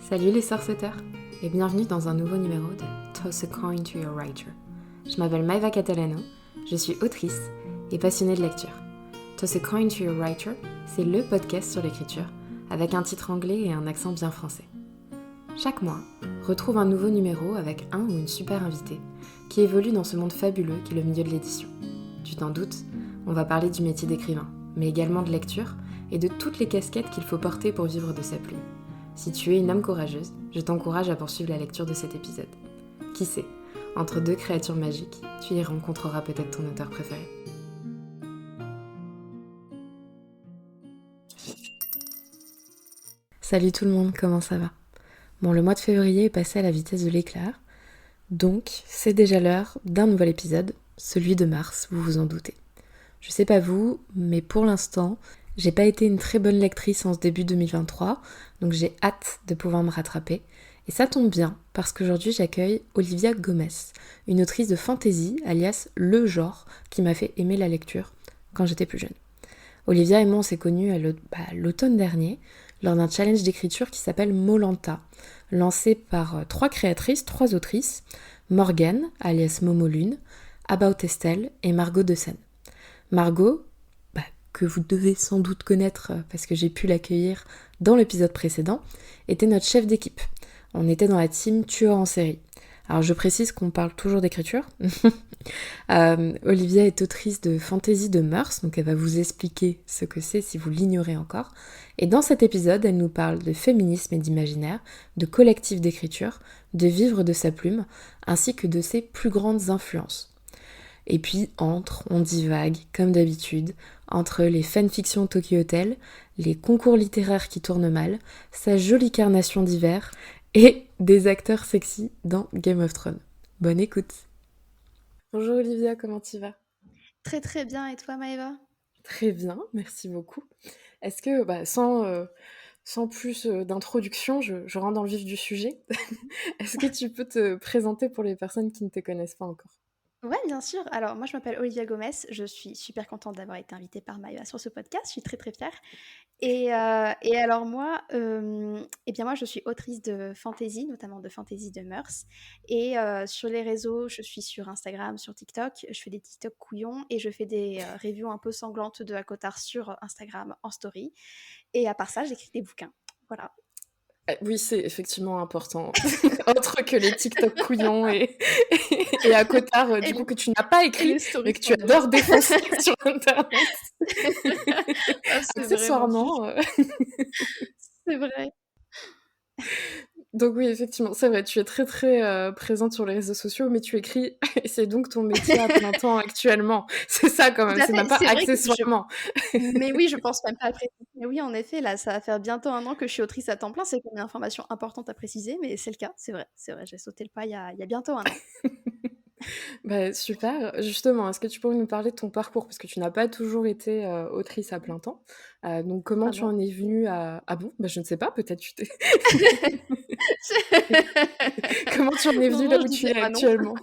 Salut les sorceteurs et bienvenue dans un nouveau numéro de Toss a Coin to Your Writer. Je m'appelle Maeva Catalano, je suis autrice et passionnée de lecture. Toss a Coin to Your Writer, c'est le podcast sur l'écriture avec un titre anglais et un accent bien français. Chaque mois, retrouve un nouveau numéro avec un ou une super invitée qui évolue dans ce monde fabuleux qu'est le milieu de l'édition. Tu t'en doutes, on va parler du métier d'écrivain, mais également de lecture et de toutes les casquettes qu'il faut porter pour vivre de sa plume. Si tu es une âme courageuse, je t'encourage à poursuivre la lecture de cet épisode. Qui sait, entre deux créatures magiques, tu y rencontreras peut-être ton auteur préféré. Salut tout le monde, comment ça va ? Bon, le mois de février est passé à la vitesse de l'éclair, donc c'est déjà l'heure d'un nouvel épisode, celui de mars, vous vous en doutez. Je sais pas vous, mais pour l'instant, j'ai pas été une très bonne lectrice en ce début 2023, donc j'ai hâte de pouvoir me rattraper. Et ça tombe bien, parce qu'aujourd'hui j'accueille Olivia Gomez, une autrice de fantasy, alias le genre, qui m'a fait aimer la lecture quand j'étais plus jeune. Olivia et moi on s'est connus à l'automne dernier, lors d'un challenge d'écriture qui s'appelle Molanta, lancé par trois autrices, Morgane, alias Momo Lune, About Estelle et Margot de Seine. Margot, que vous devez sans doute connaître parce que j'ai pu l'accueillir dans l'épisode précédent, était notre chef d'équipe. On était dans la team tueur en série. Alors je précise qu'on parle toujours d'écriture. Olivia est autrice de fantasy de mœurs, donc elle va vous expliquer ce que c'est si vous l'ignorez encore. Et dans cet épisode, elle nous parle de féminisme et d'imaginaire, de collectif d'écriture, de vivre de sa plume, ainsi que de ses plus grandes influences. Et puis on divague, comme d'habitude, entre les fanfictions Tokyo Hotel, les concours littéraires qui tournent mal, sa jolie carnation d'hiver et des acteurs sexy dans Game of Thrones. Bonne écoute. Bonjour Olivia, comment tu vas ? Très très bien, et toi Maëva ? Très bien, merci beaucoup. Est-ce que, sans plus d'introduction, je rentre dans le vif du sujet. Est-ce que tu peux te présenter pour les personnes qui ne te connaissent pas encore ? Ouais, bien sûr. Alors, moi, je m'appelle Olivia Gomez. Je suis super contente d'avoir été invitée par Maëva sur ce podcast. Je suis très, très fière. Et alors, moi, moi, je suis autrice de fantasy, notamment de fantasy de mœurs. Et sur les réseaux, je suis sur Instagram, sur TikTok. Je fais des TikTok couillons et je fais des reviews un peu sanglantes de Hakotar sur Instagram en story. Et à part ça, j'écris des bouquins. Voilà. Oui, c'est effectivement important. Autre que les TikTok couillons et à Cotard, Et, du coup, que tu n'as pas et écrit, les stories mais que tu sanglantes. adores défoncer sur Internet. Ah, c'est vraiment Accessoirement. c'est vrai. Donc oui, effectivement, c'est vrai, tu es très très présente sur les réseaux sociaux, mais tu écris, et c'est donc ton métier à plein temps actuellement. C'est ça quand Tout même, à c'est fait, même pas c'est vrai que accessoirement. mais oui, je pense même pas à préciser. Mais oui, en effet, là, ça va faire bientôt 1 an que je suis autrice à temps plein. C'est une information importante à préciser, mais c'est le cas, c'est vrai, j'ai sauté le pas il y a bientôt 1 an. Bah, super. Justement, est-ce que tu pourrais nous parler de ton parcours? Parce que tu n'as pas toujours été autrice à plein temps. Donc, comment Ah tu non. en es venue à... Ah bon? Bah, je ne sais pas, peut-être tu t'es... Comment tu en es Non, venue non, là je où tu disais es ah non. actuellement?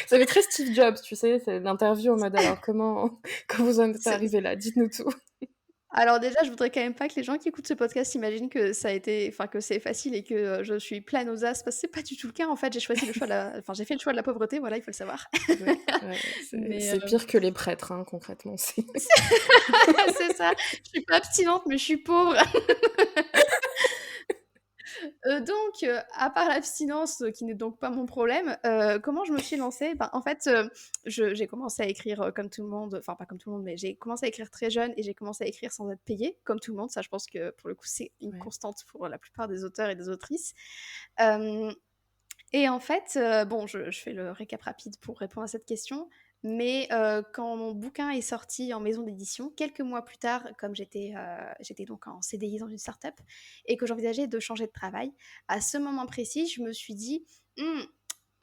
Ça fait très Steve Jobs, tu sais, c'est l'interview en mode alors comment vous en êtes C'est arrivé là? Dites-nous tout. Alors déjà, je voudrais quand même pas que les gens qui écoutent ce podcast s'imaginent que ça a été enfin, que c'est facile et que, je suis pleine aux as, parce que c'est pas du tout le cas. En fait, j'ai fait le choix de la pauvreté, voilà, il faut le savoir. Ouais, ouais, Mais, c'est pire que les prêtres, hein, concrètement. c'est ça, je suis pas abstinente, mais je suis pauvre. À part l'abstinence, qui n'est donc pas mon problème, comment je me suis lancée? Ben, en fait, j'ai commencé à écrire, comme tout le monde, enfin pas comme tout le monde, mais j'ai commencé à écrire très jeune et j'ai commencé à écrire sans être payée, comme tout le monde. Ça, je pense que pour le coup, c'est une Ouais. constante pour la plupart des auteurs et des autrices. Hem Et en fait, bon, je fais le récap rapide pour répondre à cette question, mais quand mon bouquin est sorti en maison d'édition, quelques mois plus tard, comme j'étais donc en CDI dans une start-up et que j'envisageais de changer de travail, à ce moment précis, je me suis dit: «Mmh,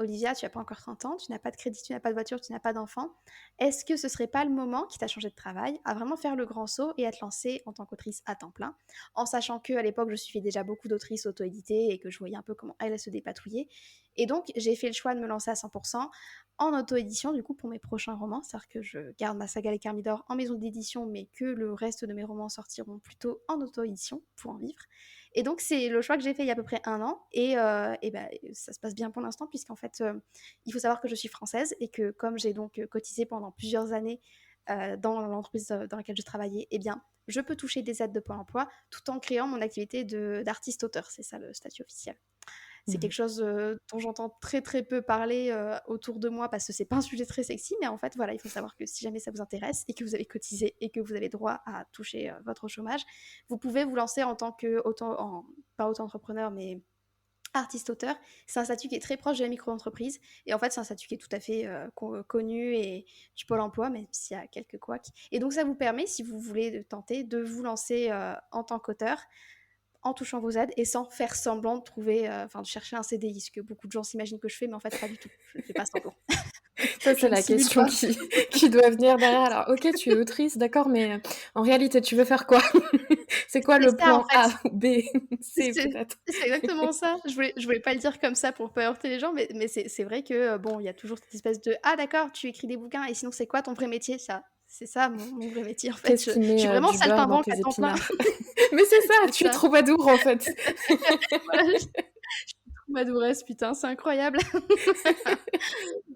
Olivia, tu n'as pas encore 30 ans, tu n'as pas de crédit, tu n'as pas de voiture, tu n'as pas d'enfant. Est-ce que ce serait pas le moment, quitte à changer de travail, à vraiment faire le grand saut et à te lancer en tant qu'autrice à temps plein?» En sachant qu'à l'époque, je suivais déjà beaucoup d'autrices auto-éditées et que je voyais un peu comment elles se dépatouillaient. Et donc, j'ai fait le choix de me lancer à 100% en auto-édition, du coup, pour mes prochains romans. C'est-à-dire que je garde ma saga Les Thermidor en maison d'édition, mais que le reste de mes romans sortiront plutôt en auto-édition pour en vivre. Et donc, c'est le choix que j'ai fait il y a à peu près 1 an. Et ben, ça se passe bien pour l'instant, puisqu'en fait, il faut savoir que je suis française et que comme j'ai donc cotisé pendant plusieurs années dans l'entreprise dans laquelle je travaillais, eh bien, je peux toucher des aides de Pôle emploi tout en créant mon activité d'artiste-auteur. C'est ça le statut officiel. C'est Mhm. quelque chose dont j'entends très très peu parler autour de moi parce que c'est pas un sujet très sexy, mais en fait voilà, il faut savoir que si jamais ça vous intéresse et que vous avez cotisé et que vous avez droit à toucher votre chômage, vous pouvez vous lancer en tant que pas auto-entrepreneur, mais artiste-auteur. C'est un statut qui est très proche de la micro-entreprise et en fait c'est un statut qui est tout à fait connu et du Pôle emploi, même s'il y a quelques couacs. Et donc ça vous permet, si vous voulez tenter, de vous lancer en tant qu'auteur en touchant vos aides et sans faire semblant de trouver, de chercher un CDI, ce que beaucoup de gens s'imaginent que je fais, mais en fait, pas du tout. Je ne fais pas semblant. Ça, Je c'est ne la simule question pas. qui doit venir derrière. Alors, ok, tu es autrice, d'accord, mais en réalité, tu veux faire quoi? C'est quoi C'est le ça, en plan fait. A ou B, C C'est peut-être? c'est exactement ça. Je voulais pas le dire comme ça pour pas heurter les gens, mais c'est vrai que, bon, il y a toujours cette espèce de: «Ah d'accord, tu écris des bouquins et sinon c'est quoi ton vrai métier?» Ça, c'est ça mon vrai métier, en fait. Qu'est-ce Je qui je met suis vraiment du beurre dans saltimbanque à tes temps plein. épinards? Mais c'est ça, C'est tu es ça. troubadour en fait. Voilà, je suis troubadouresse, putain, c'est incroyable.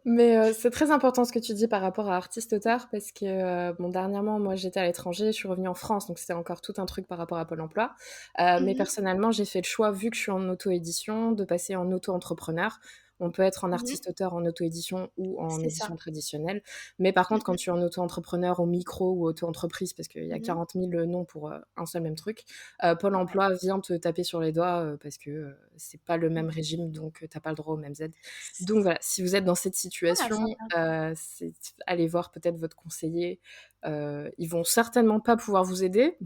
Mais c'est très important ce que tu dis par rapport à artiste-auteur parce que, bon, dernièrement, moi, j'étais à l'étranger, je suis revenue en France, donc c'était encore tout un truc par rapport à Pôle emploi. Mais Mmh mh. personnellement, j'ai fait le choix, vu que je suis en auto-édition, de passer en auto-entrepreneur. On peut être en Mmh. artiste-auteur en auto-édition ou en C'est ça. édition traditionnelle. Mais par contre, Mmh quand mh. tu es en auto-entrepreneur, au micro ou auto-entreprise, parce qu'il y a Mmh mh. 40 000 noms pour un seul même truc, Pôle Ouais. emploi vient te taper sur les doigts parce que c'est pas le même Mmh. régime, donc t'as pas le droit aux mêmes aides. C'est Donc voilà, si vous êtes dans cette Ah, c'est situation, intéressant. c'est allez voir peut-être votre conseiller. Ils vont certainement pas pouvoir vous aider,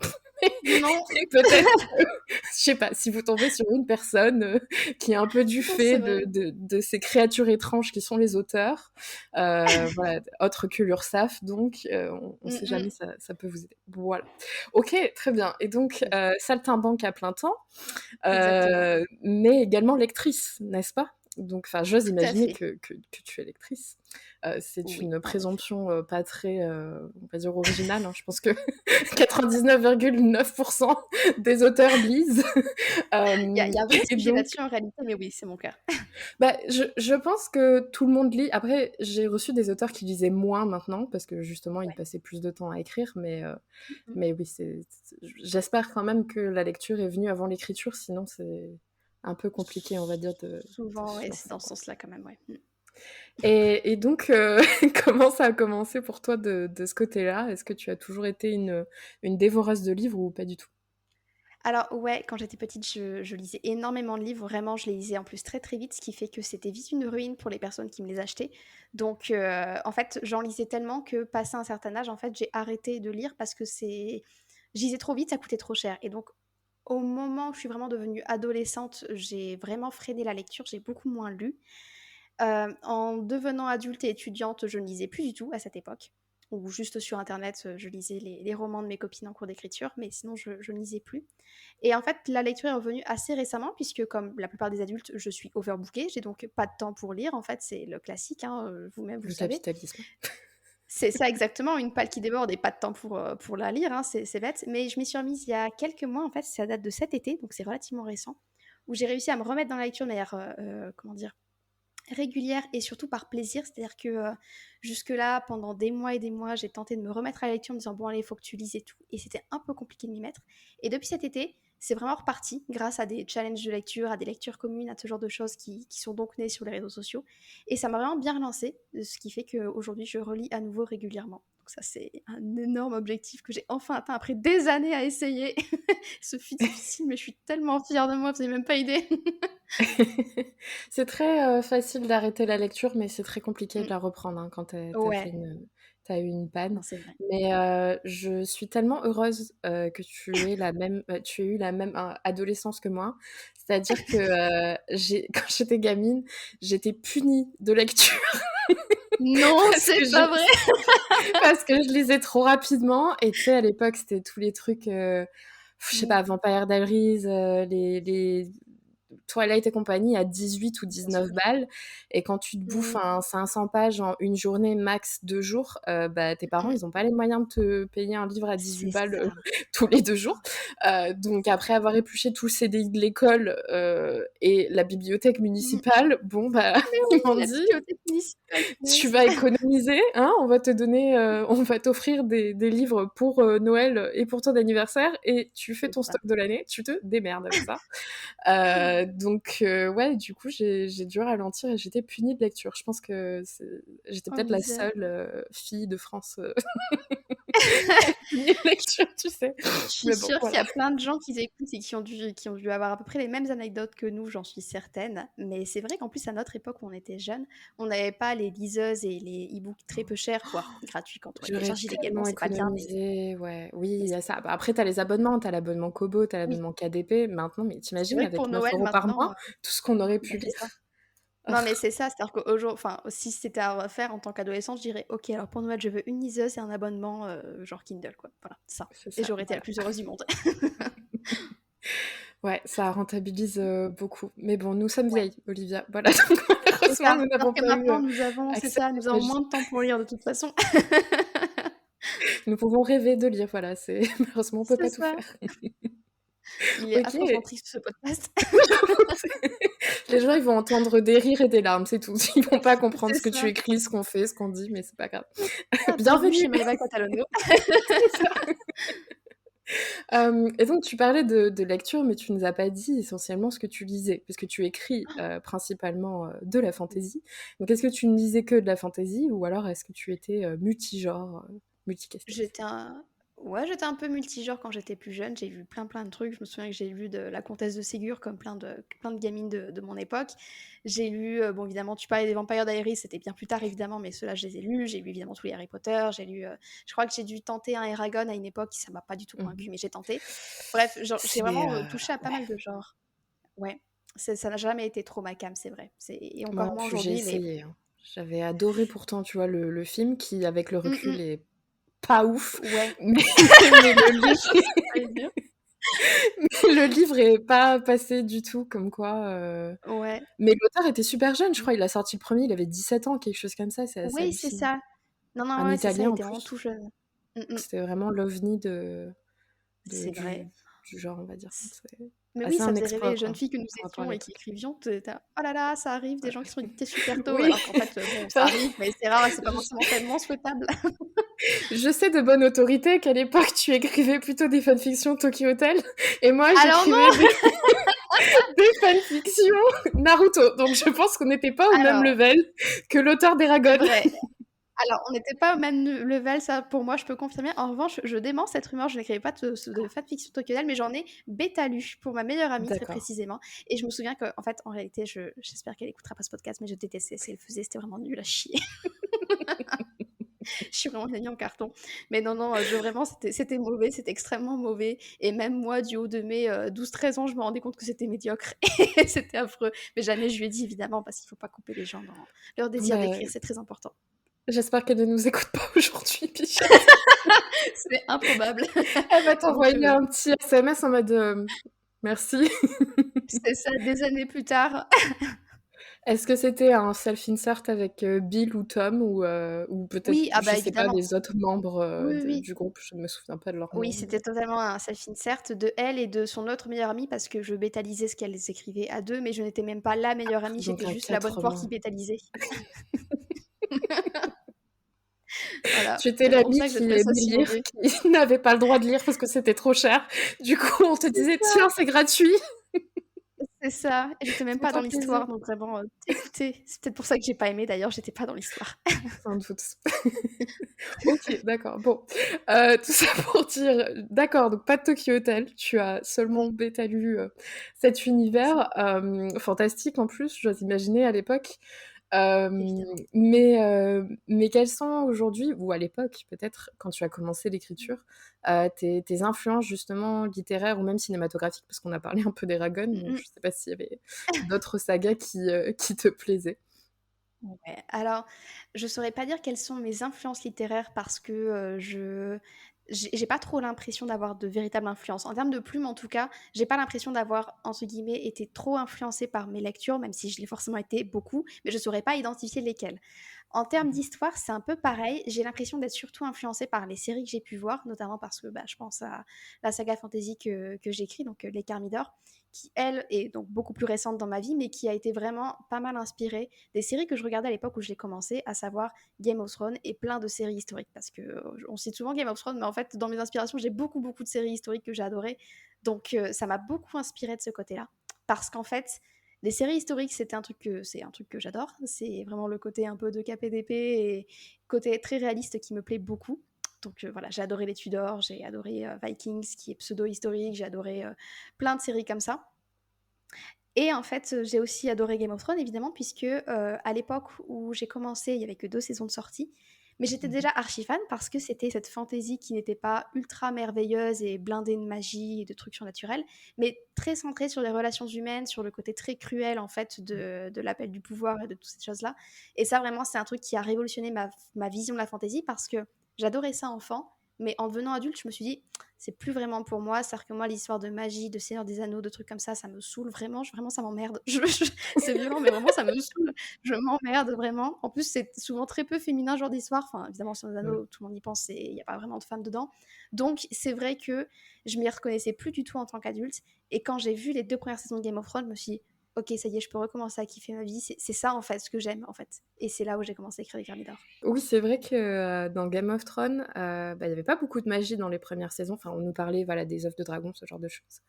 Non, mais peut-être que, je sais pas, si vous tombez sur une personne qui est un peu du non, fait c'est vrai. de ces créatures étranges qui sont les auteurs, voilà, autre que l'URSSAF, donc on Mmh sait jamais, mh. ça peut vous aider. Voilà. Ok, très bien. Et donc, Très bien. saltimbanque à plein temps, Exactement. mais également lectrice, n'est-ce pas? Donc, enfin, j'ose Tout à imaginer fait. que tu es lectrice. C'est Oui, une en effet. présomption pas très, on va dire, originale. Hein. Je pense que 99,9% des auteurs lisent. Il y a un vrai Et sujet donc, là-dessus en réalité, mais oui, c'est mon cas. bah, je pense que tout le monde lit. Après, j'ai reçu des auteurs qui lisaient moins maintenant, parce que justement, ils Ouais. passaient plus de temps à écrire. Mmh mh. Mais oui, j'espère quand même que la lecture est venue avant l'écriture, sinon c'est un peu compliqué, on va dire, de Souvent, se ouais, c'est lancer, dans ce quoi. sens-là quand même, ouais. Mmh. Et donc, comment ça a commencé pour toi de ce côté-là? Est-ce que tu as toujours été une dévoreuse de livres ou pas du tout? Alors ouais, quand j'étais petite, je lisais énormément de livres, vraiment, je les lisais en plus très, très vite, ce qui fait que c'était vite une ruine pour les personnes qui me les achetaient. Donc en fait, j'en lisais tellement que passé un certain âge, en fait, j'ai arrêté de lire parce que je lisais trop vite, ça coûtait trop cher. Et donc au moment où je suis vraiment devenue adolescente, j'ai vraiment freiné la lecture, j'ai beaucoup moins lu. En devenant adulte et étudiante, je ne lisais plus du tout à cette époque, ou juste sur internet, je lisais les romans de mes copines en cours d'écriture, mais sinon je ne lisais plus. Et en fait, la lecture est revenue assez récemment puisque comme la plupart des adultes, je suis overbookée, j'ai donc pas de temps pour lire. En fait, c'est le classique, hein, vous-même vous le Le savez. capitalisme. C'est ça exactement, une palle qui déborde et pas de temps pour la lire, hein, c'est bête. Mais je m'y suis remise il y a quelques mois, en fait, ça date de cet été, donc c'est relativement récent, où j'ai réussi à me remettre dans la lecture de manière, comment dire? Régulière et surtout par plaisir. C'est-à-dire que, jusque-là, pendant des mois et des mois, j'ai tenté de me remettre à la lecture en me disant: «Bon allez, il faut que tu lises et tout» et c'était un peu compliqué de m'y mettre et depuis cet été, c'est vraiment reparti grâce à des challenges de lecture, à des lectures communes, à ce genre de choses qui sont donc nées sur les réseaux sociaux et ça m'a vraiment bien relancée, ce qui fait qu'aujourd'hui, je relis à nouveau régulièrement. Donc ça, c'est un énorme objectif que j'ai enfin atteint après des années à essayer. Ce fut difficile, mais je suis tellement fière de moi, vous avez même pas idée. C'est très, facile d'arrêter la lecture, mais c'est très compliqué de Mmh. la reprendre, hein, quand Ouais, tu eu une panne. non, c'est vrai. Mais, je suis tellement heureuse, que tu aies eu la même, adolescence que moi. C'est-à-dire que, quand j'étais gamine, j'étais punie de lecture Non, parce que c'est pas vrai! je lisais trop rapidement et tu sais, à l'époque, c'était tous les trucs, je sais Mmh. pas, Vampire Diaries, les Twilight et compagnie à 18 ou bien 19 sûr. balles, et quand tu te bouffes Mmh. un 500 pages en une journée, max 2 jours, bah, tes parents, Mmh. ils ont pas les moyens de te payer un livre à 18 C'est balles, ça. tous les 2 jours. Donc après avoir épluché tout le CDI de l'école, et la bibliothèque Mmh. municipale, bon, bah, Mais ils oui, m'ont la dit: bibliothèque municipale, «Tu punaise. vas économiser, hein, on va te donner, on va t'offrir des livres pour, Noël et pour ton anniversaire, et tu fais C'est ton ça. stock de l'année, tu te démerdes avec ça». Donc ouais, du coup, j'ai dû ralentir et j'étais punie de lecture. Je pense que j'étais Oh peut-être la misère. seule, fille de France, punie de lecture, tu sais? Je suis Mais bon, sûre qu'il y voilà. a plein de gens qui écoutent et qui ont dû avoir à peu près les mêmes anecdotes que nous, j'en suis certaine. Mais c'est vrai qu'en plus, à notre époque où on était jeunes, on n'avait pas les liseuses et les e-books très peu chers, quoi, gratuits quand on les J'aurais télécharge illégalement, tellement c'est pas bien, économisé, ouais. Oui, il mais y c'est a ça. Bah, après, t'as les abonnements, t'as l'abonnement Kobo, t'as oui, l'abonnement KDP. Maintenant, mais c'est t'imagines vrai que avec pour 9 Noël € par maintenant, mois, tout ce qu'on aurait bah, pu c'est ça. lire? Oh, Non, mais c'est ça, c'est-à-dire enfin, si c'était à refaire en tant qu'adolescente, je dirais: «OK, alors pour Noël, je veux une liseuse et un abonnement, genre Kindle, quoi». Voilà, ça c'est et ça, j'aurais été la voilà. plus heureuse du monde. Ouais, ça rentabilise, beaucoup. Mais bon, nous sommes Ouais, vieilles, Olivia. Voilà, donc c'est malheureusement, ça. nous Alors n'avons que pas eu, maintenant, nous avons c'est accès ça, à nous cette avons magie. moins de temps pour lire de toute façon. Nous pouvons rêver de lire, voilà, c'est malheureusement, on peut C'est pas tout ça. faire. Il est OK. afrocentrique ce podcast. Les gens, ils vont entendre des rires et des larmes, c'est tout. Ils vont pas comprendre C'est ce que tu ça. écris, ce qu'on fait, ce qu'on dit, mais c'est pas grave. Ah, bienvenue Bienvenue! chez My Eva Catalono. C'est ça. Et donc tu parlais de lecture, mais tu nous as pas dit essentiellement ce que tu lisais, parce que tu écris, principalement, de la fantaisie. Donc est-ce que tu ne lisais que de la fantaisie, ou alors est-ce que tu étais, multigenre, multicasquette? J'étais un Ouais, j'étais un peu multigenre quand j'étais plus jeune. J'ai vu plein, plein de trucs. Je me souviens que j'ai lu de La Comtesse de Ségur comme plein de gamines de mon époque. J'ai lu, bon, évidemment, tu parlais des Vampires Diaries, c'était bien plus tard, évidemment, mais ceux-là, je les ai lus. J'ai lu évidemment tous les Harry Potter. J'ai lu, je crois que j'ai dû tenter un Eragon à une époque, ça m'a pas du tout Mmh. convaincue, mais j'ai tenté. Bref, genre, j'ai C'est, vraiment touché à pas ouais, mal de genres. Ouais, ça n'a jamais été trop ma came, c'est vrai. Et moi encore non moins plus, j'ai aujourd'hui, mais essayé, hein. J'avais adoré pourtant, tu vois, le film qui, avec le mm, recul, mm, est pas ouf, ouais, mais mais le je livre sais ce que ça veut dire. le livre est pas passé du tout, comme quoi, Ouais, mais l'auteur était super jeune, je crois, il a sorti le premier, il avait 17 ans, quelque chose comme ça, c'est assez oui, c'est hallucinant. ça. Non, non, Un ouais, c'est ça, il Italien en était vraiment plus. tout jeune. Mm, mm, C'était vraiment l'OVNI de c'est vrai. du genre, on va dire. C- C'est Mais oui, assez ça un faisait rêver exploit, les jeunes quoi, filles que nous par rapport à étions et qui l'époque. écrivions. Oh là là, ça arrive, des Ouais. gens qui sont édités super tôt, Oui, alors qu'en fait, bon, ça arrive, mais c'est rare et c'est pas forcément tellement souhaitable. je sais de bonne autorité qu'à l'époque, tu écrivais plutôt des fanfictions Tokyo Hotel, et moi, Alors j'écrivais non! des fanfictions Naruto. Donc je pense qu'on n'était pas au même Alors, level que l'auteur c'est d'Eragon. vrai. Alors, on n'était pas au même level, ça pour moi, je peux confirmer. En revanche, je dément cette rumeur, je n'écrivais pas de fanfiction Tokyo mais j'en ai bêta lu pour ma meilleure amie, très D'accord. précisément. Et je me souviens que, en fait, en réalité, j'espère qu'elle écoutera pas ce podcast, mais je détestais ce qu'elle faisait, c'était vraiment nul à chier. Je suis vraiment une amie en carton. Mais non, non, vraiment, c'était mauvais, c'était extrêmement mauvais. Et même moi, du haut de mes 12-13 ans, je me rendais compte que c'était médiocre. Et c'était affreux. Mais jamais je lui ai dit, évidemment, parce qu'il faut pas couper les gens dans leur désir d'écrire, Bah, c'est très important. j'espère qu'elle ne nous écoute pas aujourd'hui, Bichette. C'est improbable. Elle va Donc, t'envoyer un petit SMS en mode, merci. c'est ça, des années plus tard. Est-ce que c'était un self-insert avec, Bill ou Tom, ou peut-être, Oui, ah je bah sais pas, évidemment. les autres membres, Oui, oui, oui. du groupe? Je ne me souviens pas de leur Oui, nom, mais c'était totalement un self-insert de elle et de son autre meilleure amie parce que je bétalisais ce qu'elles écrivaient à deux, mais je n'étais même pas la meilleure amie, donc j'étais à juste la bonne 4 poire qui mains. bétalisait. Voilà, Tu étais peut-être pour l'amie ça que je qui trouvais ça aimait si lire, mauvais. qui n'avait pas le droit de lire parce que c'était trop cher. Du coup, on te C'est disait: ça, «Tiens, c'est gratuit!» c'est ça. Et j'étais même pas dans Fais-toi plaisir. l'histoire, donc vraiment, écoutez, c'est peut-être pour ça que j'ai pas aimé d'ailleurs, j'étais pas dans l'histoire. Sans doute. OK, d'accord. Bon, tout ça pour dire, d'accord, donc pas de Tokyo Hotel, tu as Non, seulement bêta lu, cet c'est univers, fantastique en plus, j'ose imaginer à l'époque. Hem, évidemment. mais quelles sont aujourd'hui, ou à l'époque peut-être, quand tu as commencé l'écriture, tes influences justement littéraires ou même cinématographiques? Parce qu'on a parlé un peu d'Eragon, Mmh donc mh. je sais pas s'il y avait d'autres sagas qui te plaisaient? Ouais, alors, je saurais pas dire quelles sont mes influences littéraires parce que, je j'ai pas trop l'impression d'avoir de véritable influence. En termes de plumes, en tout cas, j'ai pas l'impression d'avoir, entre guillemets, été trop influencée par mes lectures, même si je l'ai forcément été beaucoup, mais je saurais pas identifier lesquelles. En termes Mhm. d'histoire, c'est un peu pareil. J'ai l'impression d'être surtout influencée par les séries que j'ai pu voir, notamment parce que bah, je pense à la saga fantasy que j'écris, donc Les Carmidor, qui, elle, est donc beaucoup plus récente dans ma vie, mais qui a été vraiment pas mal inspirée des séries que je regardais à l'époque où je l'ai commencé, à savoir Game of Thrones et plein de séries historiques. Parce que on cite souvent Game of Thrones, mais en fait, dans mes inspirations, j'ai beaucoup, beaucoup de séries historiques que j'ai adorées. Donc, ça m'a beaucoup inspirée de ce côté-là. Parce qu'en fait, les séries historiques, c'est un truc que j'adore. C'est vraiment le côté un peu de KPDP et côté très réaliste qui me plaît beaucoup. Donc voilà, j'ai adoré les Tudors, j'ai adoré Vikings, qui est pseudo-historique, j'ai adoré plein de séries comme ça. Et en fait, j'ai aussi adoré Game of Thrones, évidemment, puisque à l'époque où j'ai commencé, il n'y avait que 2 saisons de sortie. Mais j'étais Mhm. déjà archi fan parce que c'était cette fantasy qui n'était pas ultra merveilleuse et blindée de magie et de trucs surnaturels, mais très centrée sur les relations humaines, sur le côté très cruel en fait de l'appel du pouvoir et de toutes ces choses-là. Et ça, vraiment, c'est un truc qui a révolutionné ma vision de la fantasy parce que j'adorais ça enfant, mais en devenant adulte, je me suis dit, c'est plus vraiment pour moi. C'est-à-dire que moi, l'histoire de magie, de Seigneur des Anneaux, de trucs comme ça me saoule vraiment. Vraiment, ça m'emmerde. C'est violent, mais vraiment, ça me saoule. Je m'emmerde vraiment. En plus, c'est souvent très peu féminin, genre d'histoire. Enfin, évidemment, Seigneur des Ouais. Anneaux, tout le monde y pense, il n'y a pas vraiment de femmes dedans. Donc, c'est vrai que je m'y reconnaissais plus du tout en tant qu'adulte. Et quand j'ai vu les 2 premières saisons de Game of Thrones, je me suis dit, ok, ça y est, je peux recommencer à kiffer ma vie. C'est ça, en fait, ce que j'aime, en fait. Et c'est là où j'ai commencé à écrire Les Carmidor. Oui, c'est vrai que dans Game of Thrones, bah, il n'y avait pas beaucoup de magie dans les premières saisons. Enfin, on nous parlait voilà, des œufs de dragon, ce genre de choses.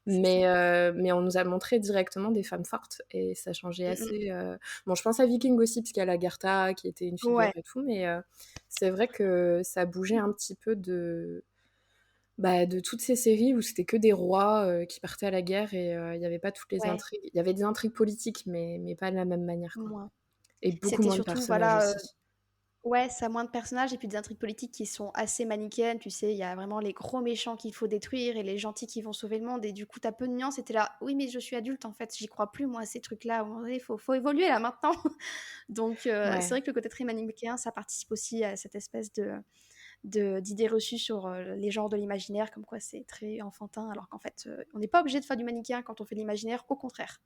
C'est ça. Mais on nous a montré directement des femmes fortes et ça changeait Mm, assez. Bon, je pense à Viking aussi, parce qu'il y a Lagertha qui était une mm. figure Ouais, et tout, mais c'est vrai que ça bougeait un petit peu bah, de toutes ces séries où c'était que des rois qui partaient à la guerre et il n'y avait pas toutes les ouais, intrigues. Il y avait des intrigues politiques, mais pas de la même manière, quoi. moins. Et beaucoup C'était moins de surtout, personnages voilà, aussi. ouais, ça a moins de personnages et puis des intrigues politiques qui sont assez manichéennes, tu sais, il y a vraiment les gros méchants qu'il faut détruire et les gentils qui vont sauver le monde et du coup, t'as peu de nuances et tu là: «Oui, mais je suis adulte, en fait, j'y crois plus moi à ces trucs-là, à un moment donné, faut évoluer là, maintenant». Donc c'est Ouais. vrai que le côté très manichéen, ça participe aussi à cette espèce d'idées reçues sur, les genres de l'imaginaire, comme quoi c'est très enfantin alors qu'en fait, on n'est pas obligé de faire du manichéen quand on fait de l'imaginaire, au contraire.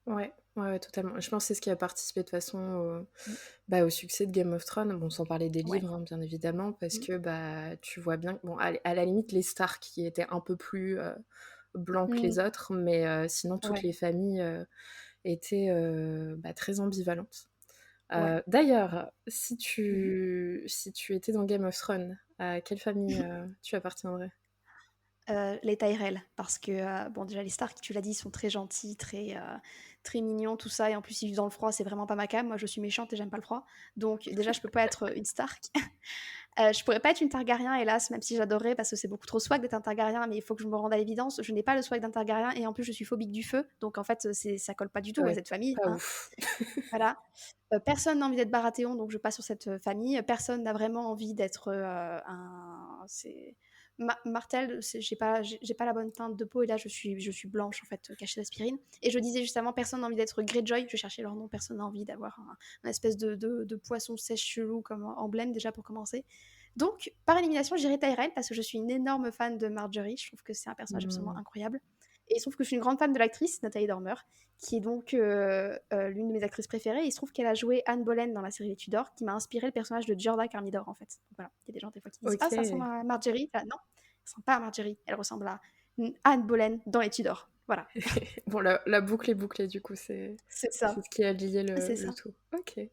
Ouais, ouais, ouais, totalement. Je pense que c'est ce qui a participé de toute façon Mmh. bah, au succès de Game of Thrones. Bon, sans parler des Ouais. livres, hein, bien évidemment, parce Mmh. que bah, tu vois bien que, bon, à la limite, les Stark qui étaient un peu plus blancs que les Mmh. autres, mais sinon, toutes Ouais, les familles étaient bah, très ambivalentes. ouais. D'ailleurs, Mmh. si tu étais dans Game of Thrones, à quelle famille tu appartiendrais? Les Tyrell, parce que, bon, déjà, les Stark, tu l'as dit, ils sont très gentils, très mignons, tout ça, et en plus, ils vivent dans le froid, c'est vraiment pas ma came. Moi, je suis méchante et j'aime pas le froid. Donc, déjà, je peux pas être une Stark. Je pourrais pas être une Targaryen, hélas, même si j'adorerais, parce que c'est beaucoup trop swag d'être un Targaryen, mais il faut que je me rende à l'évidence. Je n'ai pas le swag d'un Targaryen, et en plus, je suis phobique du feu. Donc, en fait, ça colle pas du tout à Ouais, cette famille, pas hein. ouf. Voilà. Personne n'a envie d'être Baratheon, donc je passe sur cette famille. Personne n'a vraiment envie d'être un. C'est. Martel, j'ai pas la bonne teinte de peau et là je suis blanche en fait, cachée d'aspirine. Et je disais justement, personne n'a envie d'être Greyjoy, je cherchais leur nom, personne n'a envie d'avoir un espèce de poisson sèche chelou comme emblème déjà pour commencer. Donc par élimination, j'irai Tyrell parce que je suis une énorme fan de Marjorie, je trouve que c'est un personnage absolument Hmm. incroyable. Et il se trouve que je suis une grande fan de l'actrice Nathalie Dormer, qui est donc l'une de mes actrices préférées. Et il se trouve qu'elle a joué Anne Boleyn dans la série Les Tudors, qui m'a inspiré le personnage de Jorah Carmidor, en fait. Donc voilà, il y a des gens des fois qui disent Ok. «Ah, ça ressemble à Marjorie». Ah, non, elle ressemble pas à Marjorie, elle ressemble à Anne Boleyn dans Les Tudors. Voilà, Bon, la boucle est bouclée, du coup, c'est c'est ça, ce qui a lié c'est le ça, tout. Ok. Mais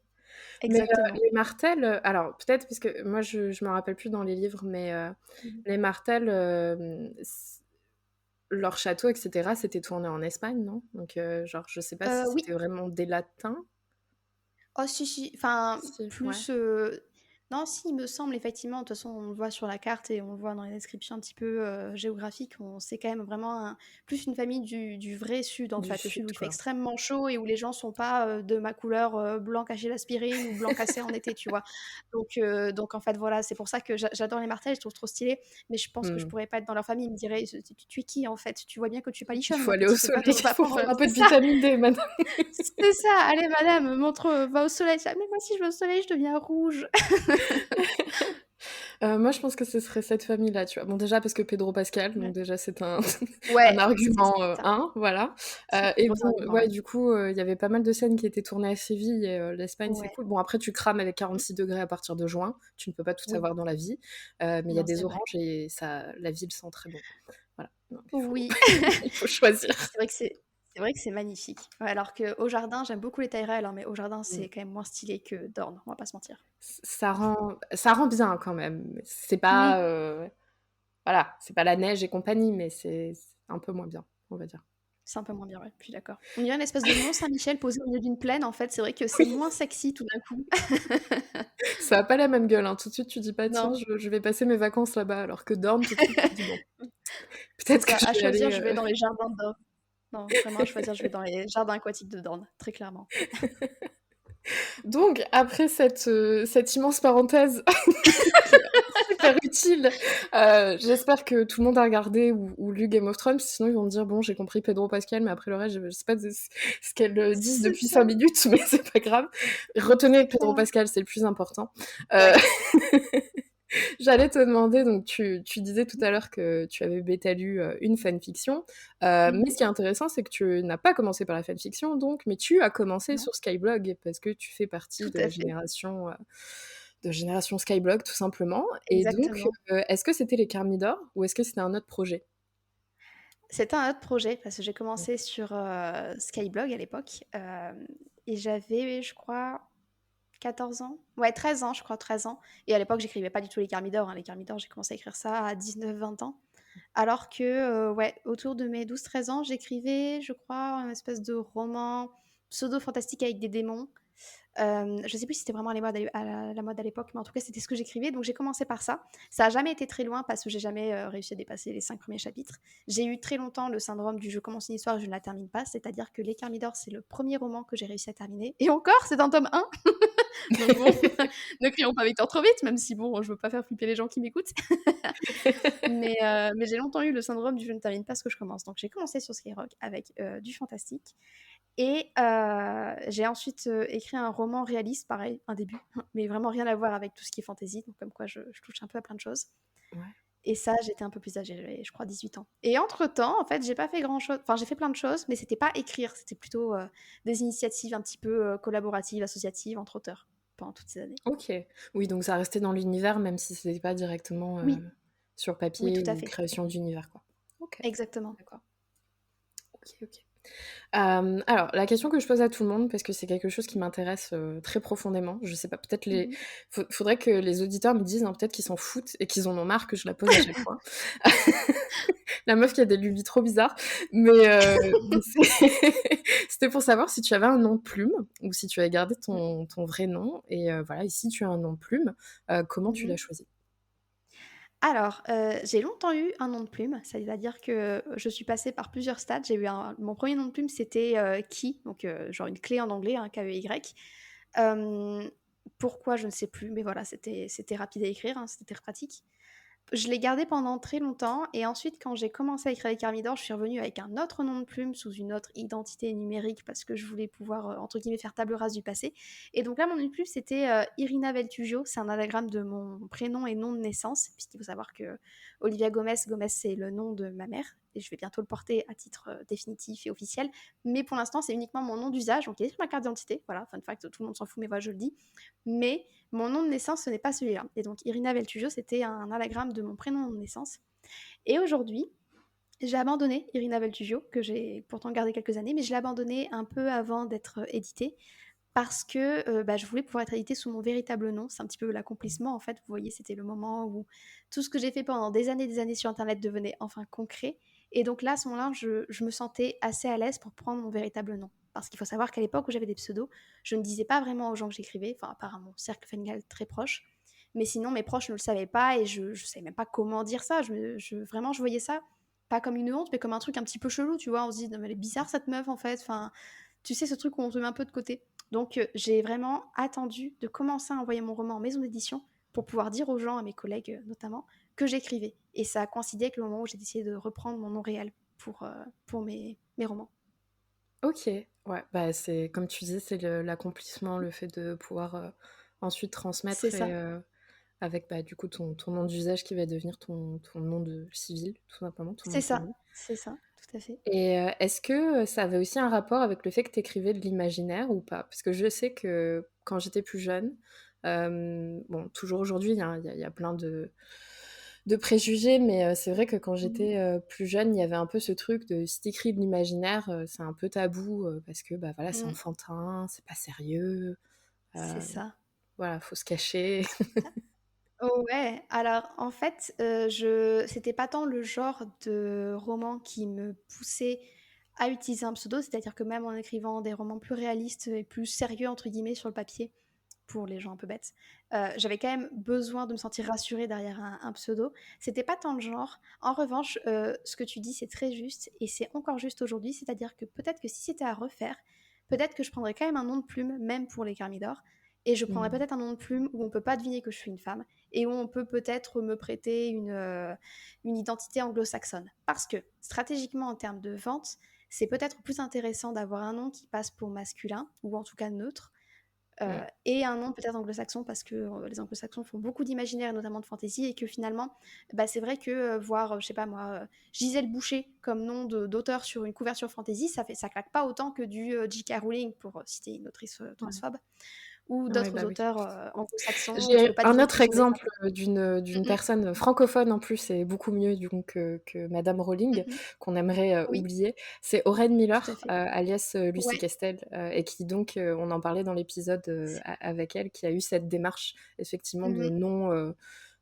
exactement. les Martels, alors peut-être, parce que moi je me rappelle plus dans les livres, mais Mhm. les Martels, leur château, etc., c'était tourné en Espagne, non? Donc, genre, je sais pas si Oui. c'était vraiment des latins. Oh si, si, enfin, Si, ouais. plus, non, si, il me semble effectivement, de toute façon, on le voit sur la carte et on le voit dans les descriptions un petit peu, géographiques, on c'est quand même vraiment plus une famille du vrai sud, en Du fait. Le sud, sud où il fait quoi. extrêmement chaud et où les gens sont pas, de ma couleur, blanc caché d'aspirine ou blanc cassé en été, tu vois? Donc en fait, voilà, c'est pour ça que j'adore les Martels, je trouve trop stylés, mais je pense que je Hmm. pourrais pas être dans leur famille. Ils me diraient: Tu es qui, en fait? Tu vois bien que tu es Il palichonne, faut ma aller au petite, soleil, il va faut prendre, prendre un peu c'est de ça! vitamine D, madame. C'est ça, allez madame, montre, va au soleil. Ah, mais moi si je vais au soleil, je deviens rouge. Moi, je pense que ce serait cette famille-là, tu vois? Bon, déjà parce que Pedro Pascal, donc Ouais. déjà c'est un un Ouais, argument, c'est ça. 1, voilà. Et Gros bon, argument, ouais, ouais. du coup, il y avait pas mal de scènes qui étaient tournées à Séville et l'Espagne, c'est Ouais. cool. Bon, après, tu crames avec 46 degrés à partir de juin, tu ne peux pas tout Oui, avoir dans la vie, mais il y a non, des c'est vrai. oranges et ça la ville sent très bon. Voilà, donc il faut Oui. il faut choisir. C'est vrai que c'est magnifique. Ouais, alors qu'au jardin, j'aime beaucoup les Tyrell, hein, mais au jardin, Mmh. c'est quand même moins stylé que Dorne, on va pas se mentir. Ça rend bien quand même. C'est Oui, pas, voilà, c'est pas la neige et compagnie, mais c'est un peu moins bien, on va dire. c'est un peu moins bien, ouais, je suis d'accord. On dirait une espèce de Mont-Saint-Michel posé au milieu d'une plaine, en fait, c'est vrai que c'est Oui. moins sexy tout d'un coup. Ça a pas la même gueule, hein. Tout de suite, tu dis pas: «Tiens, Non, je vais passer mes vacances là-bas», alors que Dorne, tout de suite, tu dis: «Bon, c'est peut-être que ça. je À vais choisir, aller, je vais dans les jardins de Dorne. Non, vraiment, à choisir, je vais dans les jardins aquatiques de Dorne, très clairement. Donc après cette immense parenthèse qui est super utile, j'espère que tout le monde a regardé ou lu Game of Thrones, sinon ils vont me dire: «Bon, j'ai compris Pedro Pascal, mais après le reste, je sais pas ce qu'elles, disent C'est depuis ça, 5 minutes, mais c'est pas grave». Retenez c'est Pedro clair. Pascal, c'est le plus important. Heu Ouais. J'allais te demander, donc tu disais tout à l'heure que tu avais bêta lu, une fanfiction, mais Mmh. ce qui est intéressant, c'est que tu n'as pas commencé par la fanfiction donc, mais tu as commencé Non, sur Skyblog parce que tu fais partie tout de à la fait. génération Skyblog tout simplement et donc, Exactement. est-ce que c'était les Thermidor ou est-ce que c'était un autre projet? C'était un autre projet parce que j'ai commencé sur, Skyblog à l'époque, et j'avais, je crois, 14 ans? Ouais, 13 ans, je crois, 13 ans. Et à l'époque, j'écrivais pas du tout les Thermidor, hein. Les Thermidor, j'ai commencé à écrire ça à 19-20 ans. Alors que, ouais, autour de mes 12-13 ans, j'écrivais, je crois, un espèce de roman pseudo-fantastique avec des démons. Je sais plus si c'était vraiment la mode à l'époque, mais en tout cas, c'était ce que j'écrivais. Donc, j'ai commencé par ça. Ça a jamais été très loin parce que j'ai jamais réussi à dépasser les 5 premiers chapitres. J'ai eu très longtemps le syndrome du je commence une histoire et je ne la termine pas. C'est-à-dire que Les Thermidor, c'est le premier roman que j'ai réussi à terminer. Et encore, c'est un tome 1. Donc bon, ne crions pas Victor trop vite, même si bon, je veux pas faire flipper les gens qui m'écoutent. Mais j'ai longtemps eu le syndrome du je ne termine pas ce que je commence. Donc j'ai commencé sur Skyrock avec du fantastique. Et j'ai ensuite écrit un roman réaliste, pareil, un début, mais vraiment rien à voir avec tout ce qui est fantasy. Donc comme quoi je touche un peu à plein de choses. Ouais. Et ça, j'étais un peu plus âgée, j'avais, je crois, 18 ans. Et entre-temps, en fait, j'ai pas fait grand-chose. Enfin, j'ai fait plein de choses, mais c'était pas écrire. C'était plutôt des initiatives un petit peu collaboratives, associatives, entre auteurs, pendant toutes ces années. OK. Oui, donc ça restait dans l'univers même si c'était pas directement, Oui, sur oui, tout papier à ou fait. création d'univers, quoi. OK, Exactement. d'accord. OK, OK. Alors, la question que je pose à tout le monde, parce que c'est quelque chose qui m'intéresse, très profondément, je sais pas, peut-être Mhm. faudrait que les auditeurs me disent, hein, peut-être qu'ils s'en foutent et qu'ils en ont marre que je la pose à chaque fois. La meuf qui a des lubies trop bizarres, mais c'était pour savoir si tu avais un nom de plume ou si tu avais gardé ton vrai nom et voilà et si tu as un nom de plume, comment tu l'as Mhm. choisi? Alors, j'ai longtemps eu un nom de plume, c'est-à-dire que je suis passée par plusieurs stades. J'ai eu mon premier nom de plume, c'était Key, donc genre une clé en anglais, hein, K-E-Y. Euh, Pourquoi, je ne sais plus, mais voilà, c'était rapide à écrire, hein, c'était très pratique. Je l'ai gardé pendant très longtemps et ensuite quand j'ai commencé à écrire les Thermidor, je suis revenue avec un autre nom de plume sous une autre identité numérique parce que je voulais pouvoir, entre guillemets, faire table rase du passé. Et donc là, mon nom de plume, c'était Irina Veltugio. C'est un anagramme de mon prénom et nom de naissance, puisqu'il faut savoir que Olivia Gomez, Gomez, c'est le nom de ma mère et je vais bientôt le porter à titre définitif et officiel. Mais pour l'instant, c'est uniquement mon nom d'usage, donc il est sur ma carte d'identité. Voilà, fun fact, tout le monde s'en fout, mais voilà, je le dis. Mais mon nom de naissance, ce n'est pas celui-là. Et donc, Irina Veltugio, c'était un anagramme de mon prénom de naissance. Et aujourd'hui, j'ai abandonné Irina Veltugio, que j'ai pourtant gardé quelques années, mais je l'ai abandonné un peu avant d'être éditée, parce que je voulais pouvoir être éditée sous mon véritable nom. C'est un petit peu l'accomplissement, en fait. Vous voyez, c'était le moment où tout ce que j'ai fait pendant des années sur Internet devenait enfin concret. Et donc là, à ce moment-là, je me sentais assez à l'aise pour prendre mon véritable nom. Parce qu'il faut savoir qu'à l'époque où j'avais des pseudos, je ne disais pas vraiment aux gens que j'écrivais, enfin, à part à mon cercle familial très proche. Mais sinon, mes proches ne le savaient pas et je ne savais même pas comment dire ça. Vraiment, je voyais ça pas comme une honte, mais comme un truc un petit peu chelou, tu vois. On se dit, non, mais elle est bizarre cette meuf, en fait. Enfin, tu sais, ce truc où on se met un peu de côté. Donc, j'ai vraiment attendu de commencer à envoyer mon roman en maison d'édition pour pouvoir dire aux gens, à mes collègues notamment, que j'écrivais. Et ça a coïncidé avec le moment où j'ai décidé de reprendre mon nom réel pour mes romans. OK, ouais, bah, c'est comme tu dis, c'est l'accomplissement, le fait de pouvoir, ensuite C'est transmettre ça. avec du coup ton nom d'usage qui va devenir ton nom de civil, tout simplement, ton nom de famille. C'est ça, tout à fait. Et est-ce que ça avait aussi un rapport avec le fait que tu écrivais de l'imaginaire ou pas? Parce que je sais que quand j'étais plus jeune, bon, toujours aujourd'hui, il y a plein de préjugés, mais c'est vrai que quand j'étais plus jeune, il y avait un peu ce truc de si t'écris de l'imaginaire, c'est un peu tabou parce que voilà, c'est Mmh, enfantin, c'est pas sérieux, c'est euh, ça. voilà, faut se cacher. Ouais, alors en fait, c'était pas tant le genre de roman qui me poussait à utiliser un pseudo, c'est-à-dire que même en écrivant des romans plus réalistes et plus «sérieux» entre guillemets sur le papier, pour les gens un peu bêtes, j'avais quand même besoin de me sentir rassurée derrière un pseudo. C'était pas tant le genre. En revanche, ce que tu dis, c'est très juste et c'est encore juste aujourd'hui, c'est-à-dire que peut-être que si c'était à refaire, peut-être que je prendrais quand même un nom de plume, même pour les Thermidor, et je prendrais Mm. peut-être un nom de plume où on peut pas deviner que je suis une femme et où on peut peut-être me prêter une identité anglo-saxonne. Parce que stratégiquement, en termes de vente, c'est peut-être plus intéressant d'avoir un nom qui passe pour masculin, ou en tout cas neutre, Mm. et un nom peut-être anglo-saxon parce que les anglo-saxons font beaucoup d'imaginaire, notamment de fantasy, et que finalement, c'est vrai que voir, je sais pas moi, Gisèle Boucher comme nom d'auteur sur une couverture fantasy, ça claque pas autant que du J.K. Rowling, pour citer une autrice Ouais. transphobe, ou Ouais, d'autres bah oui. auteurs anglo-saxons où tu J'ai peux pas un deviner que autre ce sont des exemple femmes. d'une Mhm, personne francophone en plus, et beaucoup mieux du coup que Madame Rowling, mhm. qu'on aimerait Oui, oublier. C'est Oren tout à Miller, fait. alias Lucie Ouais, Castel, et qui donc, on en parlait dans l'épisode avec elle, qui a eu cette démarche effectivement de mhm. non,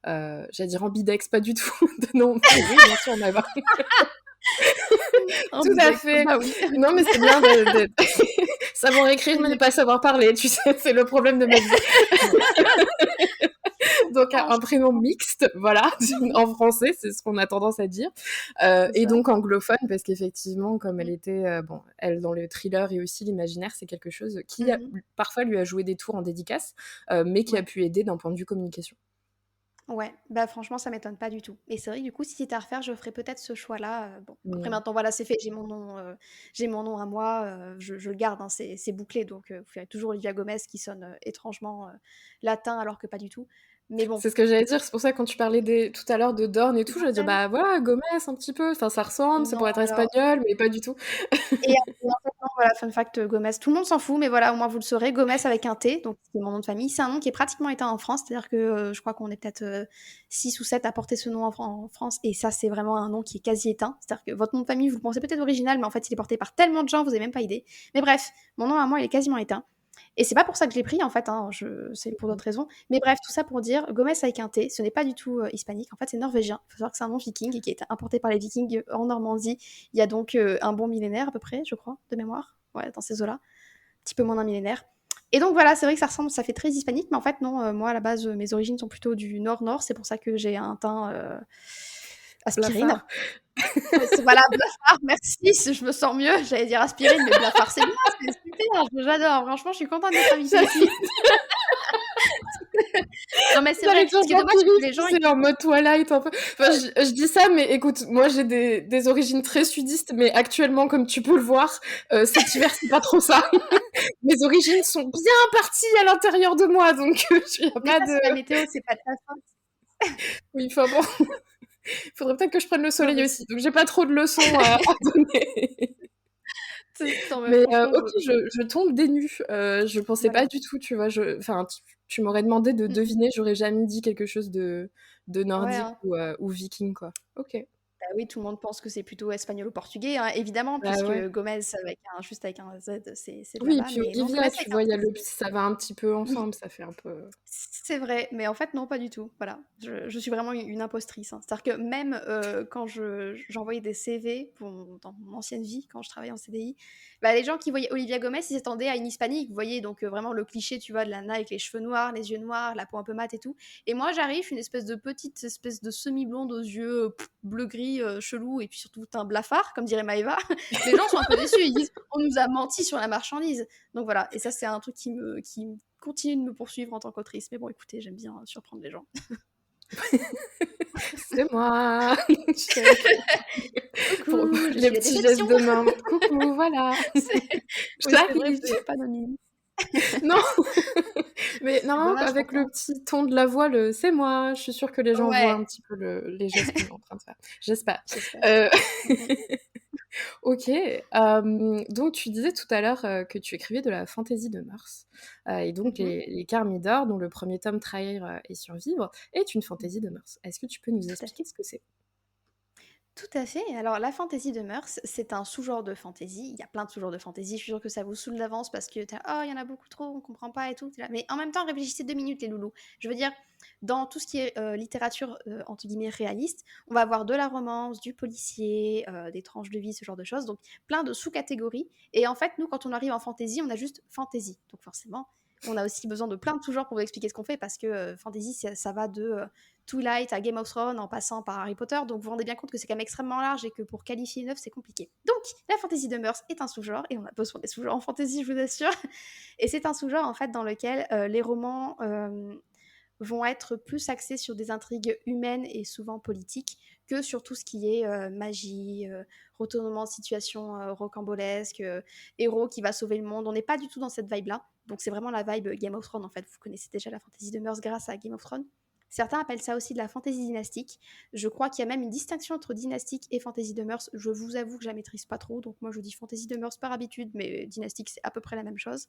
j'allais dire ambidex, pas du tout, de non, mais oui, bien sûr, on a tout à Ambidex, fait. bah oui. Non, mais c'est bien de savoir écrire mais ne pas Exactement. savoir parler, tu sais, c'est le problème de ma vie. Donc un Je prénom comprends. mixte, voilà, Mhm. en français, c'est ce qu'on a tendance à dire. C'est Et ça. donc anglophone, parce qu'effectivement, comme elle Mhm. était, bon, elle dans le thriller et aussi l'imaginaire, c'est quelque chose qui Mhm. parfois lui a joué des tours en dédicace, mais qui a Ouais. pu aider d'un point de vue communication. Ouais, franchement, ça m'étonne pas du tout. Et c'est vrai que du coup, si c'était à refaire, je ferais peut-être ce choix-là. Bon, après Mm. maintenant, voilà, c'est fait, j'ai mon nom à moi, je le garde, hein, c'est bouclé, donc vous verrez toujours Olivia Gomez qui sonne étrangement latin alors que pas du tout. Mais bon, C'est ce que j'allais dire, c'est pour ça que quand tu parlais tout à l'heure de Dorn et tout, je vais dire, Marcel, bah voilà, Gomez un petit peu, enfin ça ressemble, c'est non, pour être alors. espagnol, mais pas du tout. Et en fait, non, voilà, fun fact, Gomez, tout le monde s'en fout, mais voilà, au moins vous le saurez, Gomez avec un T, donc c'est mon nom de famille. C'est un nom qui est pratiquement éteint en France, c'est-à-dire que je crois qu'on est peut-être 6 ou 7 à porter ce nom en France, et ça, c'est vraiment un nom qui est quasi éteint. C'est-à-dire que votre nom de famille, vous le pensez peut-être original, mais en fait, il est porté par tellement de gens, vous n'avez même pas idée. Mais bref, mon nom à moi, il est quasiment éteint. Et c'est pas pour ça que je l'ai pris, en fait, hein, c'est pour d'autres raisons. Mais bref, tout ça pour dire, Gomez avec un T, ce n'est pas du tout hispanique, en fait, c'est norvégien. Il faut savoir que c'est un nom viking et qui a été importé par les vikings en Normandie il y a donc un bon millénaire à peu près, je crois, de mémoire. Ouais, dans ces eaux-là. Un petit peu moins d'un millénaire. Et donc voilà, c'est vrai que ça ressemble, ça fait très hispanique, mais en fait, non, moi à la base, mes origines sont plutôt du nord-nord, c'est pour ça que j'ai un teint aspirine. Blafard. Voilà, blafard, merci, je me sens mieux. J'allais dire aspirine, mais blafard, c'est bien, c'est super, j'adore. Franchement, je suis contente d'être invitée ici. Non, mais c'est vrai, J'allais dire ce qui est dommage, c'est que vampiriste, les tu gens, sais, en mode Twilight, un peu. Enfin, je dis ça, mais écoute, moi j'ai des origines très sudistes, mais actuellement, comme tu peux le voir, cet hiver, c'est pas trop ça. Mes origines sont bien parties à l'intérieur de moi, donc il n'y a mais pas ça, de... c'est la météo, c'est pas de ta faute. Oui, enfin bon, il faudrait peut-être que je prenne le Non, soleil mais aussi, donc j'ai pas trop de leçons à donner. non, mais Mais franchement, ok, je tombe des nues. Je pensais pas voilà. du tout, tu vois. Enfin, tu m'aurais demandé de Mm. deviner, j'aurais jamais dit quelque chose de Ouais, nordique hein. ou viking, quoi. Ok. Bah oui, tout le monde pense que c'est plutôt espagnol ou portugais, hein, évidemment, Bah puisque ouais. Gomez juste avec un Z, c'est de Oui, et là-bas. puis Mais non, Gomez Olivia, tu avec un vois, T, ça va un petit peu oui, ensemble, ça fait un peu. c'est vrai, mais en fait, non, pas du tout. Voilà, je suis vraiment une impostrice, hein. C'est-à-dire que même quand j'envoyais des CV dans mon ancienne vie, quand je travaillais en CDI, les gens qui voyaient Olivia Gomez, ils s'attendaient à une hispanique, vous voyez, donc vraiment le cliché, tu vois, de la nana avec les cheveux noirs, les yeux noirs, la peau un peu mate et tout. Et moi, j'arrive, une espèce de petite espèce de semi-blonde aux yeux bleu-gris, chelou, et puis surtout un blafard, comme dirait Maëva. Les gens sont un peu déçus, ils disent, on nous a menti sur la marchandise. Donc voilà, et ça, c'est un truc qui continue de me poursuivre en tant qu'autrice. Mais bon, écoutez, j'aime bien surprendre les gens. C'est moi! Pour Coucou, je les suis la petits gestes déception. de main. Coucou, voilà! c'est... Oui, c'est vrai, vous J'arrive! n'avez pas nommé. Non, mais C'est normalement dommage avec le pourtant. petit ton de la voix, le «C'est moi», je suis sûre que les gens voient Ouais, un petit peu les gestes qu'on est en train de faire. J'espère. j'espère. Heu, Mmh mh. OK, donc tu disais tout à l'heure, que tu écrivais de la fantaisie de mœurs, et donc Mmh. les Thermidor, dont le premier tome Trahir, et survivre est une Mmh. fantaisie de mœurs. Est-ce que tu peux nous Tout à fait. expliquer ce que c'est? Tout à fait. Alors, la fantaisie de mœurs, c'est un sous-genre de fantaisie. Il y a plein de sous-genres de fantaisie. Je suis sûre que ça vous saoule d'avance parce que t'es là, oh, il y en a beaucoup trop, on comprend pas et tout. T'es là. Mais en même temps, réfléchissez 2 minutes, les loulous. Je veux dire, dans tout ce qui est littérature, entre guillemets, réaliste, on va avoir de la romance, du policier, des tranches de vie, ce genre de choses. Donc, plein de sous-catégories. Et en fait, nous, quand on arrive en fantaisie, on a juste fantaisie. Donc, forcément, on a aussi besoin de plein de sous-genres pour vous expliquer ce qu'on fait parce que fantasy, ça va de Twilight à Game of Thrones en passant par Harry Potter, donc vous vous rendez bien compte que c'est quand même extrêmement large et que pour qualifier une œuvre, c'est compliqué. Donc, la fantasy de mœurs est un sous-genre, et on a besoin des sous-genres en fantasy, je vous assure. Et c'est un sous-genre en fait dans lequel les romans vont être plus axés sur des intrigues humaines et souvent politiques que sur tout ce qui est magie, retournement de situation rocambolesque, héros qui va sauver le monde. On n'est pas du tout dans cette vibe-là. Donc c'est vraiment la vibe Game of Thrones en fait. Vous connaissez déjà la fantasy de mœurs grâce à Game of Thrones. Certains appellent ça aussi de la fantaisie dynastique. Je crois qu'il y a même une distinction entre dynastique et fantaisie de mœurs. Je vous avoue que je la maîtrise pas trop, donc moi je dis fantaisie de mœurs par habitude, mais dynastique c'est à peu près la même chose.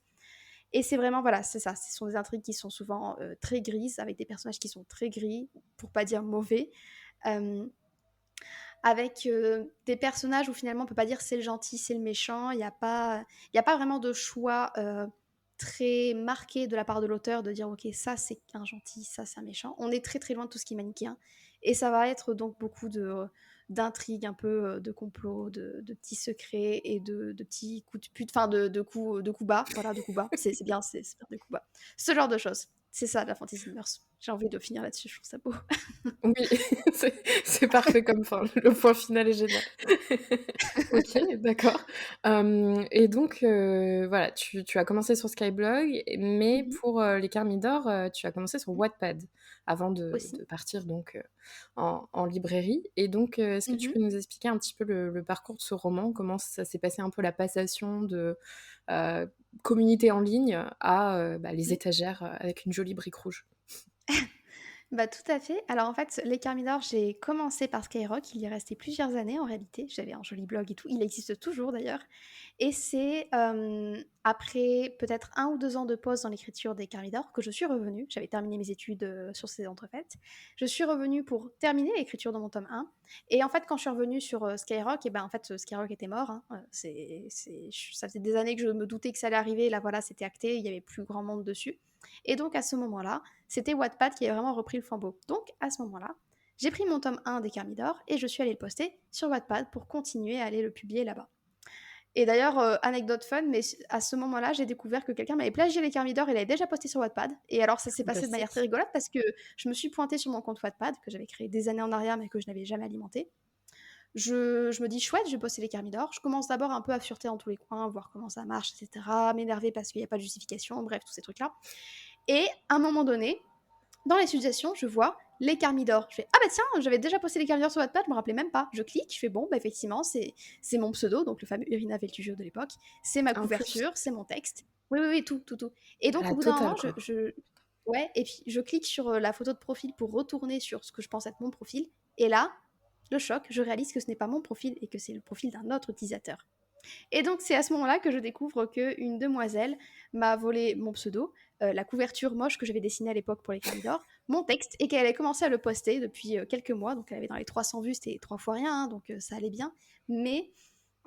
Et c'est vraiment, voilà, c'est ça. Ce sont des intrigues qui sont souvent très grises, avec des personnages qui sont très gris, pour pas dire mauvais. Euh, avec des personnages où finalement on peut pas dire c'est le gentil, c'est le méchant. Il y a pas vraiment de choix très marqué de la part de l'auteur de dire ok, ça c'est un gentil, ça c'est un méchant. On est très très loin de tout ce qui est manichéen. Et ça va être donc beaucoup d'intrigues, un peu de complots, de petits secrets et de petits coups de pute, enfin de coups bas. Voilà, de coups bas. C'est bien, c'est bien de coups bas. Ce genre de choses. C'est ça la fantasy de mœurs. J'ai envie de finir là-dessus, je trouve ça beau. Oui, c'est parfait comme fin. Le point final est génial. OK, d'accord. Et donc, voilà, tu as commencé sur Skyblog, mais Mhm. pour, les Thermidor, tu as commencé sur Wattpad avant de Aussi. partir donc, en librairie, et donc, est-ce que tu Mhm. peux nous expliquer un petit peu le parcours de ce roman? Comment ça s'est passé un peu la passation de, communauté en ligne à, bah, les étagères, avec une jolie brique rouge? Bah, tout à fait. Alors en fait, les Carmidor, j'ai commencé par Skyrock, il y est resté plusieurs années en réalité. J'avais un joli blog et tout, il existe toujours d'ailleurs. Et c'est après peut-être 1 ou 2 ans de pause dans l'écriture des Carmidor que je suis revenue. J'avais terminé mes études sur ces entrefaites. Je suis revenue pour terminer l'écriture de mon tome 1. Et en fait, quand je suis revenue sur Skyrock, et ben en fait, Skyrock était mort, hein. Ça faisait des années que je me doutais que ça allait arriver. Là, voilà, c'était acté, il n'y avait plus grand monde dessus. Et donc à ce moment-là, c'était Wattpad qui avait vraiment repris le flambeau. Donc à ce moment-là, j'ai pris mon tome 1 des Carmidor et je suis allée le poster sur Wattpad pour continuer à aller le publier là-bas. Et d'ailleurs, anecdote fun, mais à ce moment-là, j'ai découvert que quelqu'un m'avait plagié les Carmidor et l'avait déjà posté sur Wattpad. Et alors, ça s'est passé de manière très Fantastique. rigolote parce que je me suis pointée sur mon compte Wattpad, que j'avais créé des années en arrière, mais que je n'avais jamais alimenté. Je me dis, chouette, je vais poster les Carmidor. Je commence d'abord un peu à fureter dans tous les coins, voir comment ça marche, etc. M'énerver parce qu'il n'y a pas de justification, bref, tous ces trucs-là. Et à un moment donné, dans les suggestions, je vois les Carmidor. Je fais ah bah tiens, j'avais déjà posté les Carmidor sur Wattpad, je me rappelais même pas. Je clique, je fais bon, bah effectivement, c'est mon pseudo, donc le fameux Irina Veltugio de l'époque. C'est ma En plus, couverture, c'est mon texte. Oui, oui, oui, tout, tout, tout. Et donc la au bout d'un totale, moment, quoi. ouais, et puis je clique sur la photo de profil pour retourner sur ce que je pense être mon profil. Et là, le choc, je réalise que ce n'est pas mon profil et que c'est le profil d'un autre utilisateur. Et donc, c'est à ce moment-là que je découvre qu'une demoiselle m'a volé mon pseudo, la couverture moche que j'avais dessinée à l'époque pour les Carmidor, mon texte, et qu'elle avait commencé à le poster depuis quelques mois. Donc, elle avait dans les 300 vues, c'était 3 fois rien, hein, donc ça allait bien. Mais,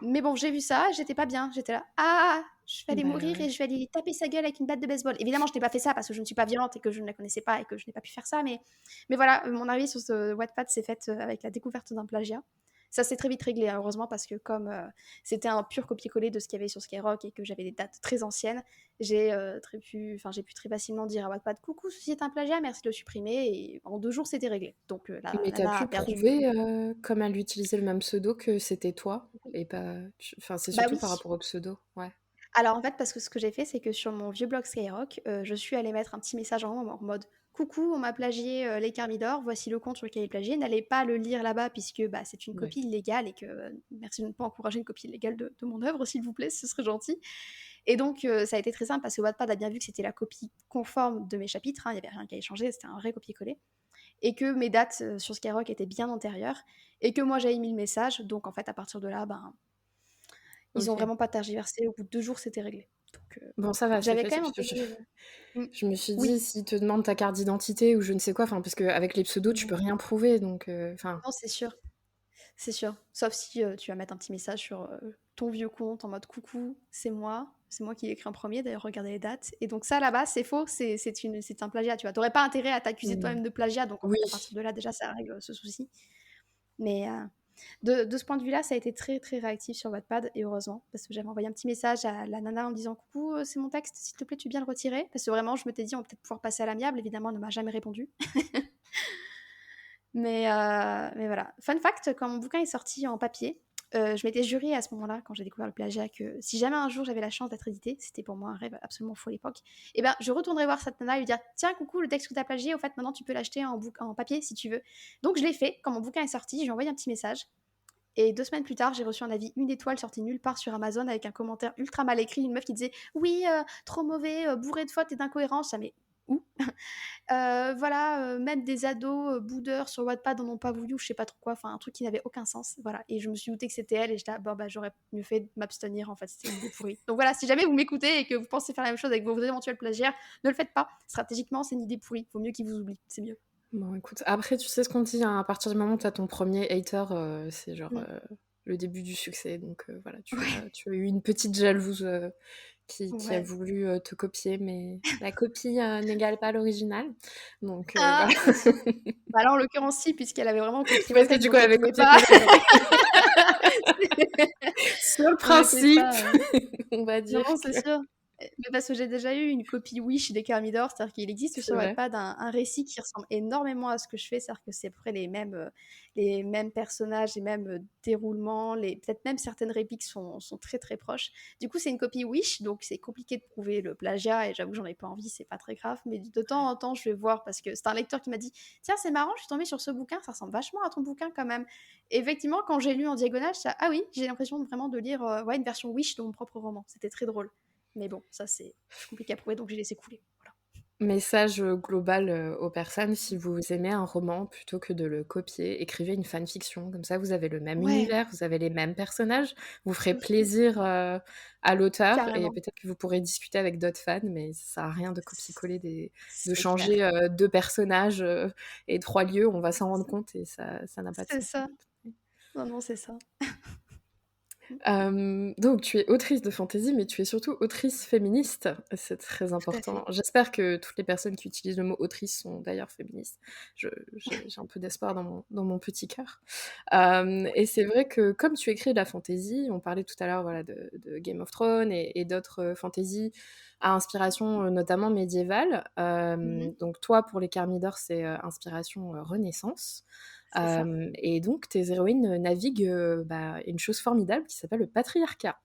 mais bon, j'ai vu ça, j'étais pas bien. J'étais là, ah, je vais aller Bah, mourir et ouais. je vais aller lui taper sa gueule avec une batte de baseball. Évidemment, je n'ai pas fait ça parce que je ne suis pas violente et que je ne la connaissais pas et que je n'ai pas pu faire ça. Mais voilà, mon arrivée sur ce Wattpad s'est faite avec la découverte d'un plagiat. Ça s'est très vite réglé, hein, heureusement, parce que comme c'était un pur copier-coller de ce qu'il y avait sur Skyrock et que j'avais des dates très anciennes, j'ai pu très facilement dire à Wattpad coucou, ceci est un plagiat, merci de le supprimer, et en 2 jours c'était réglé. Donc la Mais tu as nana a pu perdu. prouver, comme elle utilisait le même pseudo, que c'était toi et pas enfin, c'est Bah surtout oui. par rapport au pseudo, ouais. Alors en fait, parce que ce que j'ai fait, c'est que sur mon vieux blog Skyrock, je suis allée mettre un petit message en haut en mode coucou, on m'a plagié les Thermidor, voici le compte sur lequel il est plagié, n'allez pas le lire là-bas puisque bah, c'est une Ouais. copie illégale et que merci de ne pas encourager une copie illégale de mon œuvre, s'il vous plaît, ce serait gentil. Et donc, ça a été très simple parce que Wattpad a bien vu que c'était la copie conforme de mes chapitres, il n'y avait rien qui a échangé, c'était un vrai copier-coller. Et que mes dates sur Skyrock étaient bien antérieures et que moi j'avais mis le message. Donc, en fait, à partir de là, ben, ils ont Ok. vraiment pas tergiversé. Au bout de 2 jours, c'était réglé. Donc, Bon, ça va, c'est j'avais fait. quand même Parce que intégré. Mm. je me suis dit, Oui, s'ils te demandent ta carte d'identité ou je ne sais quoi, enfin, parce qu'avec les pseudos, tu peux rien prouver, donc, enfin, non, c'est sûr. C'est sûr. Sauf si tu vas mettre un petit message sur ton vieux compte en mode coucou, c'est moi. C'est moi qui l'ai écrit en premier, d'ailleurs, regardez les dates. Et donc, ça, là-bas, c'est faux, c'est un plagiat, tu vois. T'aurais pas intérêt à t'accuser hmm. toi-même de plagiat, donc en Oui. fait, à partir de là, déjà, ça règle ce souci. Mais de ce point de vue-là, ça a été très, très réactif sur Wattpad, et heureusement, parce que j'avais envoyé un petit message à la nana en disant coucou, c'est mon texte, s'il te plaît, tu veux bien le retirer? Parce que vraiment, je m'étais dit, on va peut-être pouvoir passer à l'amiable. Évidemment, elle ne m'a jamais répondu. Mais voilà. Fun fact, quand mon bouquin est sorti en papier, je m'étais jurée à ce moment-là, quand j'ai découvert le plagiat, que si jamais un jour j'avais la chance d'être éditée, c'était pour moi un rêve absolument fou à l'époque, et ben je retournerais voir cette nana et lui dire tiens, coucou, le texte que tu as plagié, au fait, maintenant tu peux l'acheter en papier si tu veux. Donc je l'ai fait. Quand mon bouquin est sorti, j'ai envoyé un petit message. Et 2 semaines plus tard, j'ai reçu un avis une étoile sorti nulle part sur Amazon avec un commentaire ultra mal écrit, une meuf qui disait oui, trop mauvais, bourré de fautes et d'incohérences. Ça mais où? Voilà, même des ados boudeurs sur Wattpad en ont pas voulu ou je sais pas trop quoi, enfin un truc qui n'avait aucun sens. Voilà, et je me suis doutée que c'était elle et j'étais là, bon bah j'aurais mieux fait de m'abstenir, en fait, c'était une idée pourrie. Donc voilà, si jamais vous m'écoutez et que vous pensez faire la même chose avec vos éventuels plagiaires, ne le faites pas. Stratégiquement, c'est une idée pourrie. Vaut mieux qu'ils vous oublient, c'est mieux. Bon, écoute, après, tu sais ce qu'on dit, hein, à partir du moment où tu as ton premier hater, c'est genre Mm. le début du succès. Donc voilà, Ouais. tu as eu une petite jalouse qui a Ouais. voulu te copier, mais la copie n'égale pas l'original. Donc Ah, voilà. bah là en l'occurrence si, puisqu'elle avait vraiment copié mon Parce que texte, du coup, donc elle elle avait pouvait pas. copié-collé. Ouais. Sur le On était principe, pas. on va Non, dire non, que c'est sûr. Mais parce que j'ai déjà eu une copie Wish des Thermidor, c'est-à-dire qu'il existe c'est sur vrai. Wattpad un récit qui ressemble énormément à ce que je fais, c'est-à-dire que c'est à peu près les mêmes personnages, les mêmes déroulements, peut-être même certaines répliques sont très très proches. Du coup, c'est une copie Wish, donc c'est compliqué de prouver le plagiat, et j'avoue que j'en ai pas envie, c'est pas très grave, mais de temps en temps, je vais voir, parce que c'est un lecteur qui m'a dit tiens, c'est marrant, je suis tombée sur ce bouquin, ça ressemble vachement à ton bouquin quand même. Et effectivement, quand j'ai lu en diagonale, ah oui, j'ai l'impression vraiment de lire ouais, une version Wish de mon propre roman, c'était très drôle. Mais bon, ça c'est plus compliqué à prouver, donc j'ai laissé couler. Voilà. Message global aux personnes, si vous aimez un roman, plutôt que de le copier, écrivez une fanfiction. Comme ça, vous avez le même Ouais, univers, vous avez les mêmes personnages, vous ferez plaisir à l'auteur et carrément. peut-être que vous pourrez discuter avec d'autres fans, mais ça sert à rien de copier-coller, de C'est clair. changer deux personnages et trois lieux, on va s'en rendre compte et ça n'a pas de C'est sens en ça. fait. Non, non, c'est ça. Donc tu es autrice de fantasy, mais tu es surtout autrice féministe, c'est très Tout à important. fait. J'espère que toutes les personnes qui utilisent le mot autrice sont d'ailleurs féministes. J'ai un peu d'espoir dans mon petit cœur. Et c'est vrai que comme tu écris de la fantasy, on parlait tout à l'heure voilà, de Game of Thrones et d'autres fantasy à inspiration notamment médiévale. Mhm. Donc toi, pour les Thermidor, c'est inspiration Renaissance. C'est ça. Et donc, tes héroïnes naviguent bah, une chose formidable qui s'appelle le patriarcat.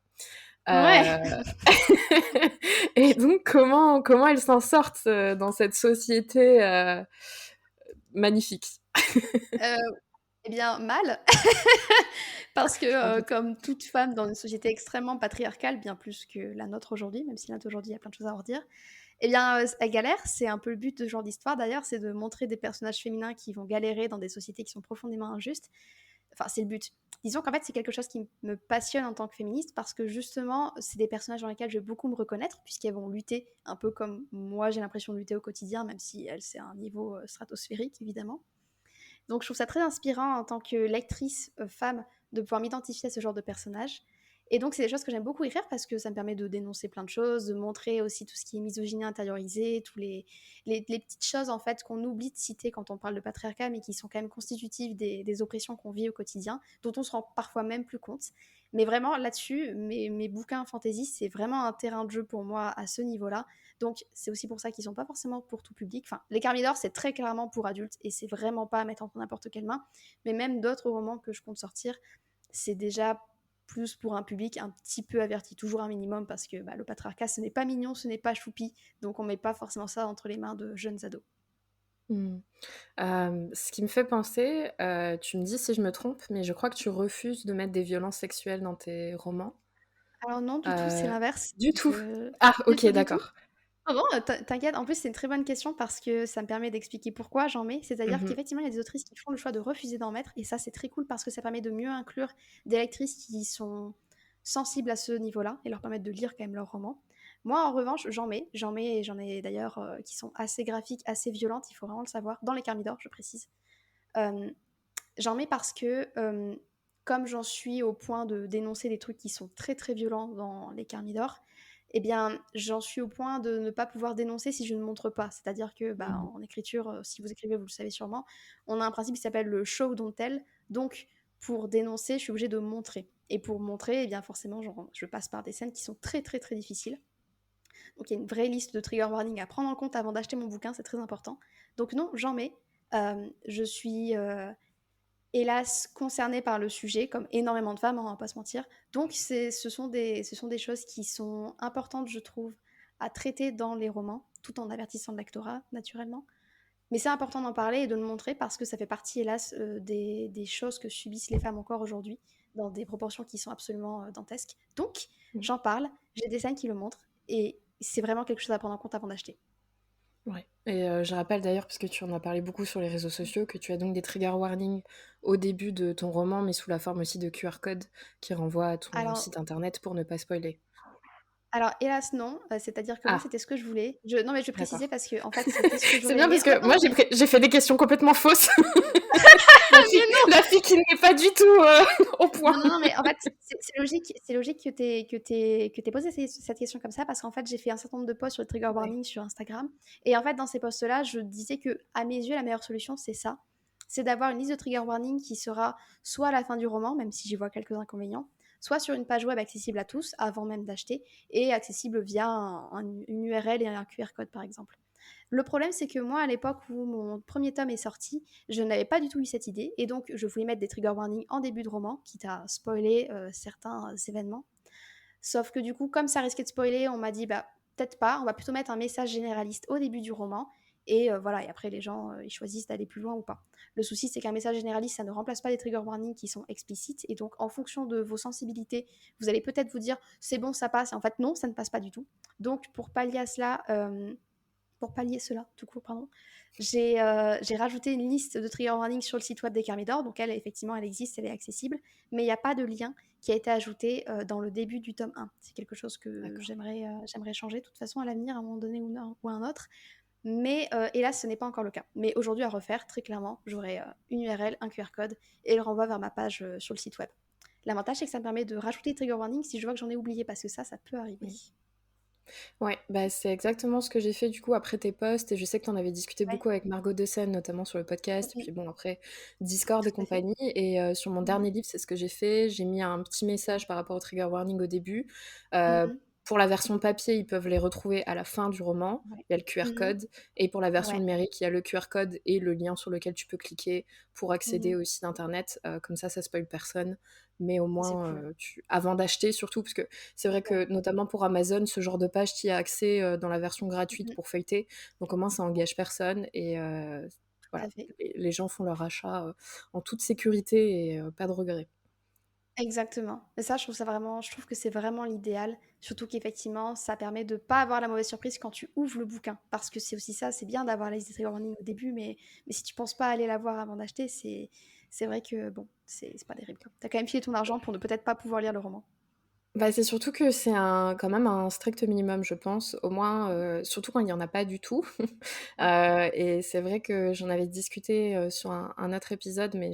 Ouais. Euh, et donc, comment elles s'en sortent dans cette société magnifique? Euh, eh bien, mal. Parce que, Un peu. comme toute femme dans une société extrêmement patriarcale, bien plus que la nôtre aujourd'hui, même si la nôtre aujourd'hui, il y a plein de choses à en redire, eh bien, elle galère. C'est un peu le but de ce genre d'histoire, d'ailleurs, c'est de montrer des personnages féminins qui vont galérer dans des sociétés qui sont profondément injustes. Enfin, c'est le but. Disons qu'en fait, c'est quelque chose qui me passionne en tant que féministe parce que justement, c'est des personnages dans lesquels je vais beaucoup me reconnaître puisqu'elles vont lutter un peu comme moi j'ai l'impression de lutter au quotidien, même si elles, c'est un niveau stratosphérique, évidemment. Donc je trouve ça très inspirant en tant que lectrice femme de pouvoir m'identifier à ce genre de personnage. Et donc c'est des choses que j'aime beaucoup écrire parce que ça me permet de dénoncer plein de choses, de montrer aussi tout ce qui est misogynie intériorisée, tous les petites choses en fait qu'on oublie de citer quand on parle de patriarcat, mais qui sont quand même constitutives des oppressions qu'on vit au quotidien, dont on se rend parfois même plus compte. Mais vraiment là-dessus, mes bouquins fantasy, c'est vraiment un terrain de jeu pour moi à ce niveau-là. Donc c'est aussi pour ça qu'ils sont pas forcément pour tout public. Enfin, les Carmidor, c'est très clairement pour adultes et c'est vraiment pas à mettre entre n'importe quelle main. Mais même d'autres romans que je compte sortir, c'est déjà plus pour un public un petit peu averti, toujours un minimum, parce que bah, le patriarcat, ce n'est pas mignon, ce n'est pas choupi, donc on met pas forcément ça entre les mains de jeunes ados. Mmh. Ce qui me fait penser, tu me dis si je me trompe, mais je crois que tu refuses de mettre des violences sexuelles dans tes romans? Alors non, du tout, c'est Heu, l'inverse. du tout? Je Ah du OK, tout, du tout. d'accord. Non, non, t'inquiète, en plus, c'est une très bonne question parce que ça me permet d'expliquer pourquoi j'en mets. C'est-à-dire Mmh. qu'effectivement, il y a des autrices qui font le choix de refuser d'en mettre et ça, c'est très cool parce que ça permet de mieux inclure des lectrices qui sont sensibles à ce niveau-là et leur permettre de lire quand même leurs romans. Moi, en revanche, j'en mets et j'en ai d'ailleurs qui sont assez graphiques, assez violentes, il faut vraiment le savoir, dans les Carmidor, je précise. Euh, J'en mets parce que, comme j'en suis au point de dénoncer des trucs qui sont très très violents dans les Carmidor, eh bien, j'en suis au point de ne pas pouvoir dénoncer si je ne montre pas. C'est-à-dire que, bah, Mmh. en écriture, si vous écrivez, vous le savez sûrement, on a un principe qui s'appelle le show don't tell. Donc, pour dénoncer, je suis obligée de montrer. Et pour montrer, eh bien, forcément, je passe par des scènes qui sont très très très difficiles. Donc, il y a une vraie liste de trigger warning à prendre en compte avant d'acheter mon bouquin, c'est très important. Donc, non, j'en mets. Je suis hélas concernée par le sujet, comme énormément de femmes, hein, on va pas se mentir. Donc ce sont des choses qui sont importantes, je trouve, à traiter dans les romans, tout en avertissant le lectorat, naturellement. Mais c'est important d'en parler et de le montrer parce que ça fait partie, hélas, des choses que subissent les femmes encore aujourd'hui, dans des proportions qui sont absolument dantesques. Donc, Mmh. j'en parle, j'ai des scènes qui le montrent, et c'est vraiment quelque chose à prendre en compte avant d'acheter. Ouais et je rappelle d'ailleurs, parce que tu en as parlé beaucoup sur les réseaux sociaux, que tu as donc des trigger warnings au début de ton roman, mais sous la forme aussi de QR codes qui renvoient à ton Alors, site internet pour ne pas spoiler. Alors, hélas, non. C'est-à-dire que moi, Ah, c'était ce que je voulais. Non, mais je vais préciser d'accord. parce que, en fait, c'était ce que C'est j'aurais bien aimé. parce En fait, que non, moi non, mais j'ai fait des questions complètement fausses. mais non! La fille qui n'est pas du tout, au point. Non, non, non, mais en fait, c'est logique que t'aies posé cette question comme ça parce qu'en fait, j'ai fait un certain nombre de posts sur les trigger Ouais. warnings sur Instagram. Et en fait, dans ces posts-là, je disais que, à mes yeux, la meilleure solution, c'est ça. C'est d'avoir une liste de trigger warnings qui sera soit à la fin du roman, même si j'y vois quelques inconvénients, soit sur une page web accessible à tous, avant même d'acheter, et accessible via une URL et un QR code, par exemple. Le problème, c'est que moi, à l'époque où mon premier tome est sorti, je n'avais pas du tout eu cette idée, et donc je voulais mettre des trigger warnings en début de roman, quitte à spoiler certains événements. Sauf que du coup, comme ça risquait de spoiler, on m'a dit, bah peut-être pas, on va plutôt mettre un message généraliste au début du roman, et voilà, et après les gens, ils choisissent d'aller plus loin ou pas. Le souci, c'est qu'un message généraliste, ça ne remplace pas les trigger warnings qui sont explicites, et donc en fonction de vos sensibilités, vous allez peut-être vous dire, c'est bon, ça passe, et en fait non, ça ne passe pas du tout. Donc pour pallier à cela, pour pallier cela, tout court, pardon, j'ai rajouté une liste de trigger warnings sur le site web des Carmidor. Donc elle, effectivement, elle existe, elle est accessible, mais il n'y a pas de lien qui a été ajouté dans le début du tome 1. C'est quelque chose que D'accord. j'aimerais changer de toute façon à l'avenir, à un moment donné ou à un autre. Mais hélas, ce n'est pas encore le cas. Mais aujourd'hui, à refaire, très clairement, j'aurai une URL, un QR code et le renvoi vers ma page sur le site web. L'avantage, c'est que ça me permet de rajouter des trigger warnings si je vois que j'en ai oublié, parce que ça peut arriver. Oui. Ouais, bah, c'est exactement ce que j'ai fait du coup après tes posts et je sais que tu en avais discuté Ouais, beaucoup avec Margot Dessen, notamment sur le podcast et mhm, puis bon après Discord et tout à fait. compagnie et sur mon Mhm, dernier livre, c'est ce que j'ai fait. J'ai mis un petit message par rapport au trigger warning au début. Heu, mhm, pour la version papier, ils peuvent les retrouver à la fin du roman. ouais. Il y a le QR Mhm. code et pour la version Ouais. numérique, il y a le QR code et le lien sur lequel tu peux cliquer pour accéder Mmh. au site internet. Comme ça spoil personne. Mais au C'est moins, cool. avant d'acheter surtout, parce que c'est vrai Ouais. que notamment pour Amazon, ce genre de page, tu y as accès dans la version gratuite Mmh. pour feuilleter. Donc au moins, ça engage personne et Tout voilà, à fait. les gens font leur achat en toute sécurité et pas de regret. Exactement. Et ça, je trouve que c'est vraiment l'idéal. Surtout qu'effectivement, ça permet de pas avoir la mauvaise surprise quand tu ouvres le bouquin. Parce que c'est aussi ça, c'est bien d'avoir la liste des trigger warnings au début, mais si tu penses pas aller la voir avant d'acheter, c'est vrai que bon, c'est pas terrible, quoi. T'as quand même filé ton argent pour ne peut-être pas pouvoir lire le roman. Bah, c'est surtout que c'est quand même un strict minimum, je pense. Au moins, surtout quand il y en a pas du tout. Et c'est vrai que j'en avais discuté sur un autre épisode, mais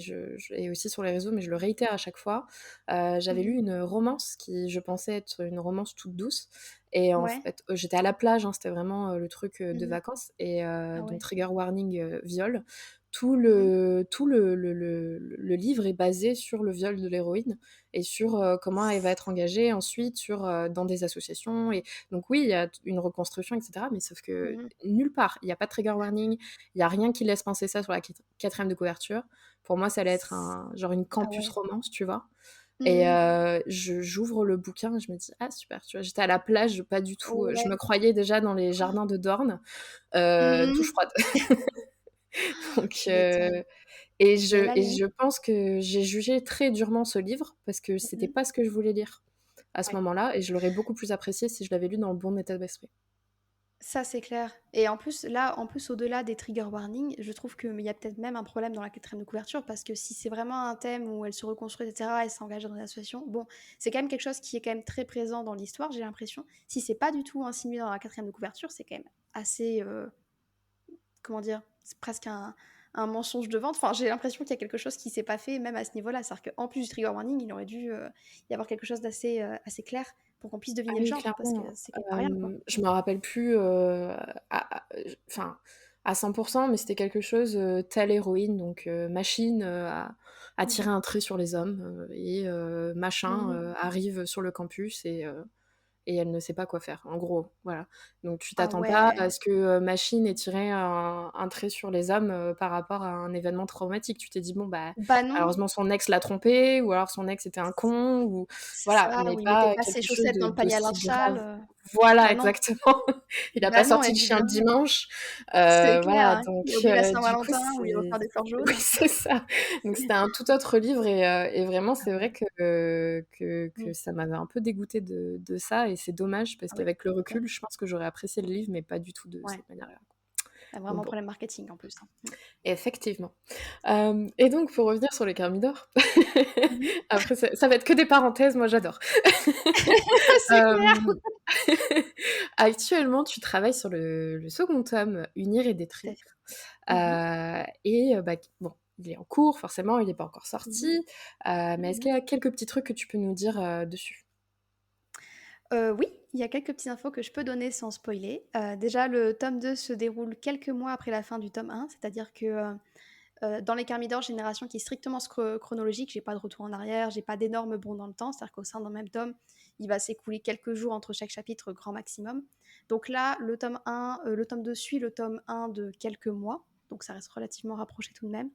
et aussi sur les réseaux, mais je le réitère à chaque fois. J'avais lu Mhm. une romance qui, je pensais être une romance toute douce. Et en Ouais. fait, j'étais à la plage, hein, c'était vraiment le truc de Mhm. vacances. Et Ah donc, ouais. trigger warning viol. Mhm. Tout le livre est basé sur le viol de l'héroïne et sur comment elle va être engagée ensuite dans des associations. Et donc oui, il y a une reconstruction, etc. Mais sauf que Mhm. nulle part, il n'y a pas de trigger warning, il n'y a rien qui laisse penser ça sur la quatrième de couverture. Pour moi, ça allait être genre une Ah campus ouais. romance, tu vois. Et Mhm. j'ouvre le bouquin et je me dis, ah super, tu vois, j'étais à la plage, pas du tout. Je Ouais. me croyais déjà dans les jardins de Dorne, douche Mhm. froide. Donc, Tu m'étonnes. Mais là, et limite, je pense que j'ai jugé très durement ce livre parce que c'était mmh pas ce que je voulais lire à ce ouais. moment-là et je l'aurais beaucoup plus apprécié si je l'avais lu dans le bon état d'esprit. Ça, c'est clair et en plus, là, en plus, au-delà des trigger warnings, je trouve qu'il y a peut-être même un problème dans la 4 de couverture parce que si c'est vraiment un thème où elle se reconstruit et cetera, elle s'engage dans une association, bon, c'est quand même quelque chose qui est quand même très présent dans l'histoire, j'ai l'impression. Si c'est pas du tout insinué dans la 4 de couverture, c'est quand même assez, comment dire? C'est presque un mensonge de vente. Enfin, j'ai l'impression qu'il y a quelque chose qui s'est pas fait même à ce niveau-là. C'est-à-dire qu'en plus du trigger warning, il aurait dû, y avoir quelque chose d'assez, assez clair pour qu'on puisse Ah deviner le oui, genre parce que clairement. c'est quand même pas rien, quoi. Je me rappelle plus, enfin, à 100 mais c'était quelque chose, telle héroïne, donc machine, à Mmh tirer un trait sur les hommes, et machin, Mmh arrive sur le campus et elle ne sait pas quoi faire, en gros, voilà. Donc tu Ah t'attends pas ouais. à ce que, Machine ait tiré un trait sur les hommes, par rapport à un événement traumatique. Tu t'es dit: «Bon, bah, Bah non, malheureusement son ex l'a trompée ou alors son ex était un con» ou c'est voilà, ça, mais où il mettait pas pas ses quelque chose chaussettes dans le panier à d'aussi linge sale, grave. Voilà, bah non, exactement. Il a pas bah non, sorti le chien le évidemment. dimanche, C'est clair, voilà, hein. donc Il a oublié la du coup, Saint-Valentin où il c'est offert des fleurs oui, jaunes. c'est ça. Donc c'était un tout autre livre et vraiment, Ah c'est vrai ouais. que Mmh. ça m'avait un peu dégoûtée de ça et c'est dommage parce Ah oui, qu'avec le c'est clair. recul, je pense que j'aurais apprécié le livre, mais pas du tout de Ouais, cette manière-là. il y a Donc vraiment un bon, problème marketing en plus, hein. effectivement. Et donc pour revenir sur les Thermidor, Mmh mh. après ça va être que des parenthèses, moi j'adore. C'est clair. Hem, Actuellement, tu travailles sur le 2 tome, Unir et Tout à détruire, fait. Mmh mh. bah, bon, il est en cours forcément, il est pas encore Mmh mh. sorti, mais est-ce Mmh qu'il mh. y a quelques petits trucs que tu peux nous dire, dessus? Oui, il y a quelques petites infos que je peux donner sans spoiler. Déjà, le tome 2 se déroule quelques mois après la fin du tome 1, c'est-à-dire que, dans les Thermidor, j'ai une narration qui est strictement chronologique, j'ai pas de retour en arrière, j'ai pas d'énormes bonds dans le temps, c'est-à-dire qu'au sein d'un même tome, il va s'écouler quelques jours entre chaque chapitre, grand maximum. Donc là, le tome 2 suit le tome 1 de quelques mois, donc ça reste relativement rapproché tout de même.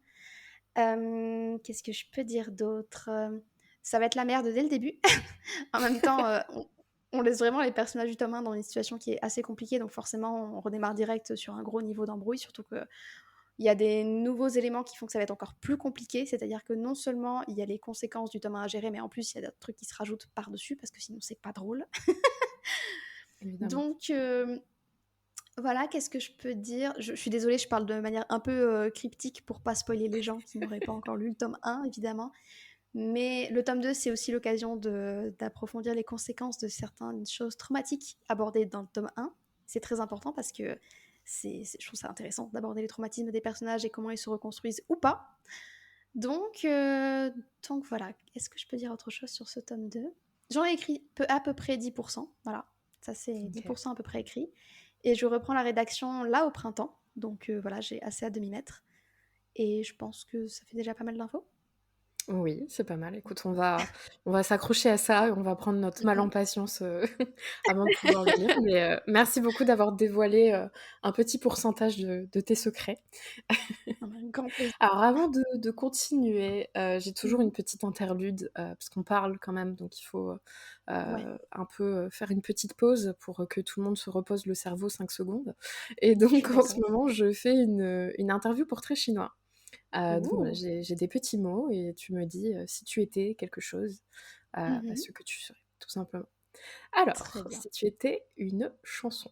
Qu'est-ce que je peux dire d'autre? Ça va être la merde dès le début. En même temps, on laisse vraiment les personnages du tome 1 dans une situation qui est assez compliquée, donc forcément, on redémarre direct sur un gros niveau d'embrouille, surtout qu'il y a des nouveaux éléments qui font que ça va être encore plus compliqué, c'est-à-dire que non seulement il y a les conséquences du tome 1 à gérer, mais en plus, il y a d'autres trucs qui se rajoutent par-dessus, parce que sinon, c'est pas drôle. Évidemment. Donc, voilà, qu'est-ce que je peux dire? Je suis désolée, je parle de manière un peu, cryptique pour pas spoiler les gens qui n'auraient pas encore lu le tome 1, évidemment. Mais le tome 2, c'est aussi l'occasion d'approfondir les conséquences de certaines choses traumatiques abordées dans le tome 1. C'est très important parce que je trouve ça intéressant d'aborder les traumatismes des personnages et comment ils se reconstruisent ou pas. Donc, donc voilà, est-ce que je peux dire autre chose sur ce tome 2? J'en ai écrit à peu près 10%, voilà. Ça, c'est OK. 10% à peu près écrit. Et je reprends la rédaction là au printemps. Donc voilà, j'ai assez à demi mettre. Et je pense que ça fait déjà pas mal d'infos. Oui, c'est pas mal. Écoute, on va s'accrocher à ça et on va prendre notre mal en Mhm. patience, avant de pouvoir le lire. Mais, merci beaucoup d'avoir dévoilé, un petit pourcentage de tes secrets. Un grand plaisir. Alors avant de continuer, j'ai toujours Mhm. une petite interlude, parce qu'on parle quand même, donc il faut, Ouais, un peu, faire une petite pause pour, que tout le monde se repose le cerveau 5 secondes et je suis donc en ce d'accord. moment, je fais une interview portrait chinois. Donc voilà, Ouh! j'ai des petits mots et tu me dis, si tu étais quelque chose, bah, Mhm. ce que tu serais, tout simplement. Très Alors, bien. si tu étais une chanson.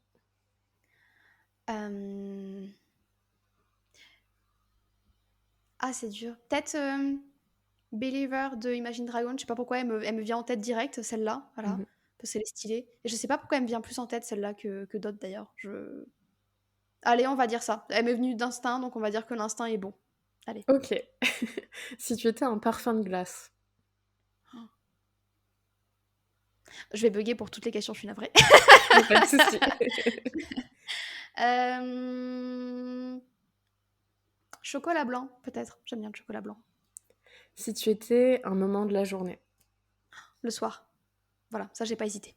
Euh, Ah, c'est dur. Peut-être Believer de Imagine Dragon. Je sais pas pourquoi elle me vient en tête direct, celle-là. Voilà. Mmh. Parce qu'elle est stylée. Et je sais pas pourquoi elle me vient plus en tête, celle-là, que d'autres d'ailleurs. Allez, on va dire ça. Elle m'est venue d'instinct, donc on va dire que l'instinct est bon. Allez. OK. Si tu étais un parfum de glace. Je vais bugger pour toutes les questions, je suis navrée. Il y a pas de souci. Euh, Chocolat blanc, peut-être. J'aime bien le chocolat blanc. Si tu étais un moment de la journée. Le soir. Voilà, ça j'ai pas hésité.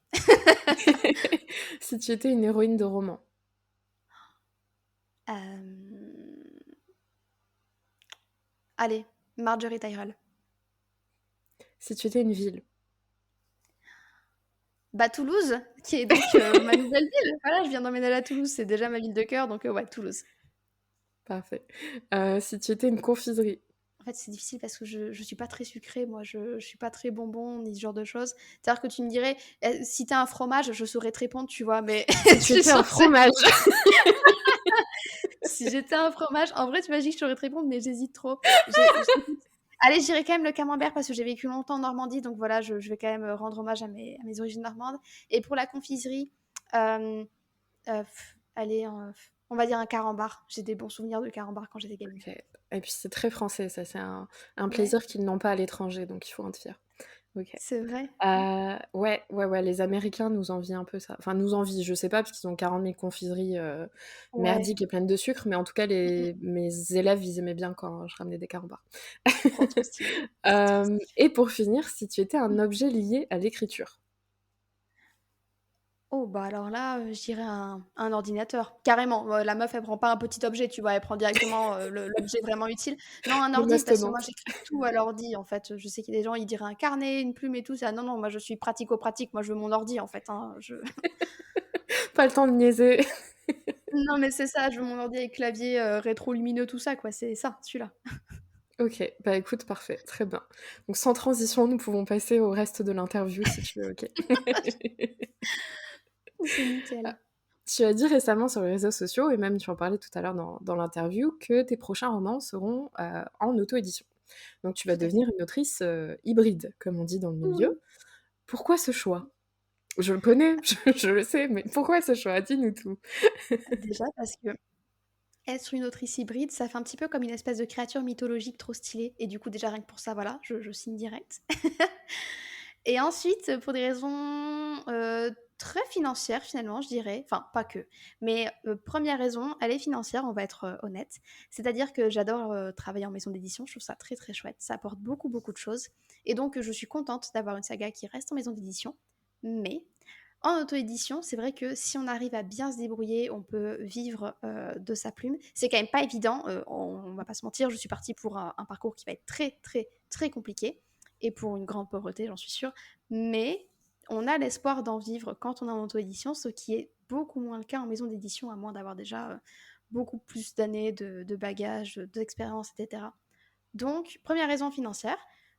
Si tu étais une héroïne de roman. Euh, Allez, Marjorie Tyrell. Si tu étais une ville. Bah Toulouse, qui est donc ma nouvelle ville. Voilà, je viens d'emménager à Toulouse, c'est déjà ma ville de cœur, donc ouais, Toulouse. Parfait. Si tu étais une confiserie? En fait, c'est difficile parce que je suis pas très sucrée, moi, je suis pas très bonbon ni ce genre de choses. C'est-à-dire que tu me dirais, si tu un fromage, je saurais te répondre, tu vois? Mais Si je tu suis étais un censée fromage? si j'étais un fromage en vrai, tu imagines que je saurais te répondre, mais j'hésite trop. J'écoute allez, je dirais quand même le camembert parce que j'ai vécu longtemps en Normandie, donc voilà, je vais quand même, rendre hommage à mes origines normandes et pour la confiserie, hem, allez, on va dire un carambar. J'ai des bons souvenirs de carambar quand j'étais gamine. OK et puis c'est très français ça, c'est un Ouais, plaisir qu'ils n'ont pas à l'étranger, donc il faut en être fier. OK. c'est vrai. Ouais, ouais, ouais, les Américains nous envient un peu ça. Enfin nous envient, je sais pas parce qu'ils ont 40 000 confiseries, Ouais. merdiques et pleines de sucre, mais en tout cas Mmh mh. mes élèves, ils aimaient bien quand je ramenais des carambars. Trop stylé, trop stylé. Et pour finir, si tu étais un Mmh. objet lié à l'écriture? Oh bah, alors là, je dirais un ordinateur. Carrément, la meuf, elle prend pas un petit objet, tu vois? Elle prend directement, l'objet vraiment utile. Non, un Le ordi parce que moi, mastodonte. j'écris tout à l'ordi, en fait. Je sais qu'il y a des gens, ils diraient un carnet, une plume et tout ça. Non, non, moi, je suis pratico-pratique. Moi, je veux mon ordi, en fait, hein, je Pas le temps de niaiser. non, mais c'est ça, je veux mon ordi avec clavier, rétro-lumineux, tout ça, quoi. C'est ça, celui-là. OK, bah, écoute, parfait, très bien. Donc sans transition, nous pouvons passer au reste de l'interview si tu veux, OK? C'est nickel. Tu as dit récemment sur les réseaux sociaux et même tu en parlais tout à l'heure dans l'interview que tes prochains romans seront, en auto-édition. Donc tu vas Tout à fait. devenir une autrice, hybride, comme on dit dans le Oui. milieu. Pourquoi ce choix? Je le connais, je le sais, mais pourquoi ce choix? Dis-nous tout. Déjà parce que être une autrice hybride, ça fait un petit peu comme une espèce de créature mythologique trop stylée et du coup déjà rien que pour ça, voilà, je signe direct. Et ensuite, pour des raisons, très financières finalement, je dirais, enfin pas que, mais 1re raison, elle est financière, on va être, honnête. C'est-à-dire que j'adore, travailler en maison d'édition, je trouve ça très, très chouette, ça apporte beaucoup, beaucoup de choses et donc je suis contente d'avoir une saga qui reste en maison d'édition. Mais en auto-édition, c'est vrai que si on arrive à bien se débrouiller, on peut vivre, de sa plume. C'est quand même pas évident, on va pas se mentir, je suis partie pour un parcours qui va être très, très, très compliqué et pour une grande pauvreté, j'en suis sûre. Mais on a l'espoir d'en vivre quand on est en auto-édition, ce qui est beaucoup moins le cas en maison d'édition, à moins d'avoir déjà, beaucoup plus d'années de bagages, d'expérience et cetera. Donc, première raison financière.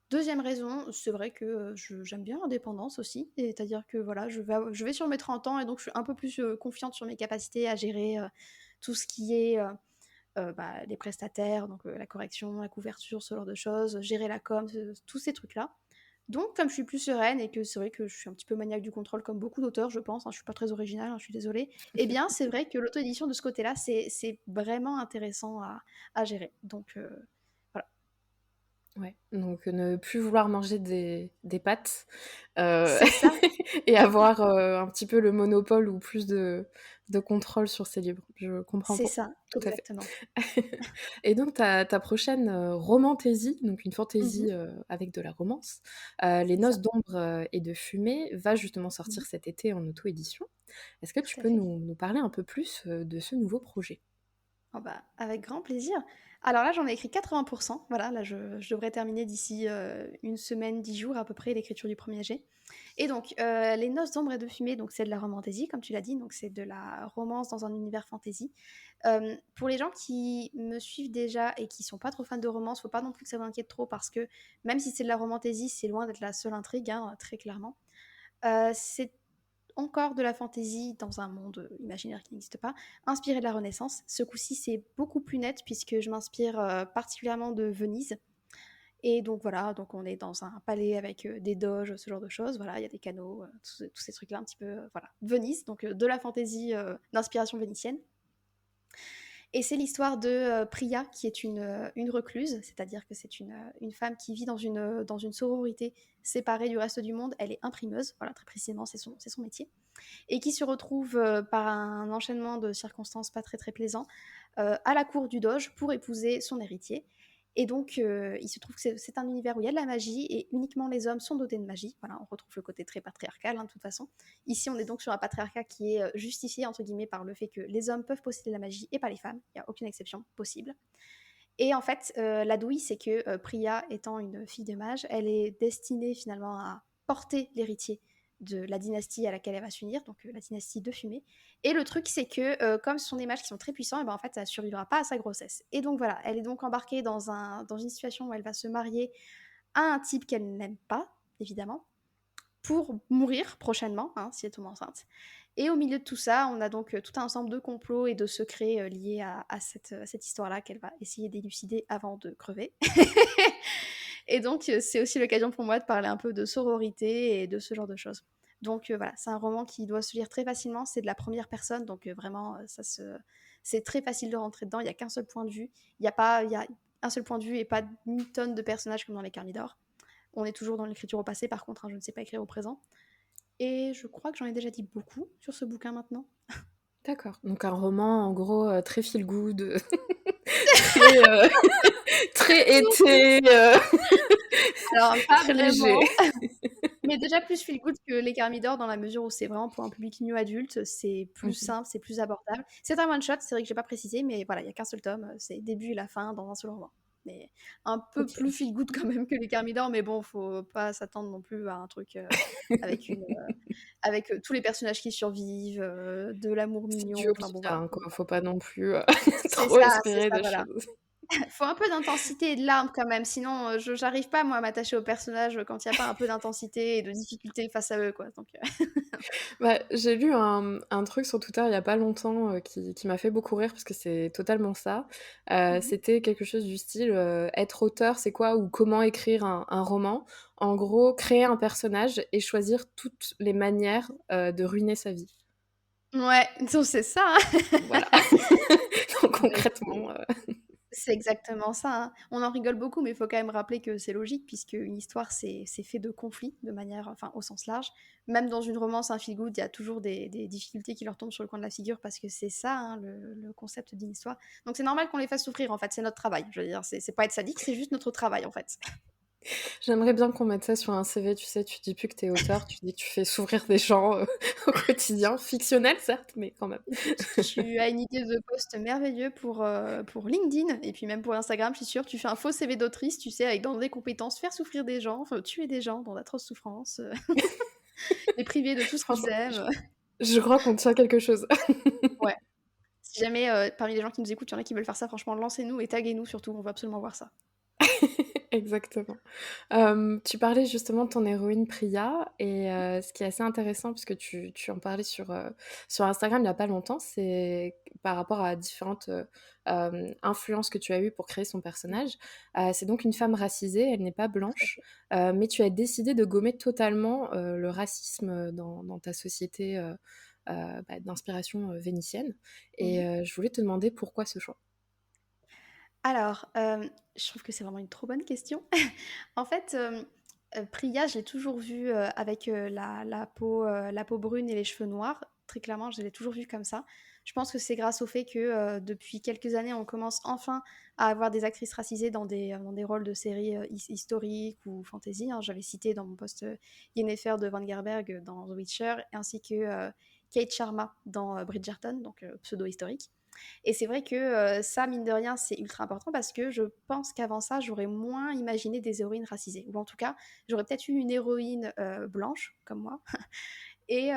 Deuxième raison, c'est vrai que j'aime bien l'indépendance aussi. C'est-à-dire que voilà, je vais sur mes 30 ans et donc je suis un peu plus confiante sur mes capacités à gérer tout ce qui est bah, les prestataires, donc la correction, la couverture, ce genre de choses, gérer la com, tous ces trucs-là. Donc, comme je suis plus sereine et que c'est vrai que je suis un petit peu maniaque du contrôle, comme beaucoup d'auteurs, je pense, hein, je suis pas très originale, hein, je suis désolée, eh bien, c'est vrai que l'auto-édition de ce côté-là, c'est vraiment intéressant à gérer. Donc, voilà. Ouais, donc ne plus vouloir manger des pâtes, heu C'est ça, et avoir, un petit peu le monopole ou plus de contrôle sur ses livres. Je comprends c'est pour ça, tout à fait. exactement. Et donc ta prochaine, romantaisie, donc une Mmh. fantaisie, avec de la romance, Les C'est ça. Noces d'ombre, et de fumée va justement Mmh. sortir cet été en auto-édition. Est-ce que tu Tout à peux fait. nous parler un peu plus, de ce nouveau projet? Oh bah, avec grand plaisir. Alors là, j'en ai écrit 80. Voilà, là, je devrais terminer d'ici, 1 semaine, 10 jours à peu près, l'écriture du premier jet. Et donc, Les Noces d'ombre et de fumée, donc c'est de la romantaisie, comme tu l'as dit, donc c'est de la romance dans un univers fantasy. Pour les gens qui me suivent déjà et qui sont pas trop fans de romance, faut pas non plus que ça vous inquiète trop parce que même si c'est de la romantaisie, c'est loin d'être la seule intrigue, hein, très clairement. C'est encore de la fantaisie dans un monde imaginaire qui n'existe pas, inspiré de la Renaissance. Ce coup-ci, c'est beaucoup plus net puisque je m'inspire particulièrement de Venise. Et donc voilà, donc on est dans un palais avec des doges, ce genre de choses. Voilà, il y a des canaux, tous ces trucs-là un petit peu. Voilà, Venise, donc de la fantaisie d'inspiration vénitienne. Et c'est l'histoire de Priya, qui est une recluse, c'est-à-dire que c'est une femme qui vit dans une sororité séparée du reste du monde. Elle est imprimeuse, voilà, très précisément, c'est son métier. Et qui se retrouve par un enchaînement de circonstances pas très très plaisants à la cour du doge pour épouser son héritier. Et donc, il se trouve que c'est un univers où il y a de la magie et uniquement les hommes sont dotés de magie. Voilà, on retrouve le côté très patriarcal, hein, de toute façon. Ici, on est donc sur un patriarcat qui est justifié, entre guillemets, par le fait que les hommes peuvent posséder la magie et pas les femmes. Il n'y a aucune exception possible. Et en fait, la douille, c'est que Priya, étant une fille de mage, elle est destinée finalement à porter l'héritier de la dynastie à laquelle elle va s'unir, donc la dynastie de Fumée. Et le truc, c'est que comme ce sont des mages qui sont très puissants, et ben en fait, elle survivra pas à sa grossesse. Et donc voilà, elle est donc embarquée dans une situation où elle va se marier à un type qu'elle n'aime pas, évidemment, pour mourir prochainement, hein, si elle tombe enceinte. Et au milieu de tout ça, on a donc tout un ensemble de complots et de secrets liés à cette histoire-là qu'elle va essayer d'élucider avant de crever. Et donc, c'est aussi l'occasion pour moi de parler un peu de sororité et de ce genre de choses. Donc voilà, c'est un roman qui doit se lire très facilement, c'est de la première personne, donc vraiment, c'est très facile de rentrer dedans, il n'y a qu'un seul point de vue, il y a un seul point de vue et pas une tonne de personnages comme dans Les Carmidor. On est toujours dans l'écriture au passé, par contre, hein, je ne sais pas écrire au présent. Et je crois que j'en ai déjà dit beaucoup sur ce bouquin maintenant. D'accord. Donc un roman, en gros, très feel good, très, très été, Alors, pas très léger. vraiment, mais déjà plus feel good que Les Carmidor dans la mesure où c'est vraiment pour un public new adulte, c'est plus OK. simple, c'est plus abordable. C'est un one shot, c'est vrai que j'ai pas précisé, mais voilà, il y a qu'un seul tome, c'est le début et la fin dans un seul roman. Mais un peu OK. plus feel good quand même que Les Carmidor, mais bon, faut pas s'attendre non plus à un truc avec tous les personnages qui survivent, de l'amour C'est mignon, du enfin bon Olivia, voilà. hein, quoi. Faut pas non plus, C'est trop ça, c'est espérer ça, des voilà. choses. Faut un peu d'intensité et de larmes quand même, sinon j'arrive pas moi à m'attacher aux personnages quand il y a pas un peu d'intensité et de difficulté face à eux, quoi. Donc, Bah, j'ai lu un truc sur Twitter il y a pas longtemps, qui m'a fait beaucoup rire parce que c'est totalement ça. Mhm. C'était quelque chose du style, être auteur, c'est quoi? Ou comment écrire un roman. En gros, créer un personnage et choisir toutes les manières, de ruiner sa vie. Ouais, donc c'est ça, hein. Voilà. Donc Bah, écoutez, concrètement, c'est exactement ça, hein. On en rigole beaucoup, mais il faut quand même rappeler que c'est logique, puisque une histoire, c'est fait de conflits, de manière, enfin, au sens large. Même dans une romance, un feel good, il y a toujours des difficultés qui leur tombent sur le coin de la figure, parce que c'est ça, hein, le concept d'une histoire. Donc c'est normal qu'on les fasse souffrir, en fait, c'est notre travail. Je veux dire, c'est pas être sadique, c'est juste notre travail, en fait. j'aimerais bien qu'on mette ça sur un CV, tu sais, tu dis plus que t'es auteur, tu dis que tu fais souffrir des gens, au quotidien. Fictionnel certes, mais quand même. Écoute, tu as une idée de poste merveilleux pour LinkedIn et puis même pour Instagram, je suis sûre. Tu fais un faux CV d'autrice, tu sais, avec dans des compétences, faire souffrir des gens, enfin, tuer des gens dans d'atroces souffrances, les priver de tout ce qu'ils Franchement, aiment. je crois qu'on tient quelque chose. Ouais. Si jamais parmi les gens qui nous écoutent, il y en a qui veulent faire ça, franchement, lancez-nous et taguez-nous surtout, on va absolument voir ça. Exactement. Tu parlais justement de ton héroïne Priya et ce qui est assez intéressant parce que tu en parlais sur Instagram il y a pas longtemps, c'est par rapport à différentes, influences que tu as eues pour créer son personnage. C'est donc une femme racisée, elle n'est pas Tout à blanche, fait. mais tu as décidé de gommer totalement, le racisme, dans ta société, d'inspiration, vénitienne et Mhm. je voulais te demander pourquoi ce choix? Alors, je trouve que c'est vraiment une trop bonne question. En fait, Priya, je l'ai toujours vue, avec, la peau brune et les cheveux noirs. Très clairement, je l'ai toujours vue comme ça. Je pense que c'est grâce au fait que, depuis quelques années, on commence enfin à avoir des actrices racisées dans des rôles de séries, historiques ou fantasy, hein. J'avais cité dans mon post, Yennefer de Van Gerberg, dans The Witcher, ainsi que, Kate Sharma dans, Bridgerton, donc, pseudo-historique. Et c'est vrai que ça, mine de rien, c'est ultra important parce que je pense qu'avant ça, j'aurais moins imaginé des héroïnes racisées. Ou en tout cas, j'aurais peut-être eu une héroïne blanche, comme moi, et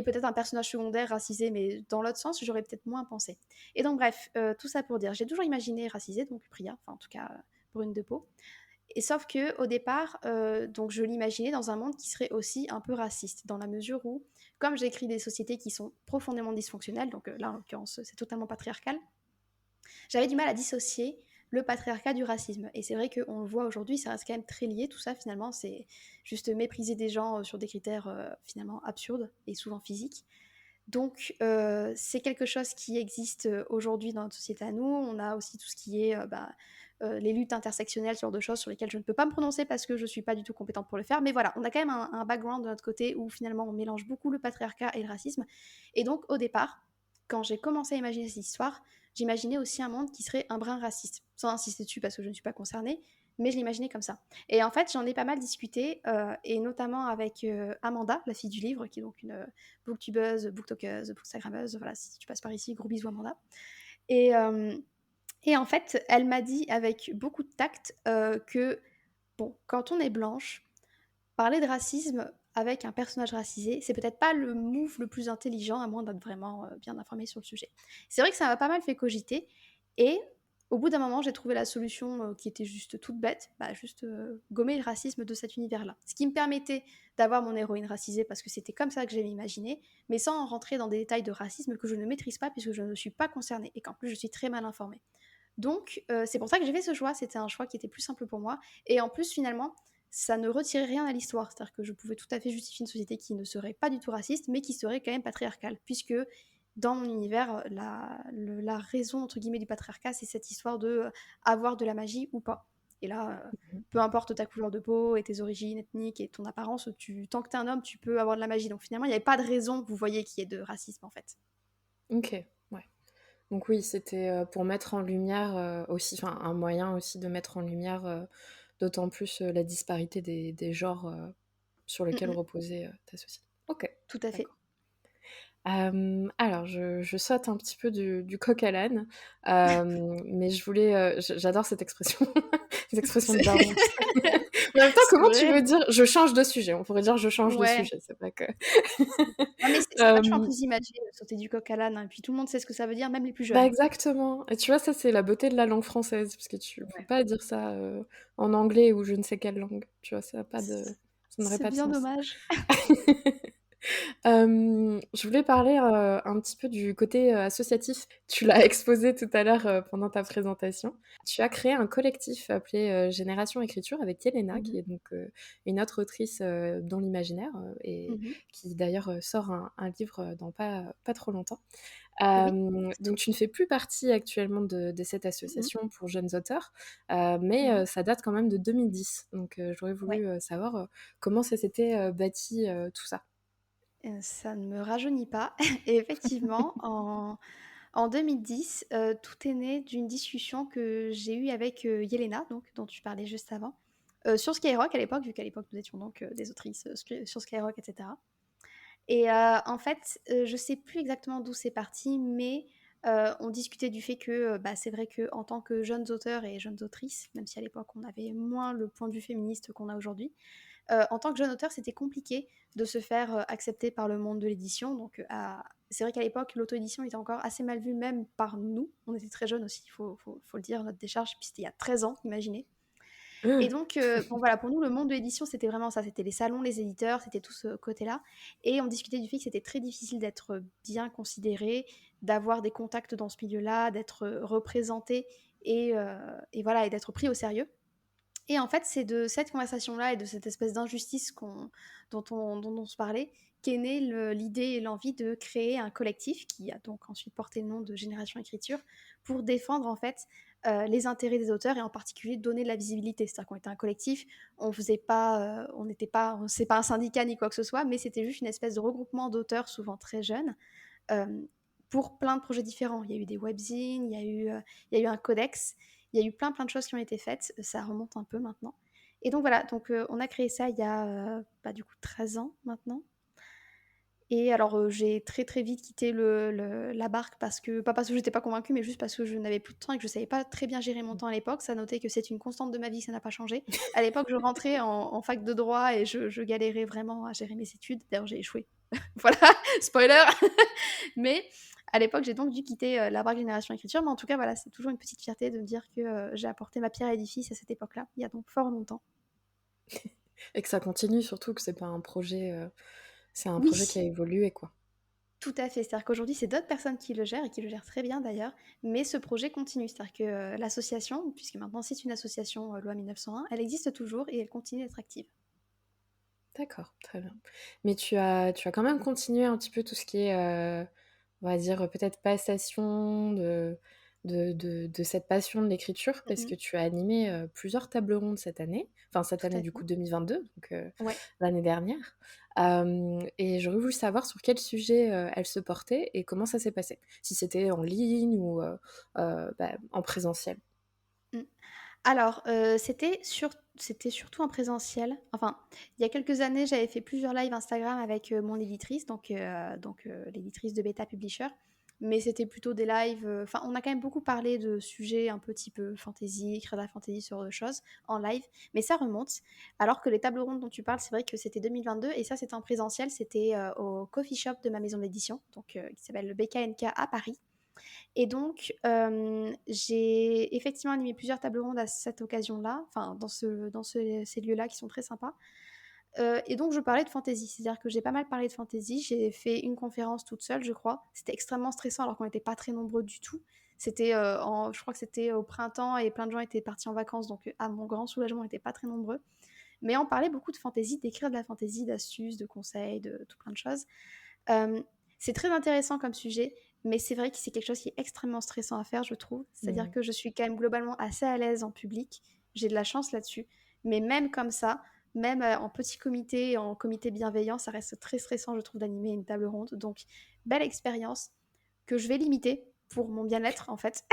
peut-être un personnage secondaire racisé, mais dans l'autre sens, j'aurais peut-être moins pensé. Et donc, bref, tout ça pour dire, j'ai toujours imaginé racisée, donc Priya, enfin en tout cas brune de peau. Et sauf que au départ, donc je l'imaginais dans un monde qui serait aussi un peu raciste, dans la mesure où, comme j'écris des sociétés qui sont profondément dysfonctionnelles, donc là en l'occurrence c'est totalement patriarcal, j'avais du mal à dissocier le patriarcat du racisme. Et c'est vrai qu'on le voit aujourd'hui, ça reste quand même très lié, tout ça finalement, c'est juste mépriser des gens sur des critères finalement absurdes et souvent physiques. Donc, c'est quelque chose qui existe aujourd'hui dans notre société à nous. On a aussi tout ce qui est les luttes intersectionnelles, ce genre de choses sur lesquelles je ne peux pas me prononcer parce que je ne suis pas du tout compétente pour le faire. Mais voilà, on a quand même un background de notre côté où finalement on mélange beaucoup le patriarcat et le racisme. Et donc, au départ, quand j'ai commencé à imaginer cette histoire, j'imaginais aussi un monde qui serait un brin raciste. Sans insister dessus parce que je ne suis pas concernée, mais je l'imaginais comme ça. Et en fait, j'en ai pas mal discuté, et notamment avec Amanda, la fille du livre, qui est donc une booktubeuse, booktokeuse, bookstagrammeuse, voilà, si tu passes par ici, gros bisous Amanda. Et, et en fait, elle m'a dit avec beaucoup de tact que, bon, quand on est blanche, parler de racisme avec un personnage racisé, c'est peut-être pas le move le plus intelligent, à moins d'être vraiment bien informé sur le sujet. C'est vrai que ça m'a pas mal fait cogiter, et au bout d'un moment, j'ai trouvé la solution qui était juste toute bête, bah juste gommer le racisme de cet univers-là. Ce qui me permettait d'avoir mon héroïne racisée, parce que c'était comme ça que j'avais imaginé, mais sans rentrer dans des détails de racisme que je ne maîtrise pas, puisque je ne suis pas concernée, et qu'en plus je suis très mal informée. Donc, c'est pour ça que j'ai fait ce choix. C'était un choix qui était plus simple pour moi. Et en plus, finalement, ça ne retirait rien à l'histoire. C'est-à-dire que je pouvais tout à fait justifier une société qui ne serait pas du tout raciste, mais qui serait quand même patriarcale. Puisque dans mon univers, la raison, entre guillemets, du patriarcat, c'est cette histoire de avoir de la magie ou pas. Et là, peu importe ta couleur de peau et tes origines ethniques et ton apparence, tant que t'es un homme, tu peux avoir de la magie. Donc finalement, il n'y avait pas de raison, vous voyez, qu'il y ait de racisme, en fait. Ok, ouais. Donc oui, c'était pour mettre en lumière aussi, enfin un moyen aussi de mettre en lumière d'autant plus la disparité des genres sur Mm, lesquels mm, reposait ta société. Ok, tout à fait. d'accord. Alors, je saute un petit peu du coq à l'âne, mais je voulais, j'adore cette expression, cette expression de daron. Mais en même temps, C'est comment tu vrai. veux dire je change de sujet? On pourrait dire je change de Ouais. sujet, c'est pas que. Non, mais c'est vachement Euh, plus imagé, sauter du coq à l'âne, hein, et puis tout le monde sait ce que ça veut dire, même les plus Bah jeunes. exactement. Et tu vois, ça c'est la beauté de la langue française, parce que tu peux Ouais. pas dire ça en anglais ou je ne sais quelle langue. Tu vois, ça a pas de, ça n'aurait C'est pas de bien sens. dommage. Je voulais parler un petit peu du côté associatif. Tu l'as exposé tout à l'heure pendant ta présentation. Tu as créé un collectif appelé Génération Écriture avec Yelena, qui Mhm. est donc une autre autrice dans l'imaginaire et Mhm. qui d'ailleurs sort un livre dans pas trop longtemps. Oui, Donc tu ne fais plus partie actuellement de cette mhm. association pour jeunes auteurs, mais Mhm. ça date quand même de 2010. Donc j'aurais Ouais. voulu savoir comment ça s'était bâti tout ça. Ça ne me rajeunit pas. Et effectivement, en 2010, tout est né d'une discussion que j'ai eue avec Yelena, donc, dont tu parlais juste avant, sur Skyrock à l'époque, vu qu'à l'époque nous étions donc des autrices sur Skyrock, etc. Et en fait, je sais plus exactement d'où c'est parti, mais on discutait du fait que bah, c'est vrai qu'en tant que jeunes auteurs et jeunes autrices, même si à l'époque on avait moins le point de vue féministe qu'on a aujourd'hui, en tant que jeune auteur, c'était compliqué de se faire accepter par le monde de l'édition. Donc c'est vrai qu'à l'époque, l'auto-édition était encore assez mal vue, même par nous. On était très jeunes aussi, il faut le dire, notre décharge, puis c'était il y a 13 ans, imaginez. Et donc, bon voilà, pour nous, le monde de l'édition, c'était vraiment ça. C'était les salons, les éditeurs, c'était tout ce côté-là. Et on discutait du fait que c'était très difficile d'être bien considéré, d'avoir des contacts dans ce milieu-là, d'être représenté et voilà, et d'être pris au sérieux. Et en fait, c'est de cette conversation-là et de cette espèce d'injustice dont on se parlait qu'est née l'idée et l'envie de créer un collectif qui a donc ensuite porté le nom de Génération Écriture pour défendre en fait les intérêts des auteurs et en particulier donner de la visibilité. C'est-à-dire qu'on était un collectif, on faisait pas, on n'était pas, c'est pas un syndicat ni quoi que ce soit, mais c'était juste une espèce de regroupement d'auteurs souvent très jeunes euh, pour plein de projets différents. Il y a eu des webzines, il y a eu un codex, il y a eu plein de choses qui ont été faites. Ça remonte un peu maintenant. Et donc voilà, donc on a créé ça il y a du coup 13 ans maintenant. Et alors j'ai très très vite quitté la barque parce que, pas parce que j'étais pas convaincue, mais juste parce que je n'avais plus de temps et que je savais pas très bien gérer mon temps à l'époque. Ça notait que c'est une constante de ma vie, ça n'a pas changé. À l'époque, je rentrais en fac de droit et je galérais vraiment à gérer mes études. D'ailleurs, j'ai échoué. Voilà, spoiler. Mais à l'époque, j'ai donc dû quitter la barque Génération Écriture. Mais en tout cas, voilà, c'est toujours une petite fierté de me dire que j'ai apporté ma pierre à l'édifice à cette époque-là, il y a donc fort longtemps. Et que ça continue, surtout que c'est pas un projet, c'est un projet qui a Oui, évolué, quoi. tout à fait. C'est-à-dire qu'aujourd'hui, c'est d'autres personnes qui le gèrent et qui le gèrent très bien d'ailleurs. Mais ce projet continue. C'est-à-dire que l'association, puisque maintenant c'est une association loi 1901, elle existe toujours et elle continue d'être active. D'accord, très bien. Mais tu as quand même continué un petit peu tout ce qui est, on va dire, peut-être passation de cette passion de l'écriture, parce Mhm. que tu as animé plusieurs tables rondes cette année, enfin cette Tout année à du fait. coup 2022, donc Ouais. l'année dernière. Et j'aurais voulu savoir sur quel sujet elles se portaient et comment ça s'est passé. Si c'était en ligne ou en présentiel. Mm. Alors, c'était surtout en présentiel. Enfin, il y a quelques années, j'avais fait plusieurs lives Instagram avec mon éditrice, donc l'éditrice de Beta Publisher. mais c'était plutôt des lives. Enfin, on a quand même beaucoup parlé de sujets un petit peu fantasy, écrire de la fantasy, ce genre de choses en live, mais ça remonte. Alors que les tables rondes dont tu parles, c'est vrai que c'était 2022 et ça c'était en présentiel, c'était au coffee shop de ma maison d'édition, donc qui s'appelle le BKNK à Paris. Et donc, j'ai effectivement animé plusieurs tables rondes à cette occasion-là, enfin ces lieux-là qui sont très sympas. Et donc, je parlais de fantasy, c'est-à-dire que j'ai pas mal parlé de fantasy. J'ai fait une conférence toute seule, je crois. C'était extrêmement stressant alors qu'on n'était pas très nombreux du tout. C'était, je crois que c'était au printemps et plein de gens étaient partis en vacances, donc à mon grand soulagement, on n'était pas très nombreux. Mais on parlait beaucoup de fantasy, d'écrire de la fantasy, d'astuces, de conseils, de tout plein de choses. Euh, c'est très intéressant comme sujet, mais c'est vrai que c'est quelque chose qui est extrêmement stressant à faire, je trouve. C'est-à-dire Mm. que je suis quand même globalement assez à l'aise en public. J'ai de la chance là-dessus. Mais même comme ça, même en petit comité, en comité bienveillant, ça reste très stressant, je trouve, d'animer une table ronde. Donc, belle expérience que je vais limiter pour mon bien-être, en fait.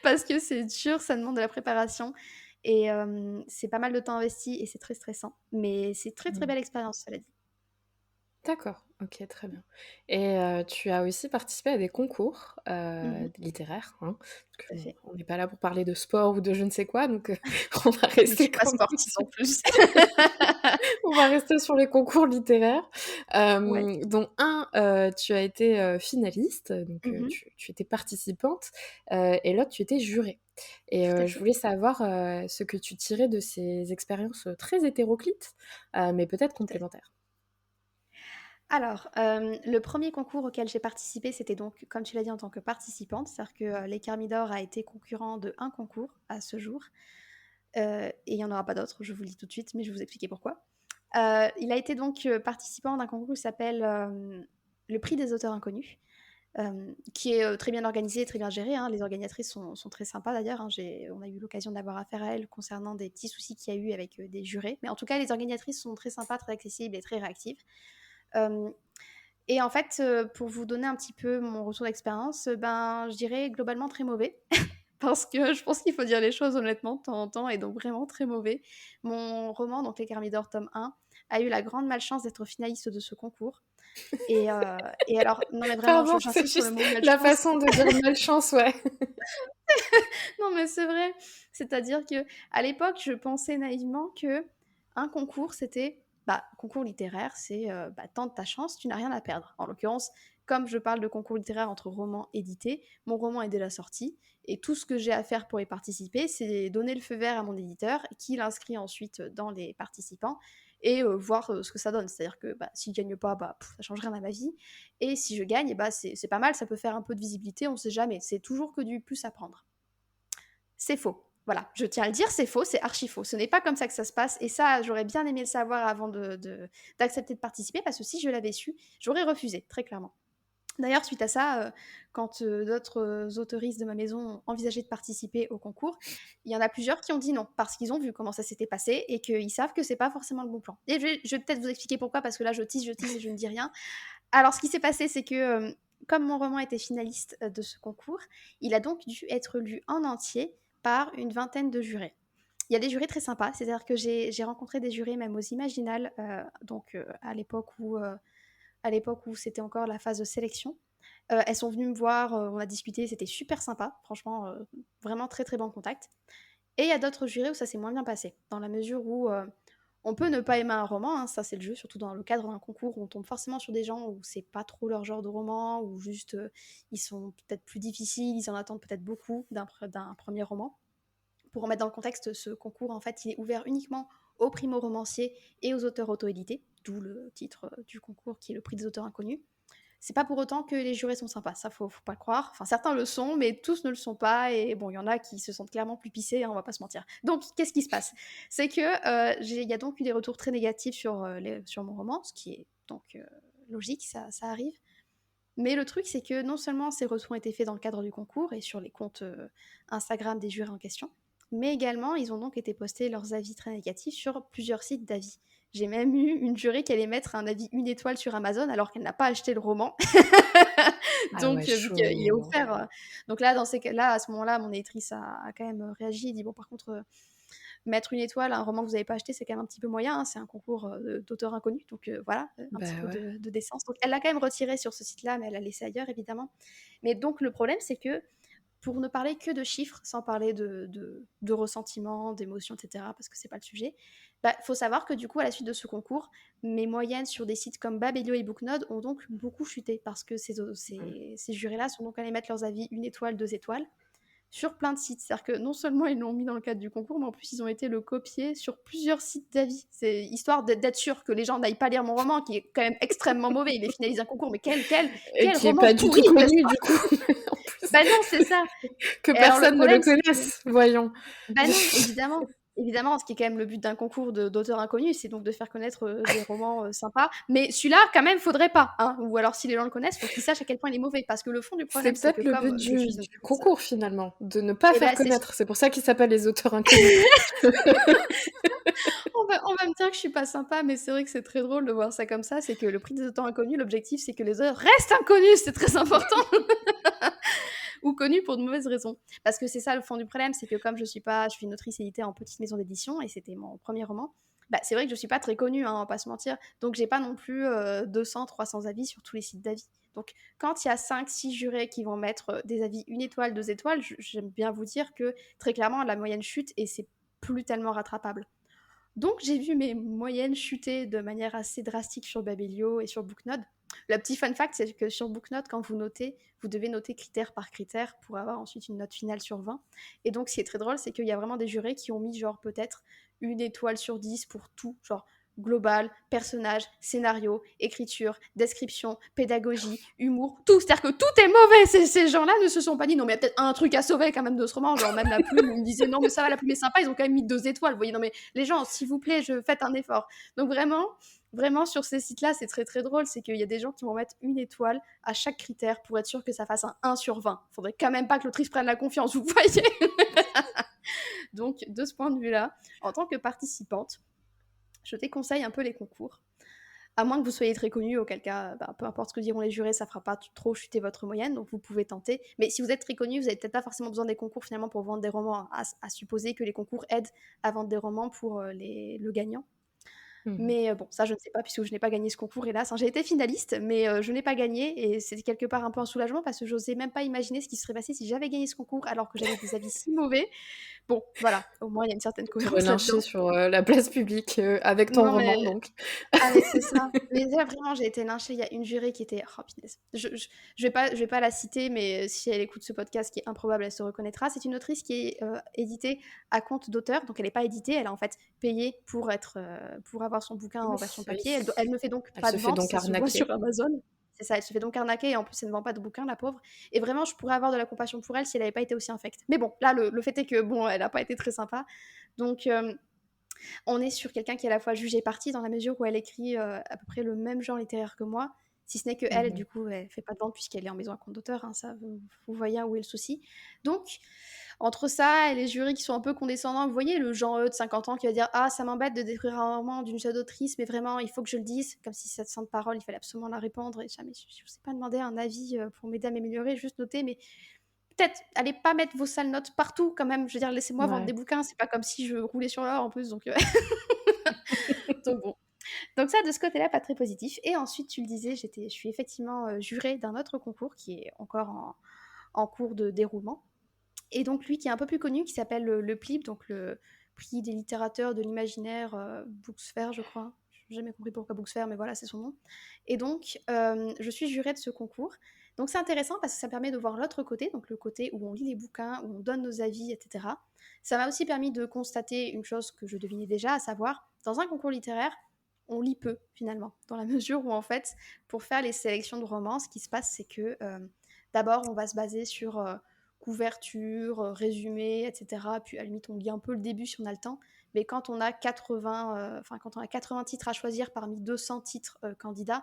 Parce que c'est dur, ça demande de la préparation. Et c'est pas mal de temps investi et c'est très stressant. Mais c'est très très Mm. belle expérience, cela dit. D'accord, ok, très bien. Et tu as aussi participé à des concours Mhm, littéraires, hein, tout à parce fait. qu'on n'est pas là pour parler de sport ou de je ne sais quoi, donc on va Je ne suis rester pas quand même sportive en plus. on va rester sur les concours littéraires. Ouais. Dont un, tu as été finaliste, donc Mhm, tu étais participante, et l'autre, tu étais jurée. Et tout à je fait. voulais savoir ce que tu tirais de ces expériences très hétéroclites, mais peut-être Tout à fait. complémentaires. Alors, le premier concours auquel j'ai participé, c'était donc, comme tu l'as dit, en tant que participante. C'est-à-dire que Les Thermidor a été concurrent de un concours à ce jour. Et il n'y en aura pas d'autres, je vous le dis tout de suite, mais je vais vous expliquer pourquoi. Il a été donc participant d'un concours qui s'appelle le Prix des auteurs inconnus, qui est très bien organisé, très bien géré, hein. Les organisatrices sont très sympas d'ailleurs, hein. On a eu l'occasion d'avoir affaire à elles concernant des petits soucis qu'il y a eu avec des jurés. Mais en tout cas, les organisatrices sont très sympas, très accessibles et très réactives. Euh, et en fait, pour vous donner un petit peu mon retour d'expérience, ben, je dirais globalement très mauvais. Parce que je pense qu'il faut dire les choses honnêtement de temps en temps, et donc vraiment très mauvais. Mon roman, donc Les Thermidor tome 1, a eu la grande malchance d'être finaliste de ce concours. Et alors, non mais vraiment, Pardon, c'est j'insiste sur le juste mot la malchance. façon de dire malchance, ouais. Non mais c'est vrai. C'est-à-dire que à l'époque, je pensais naïvement que un concours, c'était concours littéraire, c'est tente ta chance, tu n'as rien à perdre. En l'occurrence, comme je parle de concours littéraire entre romans édités, mon roman est déjà sorti et tout ce que j'ai à faire pour y participer, c'est donner le feu vert à mon éditeur qui l'inscrit ensuite dans les participants et voir ce que ça donne. C'est-à-dire que s'il gagne pas, ça change rien à ma vie. Et si je gagne, c'est pas mal, ça peut faire un peu de visibilité, on sait jamais. C'est toujours que du plus à prendre. C'est faux. Voilà, je tiens à le dire, c'est faux, c'est archi faux. Ce n'est pas comme ça que ça se passe. Et ça, j'aurais bien aimé le savoir avant d'accepter de participer, parce que si je l'avais su, j'aurais refusé, très clairement. D'ailleurs, suite à ça, quand d'autres autoristes de ma maison ont envisagé de participer au concours, il y en a plusieurs qui ont dit non, parce qu'ils ont vu comment ça s'était passé et qu'ils savent que c'est pas forcément le bon plan. Et je vais peut-être vous expliquer pourquoi, parce que là, je tease et je ne dis rien. Alors, ce qui s'est passé, c'est que comme mon roman était finaliste de ce concours, il a donc dû être lu en entier par une vingtaine de jurés. Il y a des jurés très sympas, c'est-à-dire que j'ai rencontré des jurés même aux Imaginales, à l'époque où c'était encore la phase de sélection. Elles sont venues me voir, on a discuté, c'était super sympa, franchement, vraiment très très bon contact. Et il y a d'autres jurés où ça s'est moins bien passé, dans la mesure où on peut ne pas aimer un roman, hein, ça c'est le jeu, surtout dans le cadre d'un concours où on tombe forcément sur des gens où c'est pas trop leur genre de roman, ou juste ils sont peut-être plus difficiles, ils en attendent peut-être beaucoup d'un premier roman. Pour remettre dans le contexte, ce concours, en fait, il est ouvert uniquement aux primo-romanciers et aux auteurs auto-édités, d'où le titre du concours qui est le prix des auteurs inconnus. C'est pas pour autant que les jurés sont sympas, ça faut pas le croire. Enfin, certains le sont, mais tous ne le sont pas. Et bon, il y en a qui se sentent clairement plus pissés, hein, on va pas se mentir. Donc, qu'est-ce qui se passe? C'est que il y a donc eu des retours très négatifs sur mon roman, ce qui est donc logique, ça arrive. Mais le truc, c'est que non seulement ces retours ont été faits dans le cadre du concours et sur les comptes Instagram des jurés en question, mais également ils ont donc été postés leurs avis très négatifs sur plusieurs sites d'avis. J'ai même eu une jurée qui allait mettre un avis 1 étoile sur Amazon alors qu'elle n'a pas acheté le roman. Ah ouais, Donc, vu qu'il est chaud. offert. Donc là, là, à ce moment-là, mon éditrice a quand même réagi et dit bon, par contre, mettre une étoile à un roman que vous n'avez pas acheté, c'est quand même un petit peu moyen, hein, c'est un concours d'auteurs inconnus, donc voilà, un Bah petit peu ouais. de décence. Donc elle l'a quand même retiré sur ce site-là, mais elle l'a laissé ailleurs, évidemment. Mais donc le problème, c'est que pour ne parler que de chiffres, sans parler de ressentiment, d'émotions, etc., parce que c'est pas le sujet, bah, faut savoir que du coup, à la suite de ce concours, mes moyennes sur des sites comme Babelio et Booknode ont donc beaucoup chuté, parce que ces jurés-là sont donc allés mettre leurs avis 1 étoile, 2 étoiles, sur plein de sites. C'est-à-dire que non seulement ils l'ont mis dans le cadre du concours, mais en plus ils ont été le copier sur plusieurs sites d'avis. C'est histoire d'être sûr que les gens n'aillent pas lire mon roman, qui est quand même extrêmement mauvais. Il est finalisé un concours, mais Et quel qui est roman pas du pourri, tout n'est-ce connu, pas? du coup, en plus. Ben non, c'est ça. Que Et alors le personne ne le problème, c'est que connaisse, voyons. ben non, évidemment. Évidemment, ce qui est quand même le but d'un concours d'auteurs inconnus, c'est donc de faire connaître des romans sympas. Mais celui-là, quand même, faudrait pas. Hein. Ou alors, si les gens le connaissent, faut qu'ils sachent à quel point il est mauvais. Parce que le fond du C'est problème, c'est que peut-être le but comme je suis une du autrice, concours, finalement, de ne pas et faire ben c'est connaître. C'est pour ça qu'ils s'appellent les auteurs inconnus. on va me dire que je suis pas sympa, mais c'est vrai que c'est très drôle de voir ça comme ça. C'est que le prix des auteurs inconnus, l'objectif, c'est que les œuvres restent inconnues. C'est très important. Ou connues pour de mauvaises raisons. Parce que c'est ça le fond du problème, c'est que comme je suis une autrice éditée en petite maison d'édition, et c'était mon premier roman, bah, c'est vrai que je suis pas très connue, hein, on va pas se mentir. Donc j'ai pas non plus 200, 300 avis sur tous les sites d'avis. Donc quand il y a 5, 6 jurés qui vont mettre des avis 1 étoile, 2 étoiles, j'aime bien vous dire que très clairement la moyenne chute et c'est plus tellement rattrapable. Donc j'ai vu mes moyennes chuter de manière assez drastique sur Babelio et sur Booknode. Le petit fun fact, c'est que sur Booknode, quand vous notez, vous devez noter critère par critère pour avoir ensuite une note finale sur 20. Et donc ce qui est très drôle, c'est qu'il y a vraiment des jurés qui ont mis genre peut-être 1 étoile sur 10 pour tout, genre global, personnage, scénario, écriture, description, pédagogie, humour, tout. C'est-à-dire que tout est mauvais. Ces gens-là ne se sont pas dit non mais il y a peut-être un truc à sauver quand même de ce roman, genre même la plume, ils me disaient non mais ça va, la plume est sympa, ils ont quand même mis 2 étoiles. Vous voyez, non mais les gens, s'il vous plaît, faites un effort. Donc vraiment sur ces sites-là, c'est très très drôle, c'est qu'il y a des gens qui vont mettre 1 étoile à chaque critère pour être sûr que ça fasse un 1 sur 20. Faudrait quand même pas que l'autrice prenne la confiance, vous voyez. Donc de ce point de vue-là, en tant que participante, je déconseille un peu les concours. À moins que vous soyez très connu, auquel cas, bah, peu importe ce que diront les jurés, ça fera pas trop chuter votre moyenne, donc vous pouvez tenter. Mais si vous êtes très connu, vous n'avez peut-être pas forcément besoin des concours finalement pour vendre des romans, à supposer que les concours aident à vendre des romans pour le gagnant. Mais bon, ça, je ne sais pas, puisque je n'ai pas gagné ce concours, hélas. Hein. J'ai été finaliste, mais je n'ai pas gagné, et c'est quelque part un peu un soulagement, parce que j'osais même pas imaginer ce qui serait passé si j'avais gagné ce concours, alors que j'avais des avis si mauvais. Bon, voilà, au moins, il y a une certaine Te cohérence relyncher là-dedans. sur la place publique avec ton Non, mais roman, donc. ah mais c'est ça. Mais là, vraiment, j'ai été lynchée. Il y a une jurée qui était... Oh, punaise. Je vais pas la citer, mais si elle écoute ce podcast, qui est improbable, elle se reconnaîtra. C'est une autrice qui est éditée à compte d'auteur. Donc, elle n'est pas éditée. Elle a en fait payé pour avoir son bouquin en Oui, version oui. papier. Elle ne fait donc Elle pas se de fait vente. donc Ça se voit arnaquer. sur Amazon. C'est ça, elle se fait donc arnaquer. Et en plus, elle ne vend pas de bouquin, la pauvre. Et vraiment, je pourrais avoir de la compassion pour elle si elle n'avait pas été aussi infecte. Mais bon, là, le fait est que, bon, elle n'a pas été très sympa. Donc... on est sur quelqu'un qui est à la fois juge et partie dans la mesure où elle écrit à peu près le même genre littéraire que moi, si ce n'est que elle, du coup, elle fait pas de vente puisqu'elle est en maison à compte d'auteur, hein, ça, vous voyez où est le souci. Donc, entre ça et les jurys qui sont un peu condescendants, vous voyez le Jean E de 50 ans qui va dire «Ah, ça m'embête de détruire un roman d'une jeune autrice, mais vraiment, il faut que je le dise», comme si cette sainte parole, il fallait absolument la répandre, et jamais, je ne sais pas demander un avis pour m'aider à m'améliorer, juste noter, mais peut-être, allez pas mettre vos sales notes partout quand même. Je veux dire, laissez-moi vendre Ouais. des bouquins. C'est pas comme si je roulais sur l'or en plus. Donc, donc bon. Donc ça, de ce côté-là, pas très positif. Et ensuite, tu le disais, je suis effectivement jurée d'un autre concours qui est encore en cours de déroulement. Et donc lui qui est un peu plus connu, qui s'appelle le PLIB, donc le prix des littérateurs de l'imaginaire Booksfair, je crois. J'ai jamais compris pourquoi Booksfair, mais voilà, c'est son nom. Et donc, je suis jurée de ce concours. Donc c'est intéressant parce que ça permet de voir l'autre côté, donc le côté où on lit les bouquins, où on donne nos avis, etc. Ça m'a aussi permis de constater une chose que je devinais déjà, à savoir, dans un concours littéraire, on lit peu, finalement. Dans la mesure où, en fait, pour faire les sélections de romans, ce qui se passe, c'est que, d'abord, on va se baser sur couverture, résumé, etc. Puis à la limite, on lit un peu le début si on a le temps. Mais quand on a 80 titres à choisir parmi 200 titres candidats,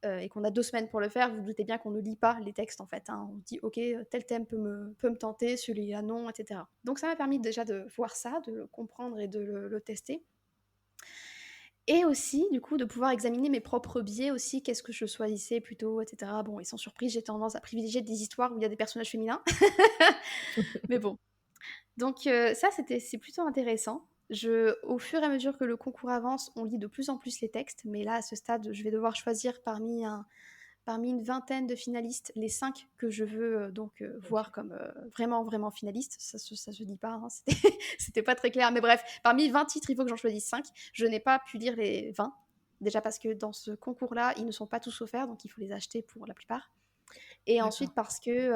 et qu'on a 2 semaines pour le faire, vous vous doutez bien qu'on ne lit pas les textes en fait. Hein. On dit ok, tel thème peut me tenter, celui-là non, etc. Donc ça m'a permis déjà de voir ça, de le comprendre et de le tester. Et aussi, du coup, de pouvoir examiner mes propres biais aussi, qu'est-ce que je choisissais plutôt, etc. Bon, et sans surprise, j'ai tendance à privilégier des histoires où il y a des personnages féminins. Mais bon. Donc ça, c'est plutôt intéressant. Au fur et à mesure que le concours avance, on lit de plus en plus les textes, mais là, à ce stade, je vais devoir choisir parmi une vingtaine de finalistes, les 5 que je veux voir Ok. comme vraiment, vraiment finalistes. Ça se dit pas, hein, c'était pas très clair. Mais bref, parmi 20 titres, il faut que j'en choisisse 5. Je n'ai pas pu lire les 20. Déjà parce que dans ce concours-là, ils ne sont pas tous offerts, donc il faut les acheter pour la plupart. Et D'accord. ensuite parce que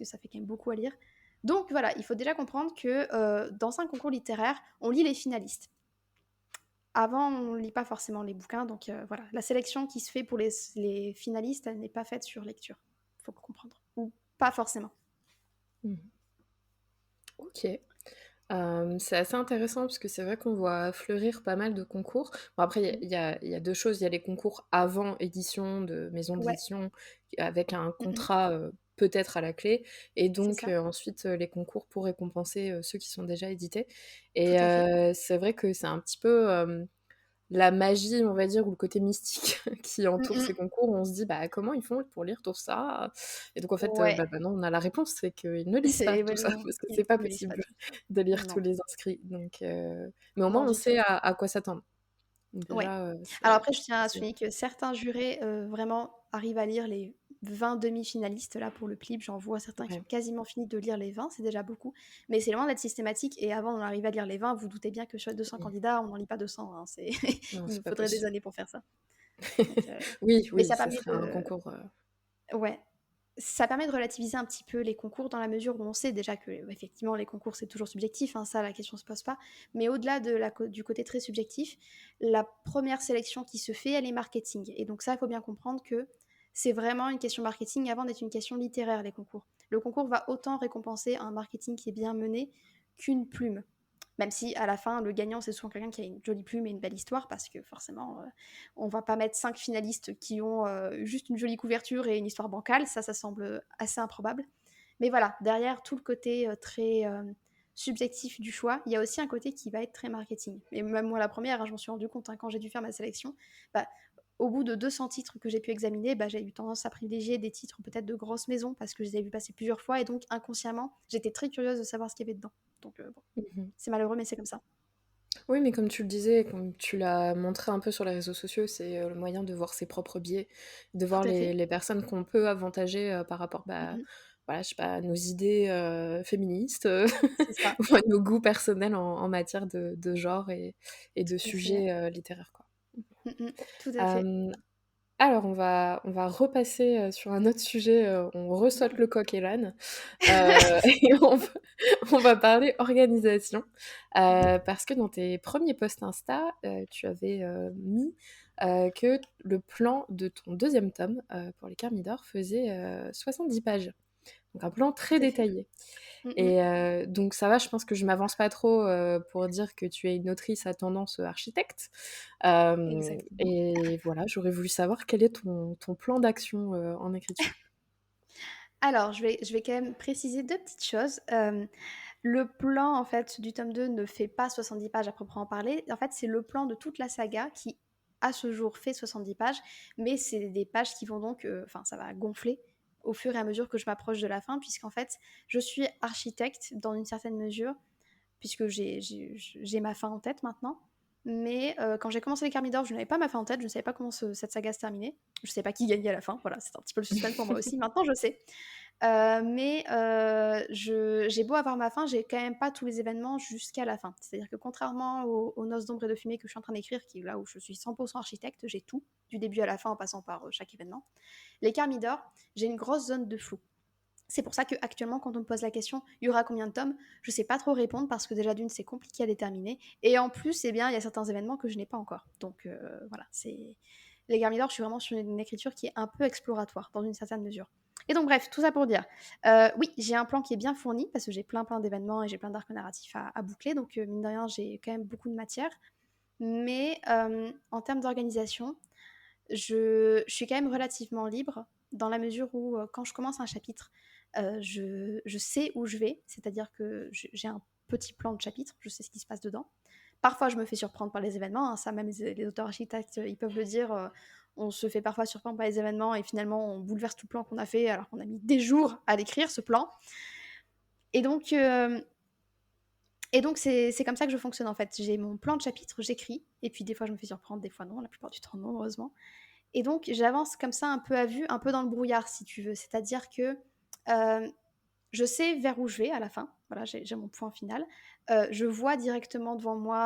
ça fait quand même beaucoup à lire. Donc voilà, il faut déjà comprendre que dans un concours littéraire, on lit les finalistes. Avant, on ne lit pas forcément les bouquins, donc voilà. La sélection qui se fait pour les finalistes, elle n'est pas faite sur lecture. Il faut comprendre. Ou pas forcément. Mhm. Ok. C'est assez intéressant parce que c'est vrai qu'on voit fleurir pas mal de concours. Bon, après, Mhm. il y a deux choses. Il y a les concours avant édition de maison Ouais. d'édition avec un Mhm. contrat peut-être à la clé. Et C'est donc ça. ensuite les concours pour récompenser ceux qui sont déjà édités. Tout Et à fait. c'est vrai que c'est un petit peu la magie, on va dire, ou le côté mystique qui entoure ces Mhm. concours, où on se dit bah comment ils font pour lire tout ça? Et donc en fait, Ouais. bah, maintenant on a la réponse, c'est qu'ils ne lisent pas C'est tout ouais, ça non, parce que ils c'est pas ne lisent pas possible du tout. de lire tous Non, les inscrits. Donc, mais au moins non on du tout. sait à quoi s'attendre. Donc Ouais. déjà, Alors après, je tiens à c'est souligner que certains jurés vraiment arrivent à lire les 20 demi-finalistes. Là, pour le PLIB, j'en vois certains qui ouais, ont quasiment fini de lire les 20, c'est déjà beaucoup. Mais c'est loin d'être systématique. Et avant d'en arriver à lire les 20, vous doutez bien que sur les 200 oui, candidats, on n'en lit pas 200, hein, non, il c'est nous pas faudrait des possible. années pour faire ça. Donc, Oui, mais oui, ça ça permet serait un de... concours, Ouais. Ça permet de relativiser un petit peu les concours dans la mesure où on sait déjà que effectivement les concours c'est toujours subjectif, hein, ça la question se pose pas. Mais au-delà du côté très subjectif, la première sélection qui se fait, elle est marketing. Et donc ça, il faut bien comprendre que c'est vraiment une question marketing avant d'être une question littéraire, les concours. Le concours va autant récompenser un marketing qui est bien mené qu'une plume. Même si à la fin, le gagnant, c'est souvent quelqu'un qui a une jolie plume et une belle histoire, parce que forcément, on va pas mettre 5 finalistes qui ont juste une jolie couverture et une histoire bancale, ça semble assez improbable. Mais voilà, derrière tout le côté très subjectif du choix, il y a aussi un côté qui va être très marketing. Et même moi, la première, hein, je m'en suis rendu compte hein, quand j'ai dû faire ma sélection, bah, au bout de 200 titres que j'ai pu examiner, bah, j'ai eu tendance à privilégier des titres peut-être de grosses maisons parce que je les ai vus passer plusieurs fois et donc inconsciemment, j'étais très curieuse de savoir ce qu'il y avait dedans. Donc bon, mmh. c'est malheureux, mais c'est comme ça. Oui, mais comme tu le disais, comme tu l'as montré un peu sur les réseaux sociaux, c'est, le moyen de voir ses propres biais, de Tout voir à fait. les personnes qu'on peut avantager, par rapport, bah, Mhm. voilà, je sais pas, à nos idées, féministes, C'est ça. ou à nos goûts personnels en matière de genre et de Tout à fait. sujets, littéraires, quoi. Mhm. Tout à fait. Hem, alors on va repasser, sur un autre sujet, on ressaute le coq et l'âne, et on va parler organisation, Mhm. parce que dans tes premiers posts Insta, tu avais, mis, que le plan de ton deuxième tome, pour les Carmidor faisait, 70 pages. Donc un plan Tout très à fait. détaillé. Mhm. Et donc ça va, je pense que je m'avance pas trop, pour dire que tu es une autrice à tendance, architecte. Exactement. Et voilà, j'aurais voulu savoir quel est ton plan d'action, en écriture? Alors, je vais quand même préciser deux petites choses. Le plan, en fait, du tome 2 ne fait pas 70 pages à proprement parler. En fait, c'est le plan de toute la saga qui, à ce jour, fait 70 pages. Mais c'est des pages qui vont donc... Enfin, ça va gonfler au fur et à mesure que je m'approche de la fin, puisqu'en fait, je suis architecte dans une certaine mesure, puisque j'ai ma fin en tête maintenant. Mais quand j'ai commencé les Carmidor, je n'avais pas ma fin en tête, je ne savais pas comment cette saga se terminait. Je ne savais pas qui gagnait à la fin, voilà, c'est un petit peu le suspense pour moi aussi. Maintenant, je sais. Mais j'ai beau avoir ma fin, j'ai quand même pas tous les événements jusqu'à la fin. C'est-à-dire que contrairement aux Noces d'ombre et de fumée que je suis en train d'écrire, qui est là où je suis 100% architecte, j'ai tout, du début à la fin en passant par chaque événement. Les Carmidor, j'ai une grosse zone de flou. C'est pour ça qu'actuellement, quand on me pose la question, il y aura combien de tomes, je sais pas trop répondre parce que déjà d'une, c'est compliqué à déterminer. Et en plus, eh bien, il y a certains événements que je n'ai pas encore. Donc voilà, c'est... Les Garmidor, je suis vraiment sur une écriture qui est un peu exploratoire, dans une certaine mesure. Et donc bref, tout ça pour dire, oui, j'ai un plan qui est bien fourni, parce que j'ai plein d'événements et j'ai plein d'arcs narratifs à boucler, donc mine de rien, j'ai quand même beaucoup de matière. Mais en termes d'organisation, je suis quand même relativement libre dans la mesure où quand je commence un chapitre, je sais où je vais, c'est-à-dire que j'ai un petit plan de chapitre, je sais ce qui se passe dedans. Parfois, je me fais surprendre par les événements, hein, ça même les auteurs architectes, ils peuvent le dire, on se fait parfois surprendre par les événements et finalement on bouleverse tout le plan qu'on a fait alors qu'on a mis des jours à l'écrire, ce plan. Et donc, Et donc, c'est comme ça que je fonctionne en fait. J'ai mon plan de chapitre, j'écris, et puis des fois je me fais surprendre, des fois non, la plupart du temps non, heureusement. Et donc, j'avance comme ça un peu à vue, un peu dans le brouillard, si tu veux. C'est-à-dire que euh, je sais vers où je vais à la fin. Voilà, j'ai mon point final. Je vois directement devant moi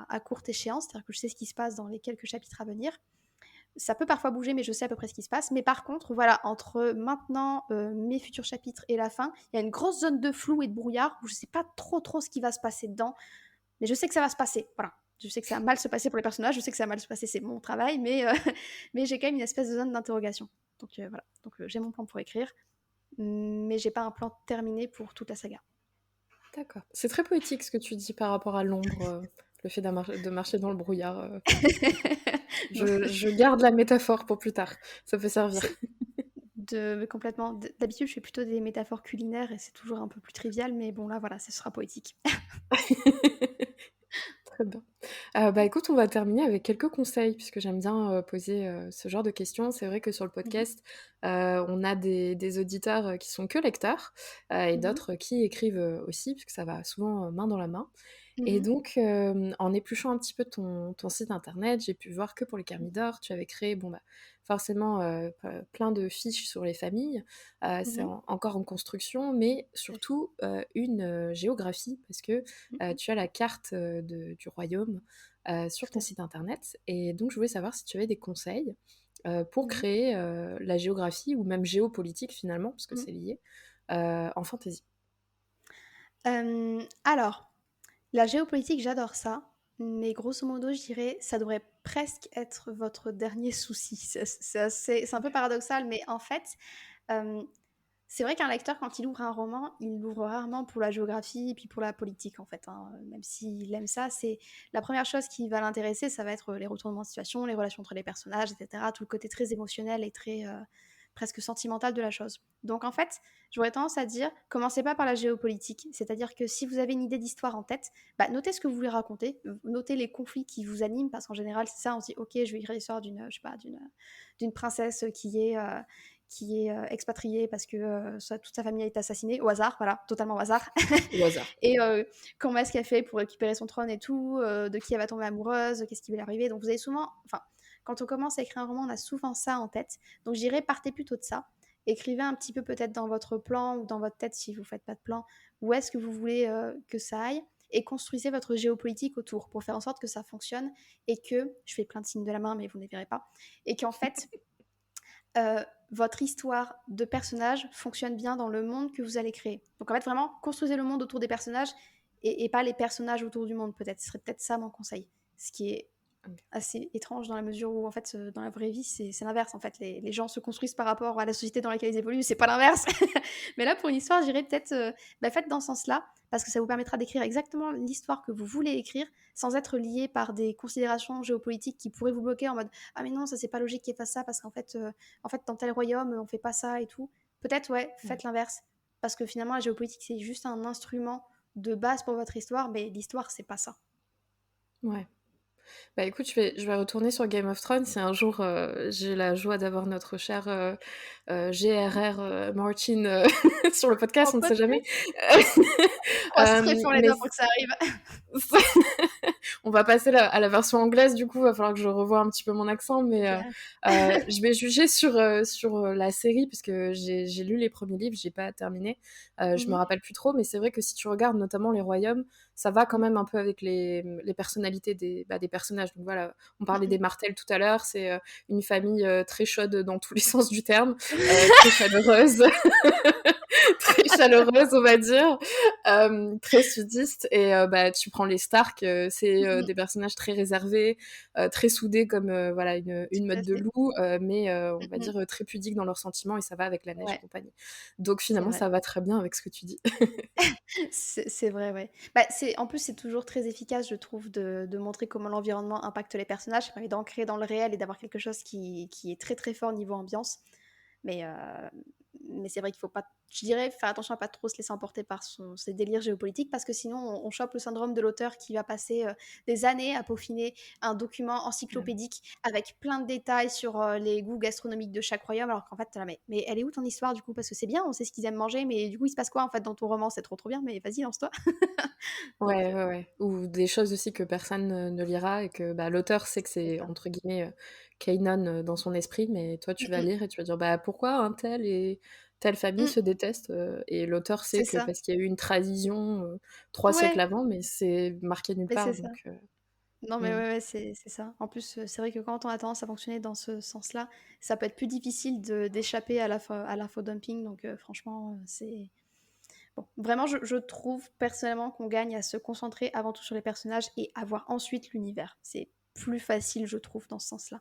à courte échéance, c'est-à-dire que je sais ce qui se passe dans les quelques chapitres à venir. Ça peut parfois bouger, mais je sais à peu près ce qui se passe. Mais par contre, voilà, entre maintenant, mes futurs chapitres et la fin, il y a une grosse zone de flou et de brouillard où je sais pas trop ce qui va se passer dedans. Mais je sais que ça va se passer. Voilà. Je sais que ça va mal se passer pour les personnages, je sais que ça va mal se passer, c'est mon travail, mais j'ai quand même une espèce de zone d'interrogation. Donc voilà. Donc j'ai mon plan pour écrire, mais j'ai pas un plan terminé pour toute la saga. D'accord. C'est très poétique ce que tu dis par rapport à l'ombre, le fait de marcher dans le brouillard. Je garde la métaphore pour plus tard. Ça peut servir. C'est complètement. D'habitude, je fais plutôt des métaphores culinaires et c'est toujours un peu plus trivial, mais bon, là, voilà, ce sera poétique. Très bien. Bah, écoute, on va terminer avec quelques conseils puisque j'aime bien, poser, ce genre de questions. C'est vrai que sur le Mhm, podcast, on a des auditeurs, qui sont que lecteurs, et mhm, d'autres qui écrivent, aussi puisque ça va souvent, main dans la main. Et mhm, donc, en épluchant un petit peu ton site internet, j'ai pu voir que pour les Thermidor, tu avais créé, bon, bah, forcément, plein de fiches sur les familles. C'est mhm, encore en construction, mais tout à fait. surtout, une, géographie parce que, Mhm, tu as la carte, du royaume, sur tout ton à fait. site internet. Et donc je voulais savoir si tu avais des conseils, pour Mhm, créer, la géographie ou même géopolitique finalement, parce que mhm. c'est lié, en fantasy. Alors, la géopolitique, j'adore ça, mais grosso modo, je dirais, ça devrait presque être votre dernier souci. C'est un peu paradoxal, mais en fait, euh, c'est vrai qu'un lecteur, quand il ouvre un roman, il l'ouvre rarement pour la géographie et puis pour la politique, en fait, hein. Même s'il aime ça, c'est la première chose qui va l'intéresser, ça va être les retournements de situation, les relations entre les personnages, etc. Tout le côté très émotionnel et très presque sentimental de la chose. Donc en fait, j'aurais tendance à dire, commencez pas par la géopolitique, c'est-à-dire que si vous avez une idée d'histoire en tête, bah, notez ce que vous voulez raconter, notez les conflits qui vous animent, parce qu'en général, c'est ça, on se dit, ok, je vais écrire l'histoire je sais pas, d'une princesse qui est expatriée parce que toute sa famille a été assassinée au hasard, voilà, totalement au hasard. Au hasard. Et comment est-ce qu'elle fait pour récupérer son trône et tout, de qui elle va tomber amoureuse, qu'est-ce qui va lui arriver. Donc vous avez souvent, enfin, quand on commence à écrire un roman, on a souvent ça en tête. Donc je dirais, partez plutôt de ça. Écrivez un petit peu peut-être dans votre plan ou dans votre tête si vous ne faites pas de plan, où est-ce que vous voulez que ça aille, et construisez votre géopolitique autour pour faire en sorte que ça fonctionne et que, je fais plein de signes de la main mais vous ne les verrez pas, et qu'en fait, votre histoire de personnage fonctionne bien dans le monde que vous allez créer. Donc en fait, vraiment, construisez le monde autour des personnages et pas les personnages autour du monde, peut-être. Ce serait peut-être ça mon conseil. Ce qui est assez étrange dans la mesure où, en fait, dans la vraie vie, c'est l'inverse. En fait, les gens se construisent par rapport à la société dans laquelle ils évoluent, c'est pas l'inverse. Mais là, pour une histoire, j'irais peut-être faites dans ce sens-là, parce que ça vous permettra d'écrire exactement l'histoire que vous voulez écrire, sans être lié par des considérations géopolitiques qui pourraient vous bloquer en mode ah mais non, ça c'est pas logique qu'il fasse ça parce qu'en fait dans tel royaume on fait pas ça et tout. Peut-être ouais, Ouais. faites l'inverse, parce que finalement la géopolitique c'est juste un instrument de base pour votre histoire, mais l'histoire c'est pas ça. Ouais. Bah écoute, je vais retourner sur Game of Thrones. Si un jour, j'ai la joie d'avoir notre cher, GRR, Martin, sur le Oh, podcast, on ne sait jamais. peut-être. On croise très fort les Mais doigts pour que ça arrive. on va passer à la version anglaise, du coup, il va falloir que je revoie un petit peu mon accent, mais Ok. je vais juger sur la série, parce que j'ai lu les premiers livres, j'ai pas terminé. Je me Mhm. rappelle plus trop, mais c'est vrai que si tu regardes notamment les royaumes, ça va quand Mhm. même un peu avec les personnalités des personnages. Donc voilà, on parlait des Mhm. Martels tout à l'heure, c'est une famille très chaude dans tous les sens du terme, très chaleureuse, très chaleureuse, on va dire, très sudiste. Et bah, tu prends les Stark, c'est Mhm. des personnages très réservés, très soudés comme voilà une Tout meute à de fait. loup, mais on va Mhm. dire très pudiques dans leurs sentiments, et ça va avec la neige et Ouais, compagnie. Donc c'est finalement, vrai. ça va très bien avec ce que tu dis. C'est vrai, ouais. Bah, en plus, c'est toujours très efficace, je trouve, de montrer comment l'environnement impacte les personnages. Ça permet d'ancrer dans le réel et d'avoir quelque chose qui est très très fort niveau ambiance. Mais mais c'est vrai qu'il faut pas, je dirais, faire attention à pas trop se laisser emporter par ses délires géopolitiques, parce que sinon on chope le syndrome de l'auteur qui va passer des années à peaufiner un document encyclopédique avec plein de détails sur les goûts gastronomiques de chaque royaume, alors qu'en fait, t'es là, mais elle est où ton histoire du coup? Parce que c'est bien, on sait ce qu'ils aiment manger, mais du coup, il se passe quoi en fait dans ton roman? C'est trop trop bien, mais vas-y, lance-toi. Donc, Ouais, ouais, ouais. Ou des choses aussi que personne ne lira et que bah, l'auteur sait que c'est c'est ça. entre guillemets canon dans son esprit, mais toi tu vas Mm, lire et tu vas dire bah pourquoi un tel et telle famille mm, se détestent et l'auteur sait c'est que ça. parce qu'il y a eu une tradition 3 siècles Ouais, avant, mais c'est marqué nulle mais c'est part ça. donc. Non, mais Mm. ouais, ouais, c'est ça. En plus, c'est vrai que quand on a tendance à fonctionner dans ce sens-là, ça peut être plus difficile d'échapper à l'infodumping. Donc, franchement, c'est. Bon, vraiment, je trouve personnellement qu'on gagne à se concentrer avant tout sur les personnages et à voir ensuite l'univers. C'est plus facile, je trouve, dans ce sens-là.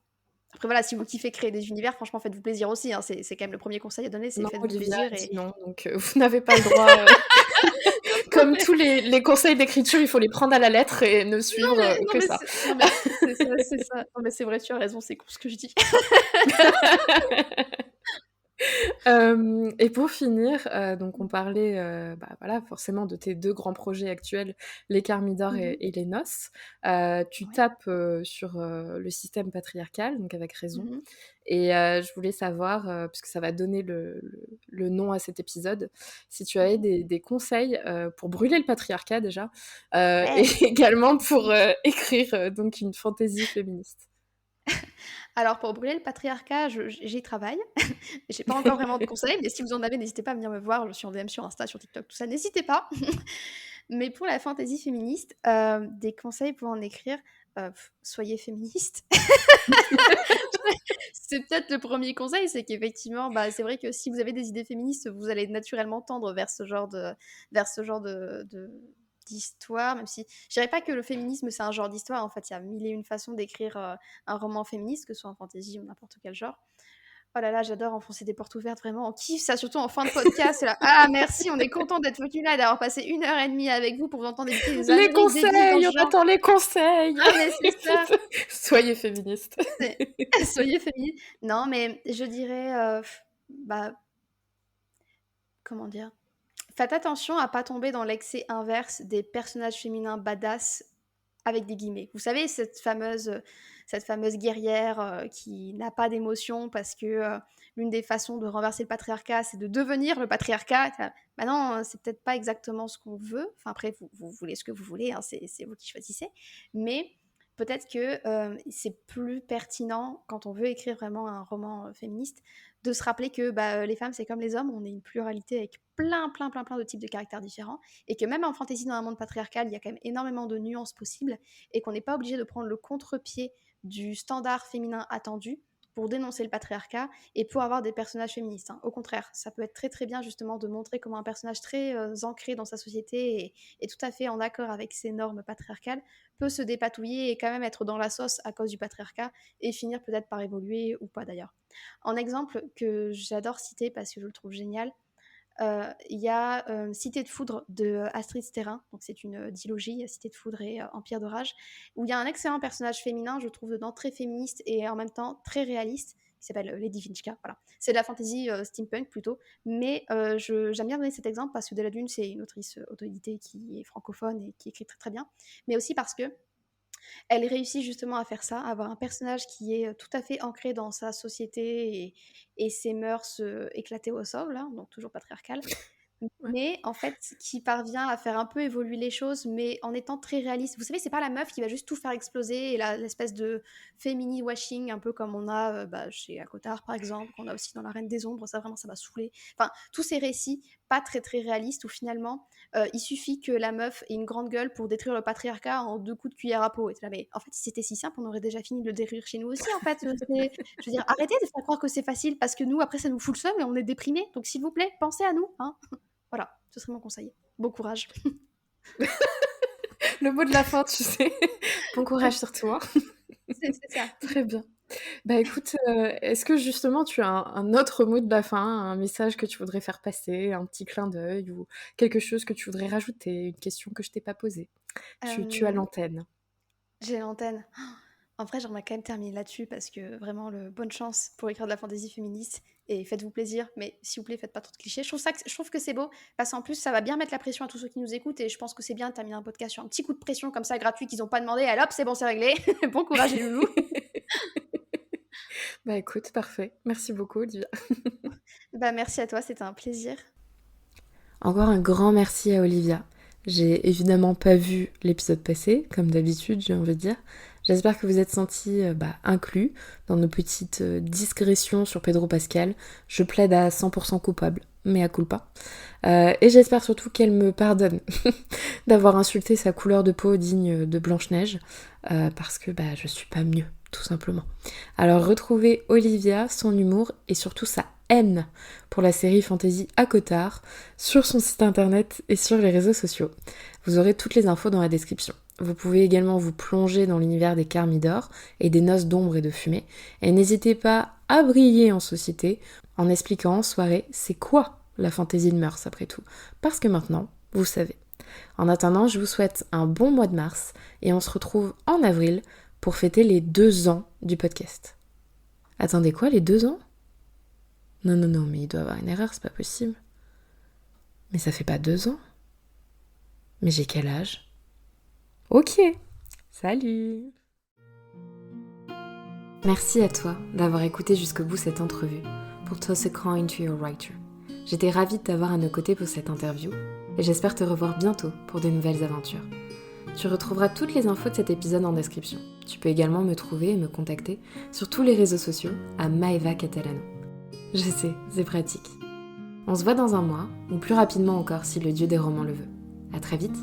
Après, voilà, si vous kiffez créer des univers, franchement, faites-vous plaisir aussi, hein. C'est quand même le premier conseil à donner, c'est Non, faites-vous Olivia plaisir. a Et dit non, donc vous n'avez pas le droit. Comme tous les conseils d'écriture, il faut les prendre à la lettre et ne suivre que ça. non, mais c'est ça, c'est ça. Non, mais c'est vrai, tu as raison, c'est con ce que je dis. Et pour finir, donc on parlait, bah, voilà, forcément de tes 2 grands projets actuels, Les Carmidor et Mhm. et Les Noces. Tu Ouais. tapes, sur, le système patriarcal, donc avec raison Mhm. et je voulais savoir, puisque ça va donner le nom à cet épisode, si tu avais Mhm. des conseils, pour brûler le patriarcat déjà, et Ouais. également pour, écrire, donc une fantaisie féministe. Alors, pour brûler le patriarcat, j'y travaille. J'ai pas encore vraiment de conseils, mais si vous en avez, n'hésitez pas à venir me voir. Je suis en DM sur Insta, sur TikTok, tout ça. N'hésitez pas. Mais pour la fantaisie féministe, des conseils pour en écrire, soyez féministe. C'est peut-être le premier conseil, c'est qu'effectivement, bah, c'est vrai que si vous avez des idées féministes, vous allez naturellement tendre vers ce genre d'histoire, même si je dirais pas que le féminisme c'est un genre d'histoire. En fait, il y a mille et une façons d'écrire un roman féministe, que ce soit en fantasy ou n'importe quel genre. Oh là là, j'adore enfoncer des portes ouvertes, vraiment. On kiffe ça, surtout en fin de podcast. Là. Ah, merci, on est content d'être venu là et d'avoir passé 1 heure et demie avec vous pour vous entendre éditer des Les âneries débiles dans conseils! ce On genre. attend les conseils! Ah, mais c'est ça. Soyez féministe. C'est- Soyez féminine. Non, mais je dirais, bah, comment dire? Faites attention à pas tomber dans l'excès inverse des personnages féminins badass avec des guillemets. Vous savez, cette fameuse guerrière qui n'a pas d'émotion parce que l'une des façons de renverser le patriarcat, c'est de devenir le patriarcat. Bah non, c'est peut-être pas exactement ce qu'on veut. Enfin, après, vous voulez ce que vous voulez, hein, c'est vous qui choisissez. Mais peut-être que c'est plus pertinent, quand on veut écrire vraiment un roman féministe, de se rappeler que bah, les femmes, c'est comme les hommes, on est une pluralité avec plein de types de caractères différents, et que même en fantasy, dans un monde patriarcal, il y a quand même énormément de nuances possibles, et qu'on n'est pas obligé de prendre le contre-pied du standard féminin attendu pour dénoncer le patriarcat et pour avoir des personnages féministes. Hein. Au contraire, ça peut être très très bien justement de montrer comment un personnage très ancré dans sa société et tout à fait en accord avec ses normes patriarcales peut se dépatouiller et quand même être dans la sauce à cause du patriarcat et finir peut-être par évoluer ou pas d'ailleurs. En exemple que j'adore citer parce que je le trouve génial, il y a Cité de foudre de Astrid Sterrin, donc c'est une dilogie, Cité de foudre et Empire de rage, où il y a un excellent personnage féminin, je trouve dedans très féministe et en même temps très réaliste, qui s'appelle Lady Vinchka. Voilà. C'est de la fantasy steampunk plutôt, mais j'aime bien donner cet exemple parce que Della Dune, c'est une autrice auto-éditée qui est francophone et qui écrit très très bien, mais aussi parce que elle réussit justement à faire ça, à avoir un personnage qui est tout à fait ancré dans sa société et ses mœurs éclatées au sol, là, donc toujours patriarcales, Ouais. mais en fait, qui parvient à faire un peu évoluer les choses, mais en étant très réaliste. Vous savez, c'est pas la meuf qui va juste tout faire exploser, et l'espèce de fémini washing, un peu comme on a bah, chez Akotard, par exemple, qu'on a aussi dans La Reine des Ombres, ça vraiment, ça m'a saoulé. Enfin, tous ces récits pas très très réalistes, où finalement, il suffit que la meuf ait une grande gueule pour détruire le patriarcat en 2 coups de cuillère à peau. Et là, mais en fait, si c'était si simple, on aurait déjà fini de le détruire chez nous aussi, en fait. Je veux dire, arrêtez de faire croire que c'est facile, parce que nous, après, ça nous fout le seum et on est déprimés. Donc, s'il vous plaît, pensez à nous, hein. Voilà, ce serait mon conseil. Bon courage. Le mot de la fin, tu sais. Bon courage sur toi. C'est ça. Très bien. Bah écoute, est-ce que justement tu as un autre mot de la fin, un message que tu voudrais faire passer, un petit clin d'œil ou quelque chose que tu voudrais rajouter, une question que je t'ai pas posée? Tu as Euh, l'antenne. j'ai l'antenne. En vrai, j'aimerais quand même terminer là-dessus parce que vraiment, bonne chance pour écrire de la fantaisie féministe et faites-vous plaisir, mais s'il vous plaît, faites pas trop de clichés. Je trouve que c'est beau parce qu'en plus, ça va bien mettre la pression à tous ceux qui nous écoutent et je pense que c'est bien de terminer un podcast sur un petit coup de pression comme ça, gratuit, qu'ils n'ont pas demandé. Allez hop, c'est bon, c'est réglé. Bon courage, les loulous. Bah écoute, parfait. Merci beaucoup, Olivia. Bah, merci à toi, c'était un plaisir. Encore un grand merci à Olivia. J'ai évidemment pas vu l'épisode passé, comme d'habitude, j'ai envie de dire. J'espère que vous êtes sentis inclus dans nos petites digressions sur Pedro Pascal. Je plaide à 100% coupable, mais à culpa. Et j'espère surtout qu'elle me pardonne d'avoir insulté sa couleur de peau digne de Blanche-Neige, parce que je suis pas mieux, tout simplement. Alors retrouvez Olivia, son humour et surtout sa haine pour la série fantasy ACOTAR sur son site internet et sur les réseaux sociaux. Vous aurez toutes les infos dans la description. Vous pouvez également vous plonger dans l'univers des Carmidor et des Noces d'ombre et de fumée. Et n'hésitez pas à briller en société en expliquant en soirée c'est quoi la fantaisie de mœurs après tout. Parce que maintenant, vous savez. En attendant, je vous souhaite un bon mois de mars et on se retrouve en avril pour fêter les 2 ans du podcast. Attendez quoi, les 2 ans ? Non, mais il doit y avoir une erreur, c'est pas possible. Mais ça fait pas 2 ans ? Mais j'ai quel âge ? Ok, salut ! Merci à toi d'avoir écouté jusqu'au bout cette entrevue pour Toss a Coin to Your Writer. J'étais ravie de t'avoir à nos côtés pour cette interview et j'espère te revoir bientôt pour de nouvelles aventures. Tu retrouveras toutes les infos de cet épisode en description. Tu peux également me trouver et me contacter sur tous les réseaux sociaux à Maeva Catalano. Je sais, c'est pratique. On se voit dans un mois, ou plus rapidement encore si le dieu des romans le veut. À très vite.